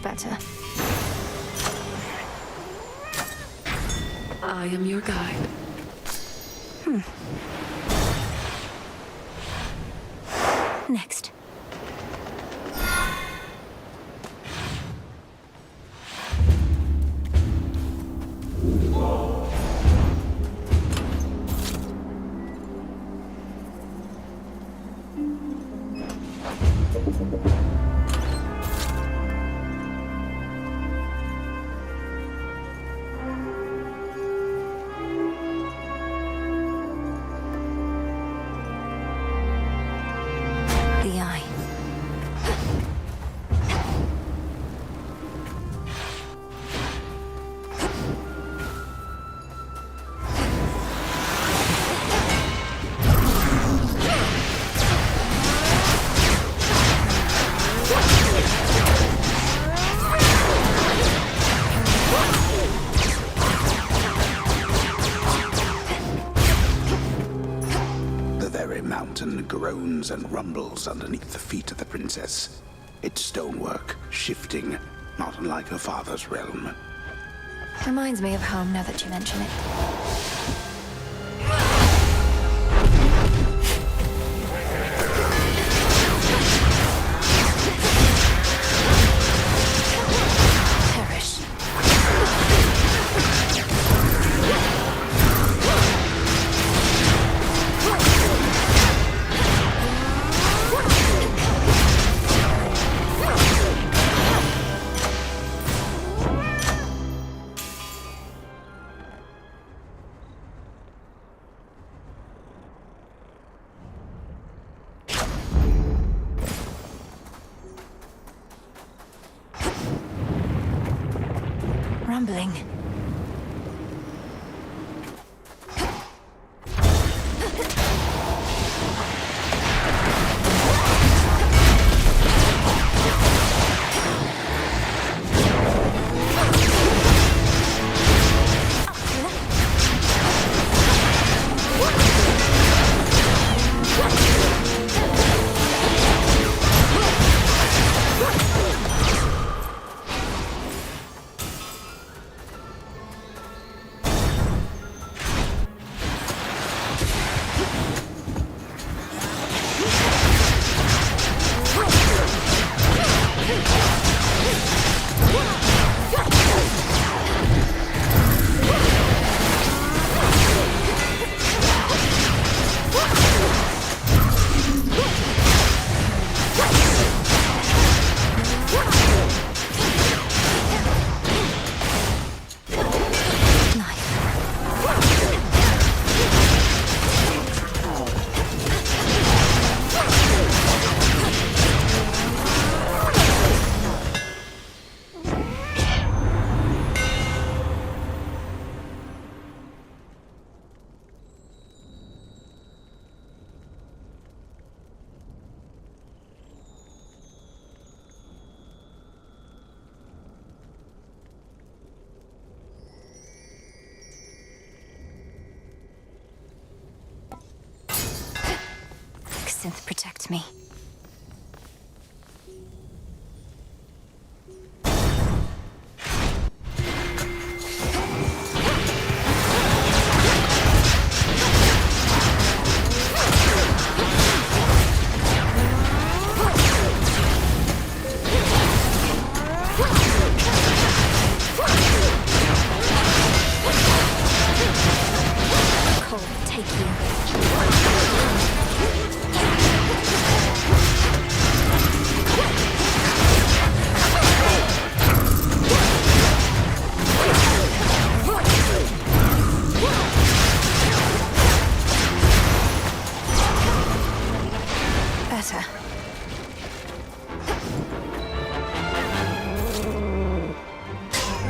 [SPEAKER 3] better.
[SPEAKER 10] I am your guide.
[SPEAKER 3] Next.
[SPEAKER 16] titan groans and rumbles underneath the feet of the princess. Its stonework, shifting, not unlike her father's realm.
[SPEAKER 3] Reminds me of home now that you mention it. Rumbling. Protect me.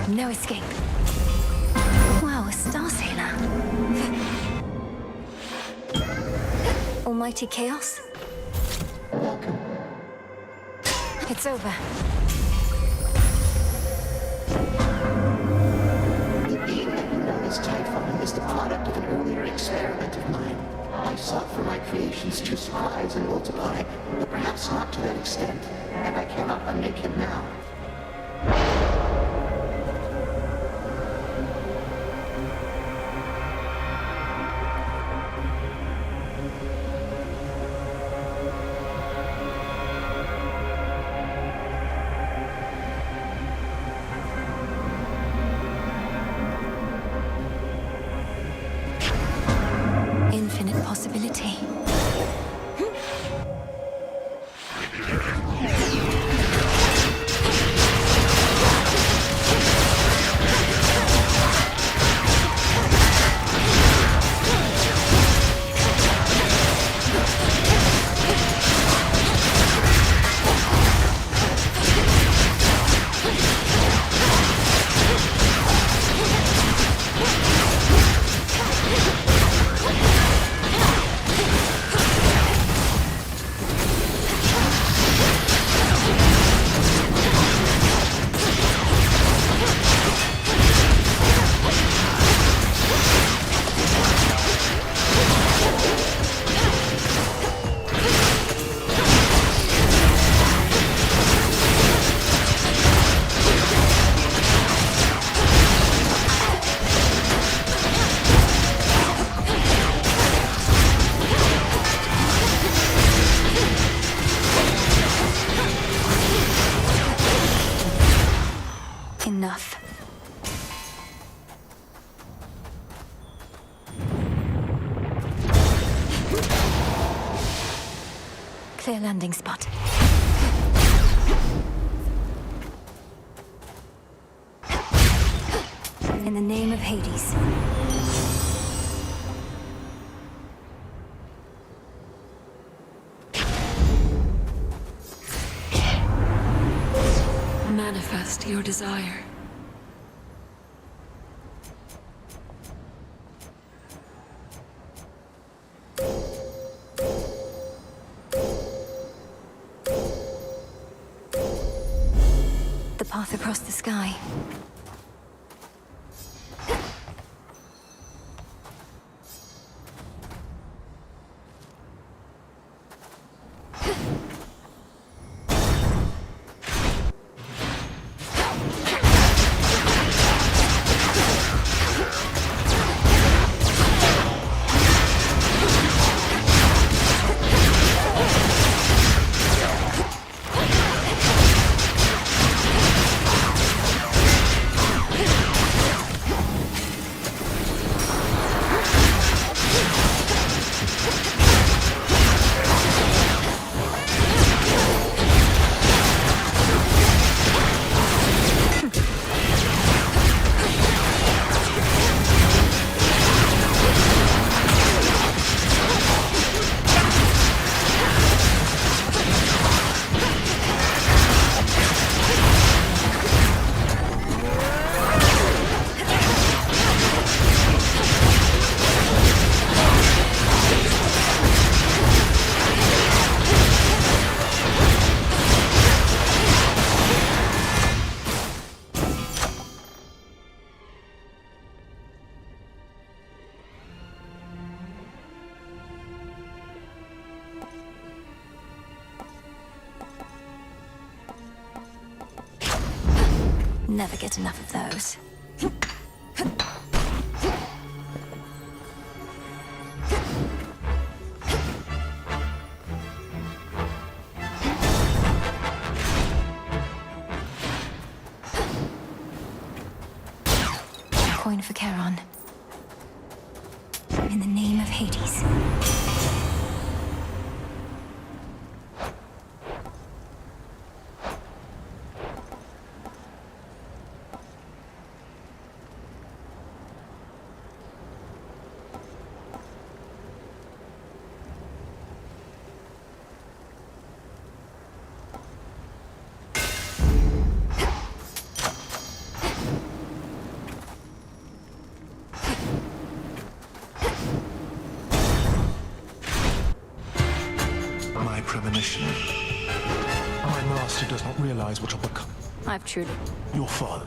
[SPEAKER 3] No escape. Wow, a star sailor. Almighty chaos? It's over.
[SPEAKER 9] The being that you know as Typhon is the product of an earlier experiment of mine. I sought for my creations to surprise and multiply, but perhaps not to that extent, and I cannot unmake him now.
[SPEAKER 3] Infinite possibility. Clear landing spot. In the name of Hades.
[SPEAKER 10] Manifest your desire.
[SPEAKER 3] The path across the sky. Never get enough of those. Coin for Charon. In the name of Hades.
[SPEAKER 4] Premonition. My master does not realize what will become.
[SPEAKER 3] I've truly...
[SPEAKER 4] Your father.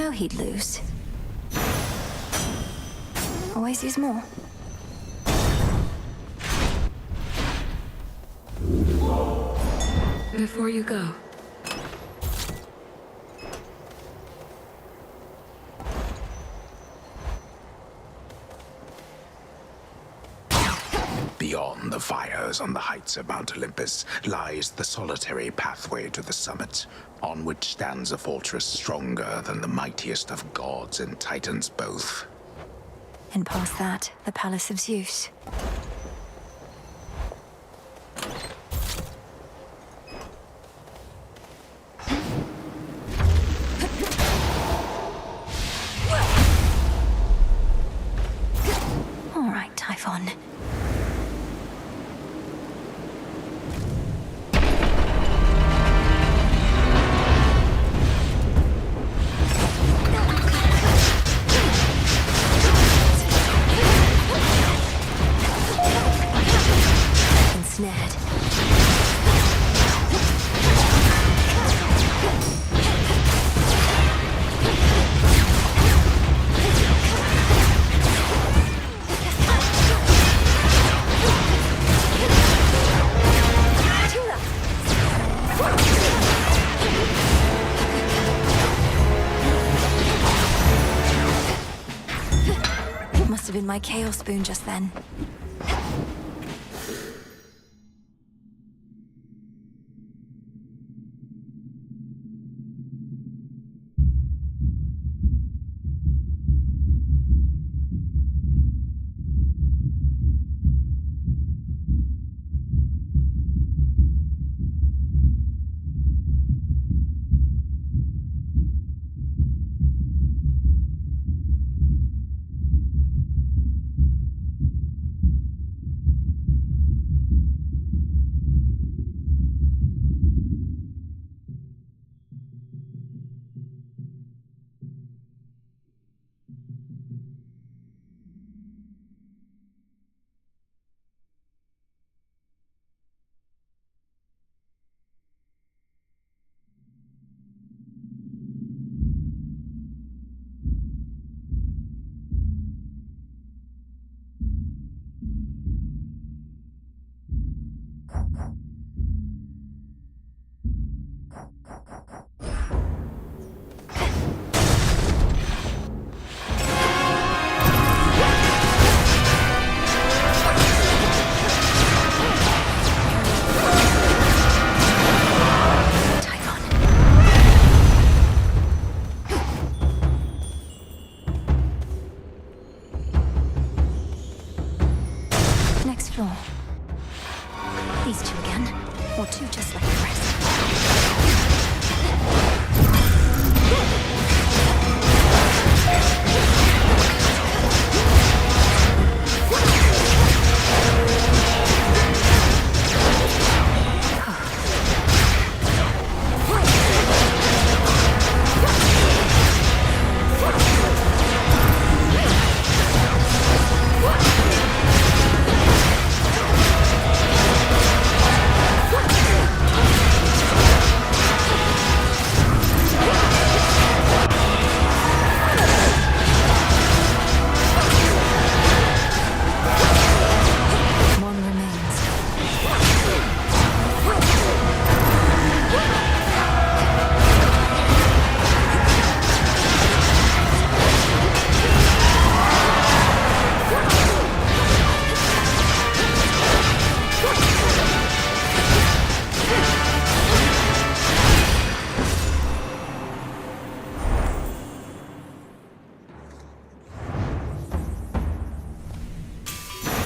[SPEAKER 3] know he'd lose. Always use more.
[SPEAKER 10] Before you go,
[SPEAKER 16] Beyond the fires on the heights of Mount Olympus lies the solitary pathway to the summit, on which stands a fortress stronger than the mightiest of gods and titans both.
[SPEAKER 3] And past that, the Palace of Zeus. All right, Typhon. Ensnared. Must have been my chaos spoon just then. Next floor. These two again, or two just like the rest.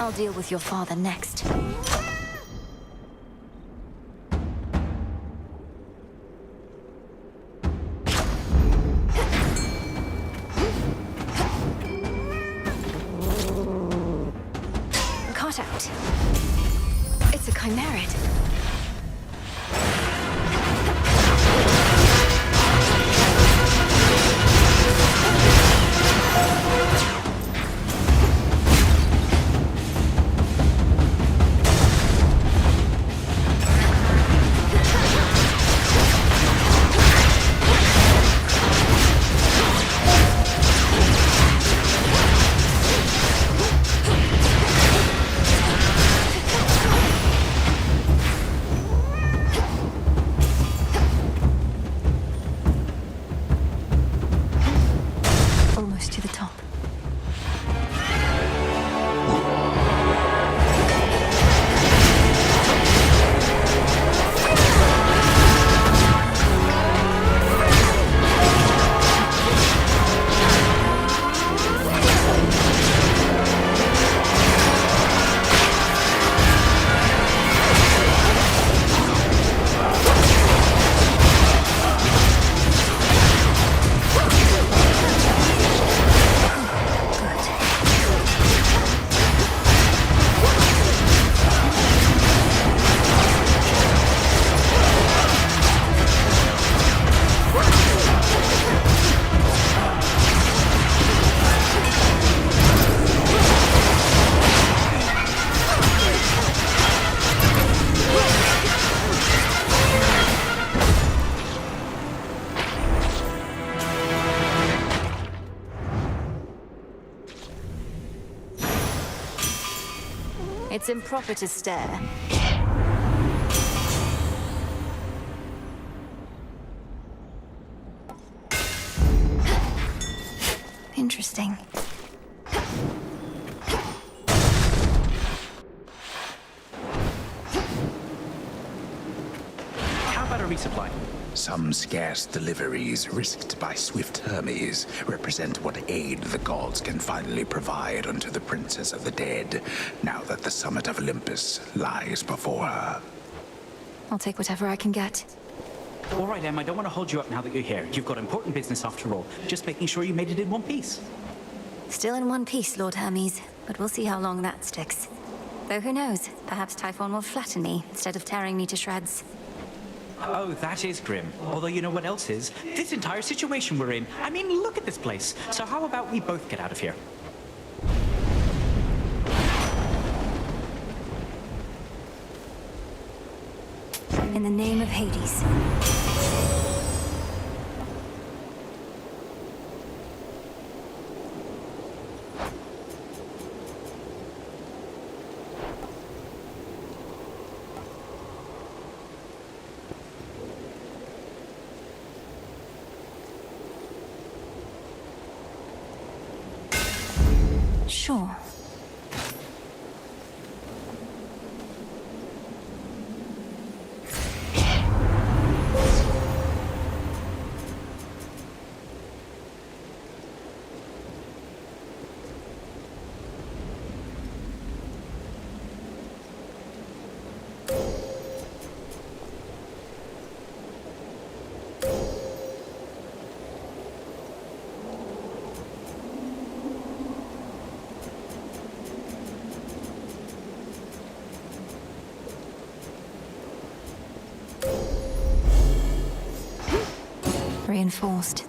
[SPEAKER 3] I'll deal with your father next. Caught out. It's a chimerid.
[SPEAKER 6] It's improper to stare.
[SPEAKER 3] Interesting.
[SPEAKER 8] How about a resupply?
[SPEAKER 16] Some scarce deliveries risked by swift Hermes represent what aid the gods can finally provide unto the princess of the dead, now that the summit of Olympus lies before her.
[SPEAKER 3] I'll take whatever I can get.
[SPEAKER 8] All right, Em, I don't want to hold you up now that you're here. You've got important business after all. Just making sure you made it in one piece.
[SPEAKER 3] Still in one piece, Lord Hermes, but we'll see how long that sticks. Though who knows, perhaps Typhon will flatten me instead of tearing me to shreds.
[SPEAKER 8] Oh, that is grim. Although you know what else is? This entire situation we're in. I mean, look at this place. So how about we both get out of here?
[SPEAKER 3] In the name of Hades. Sure. Reinforced.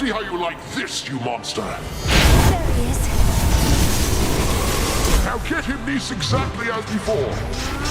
[SPEAKER 5] See how you like this, you monster!
[SPEAKER 3] There he is.
[SPEAKER 5] Now get him this exactly as before!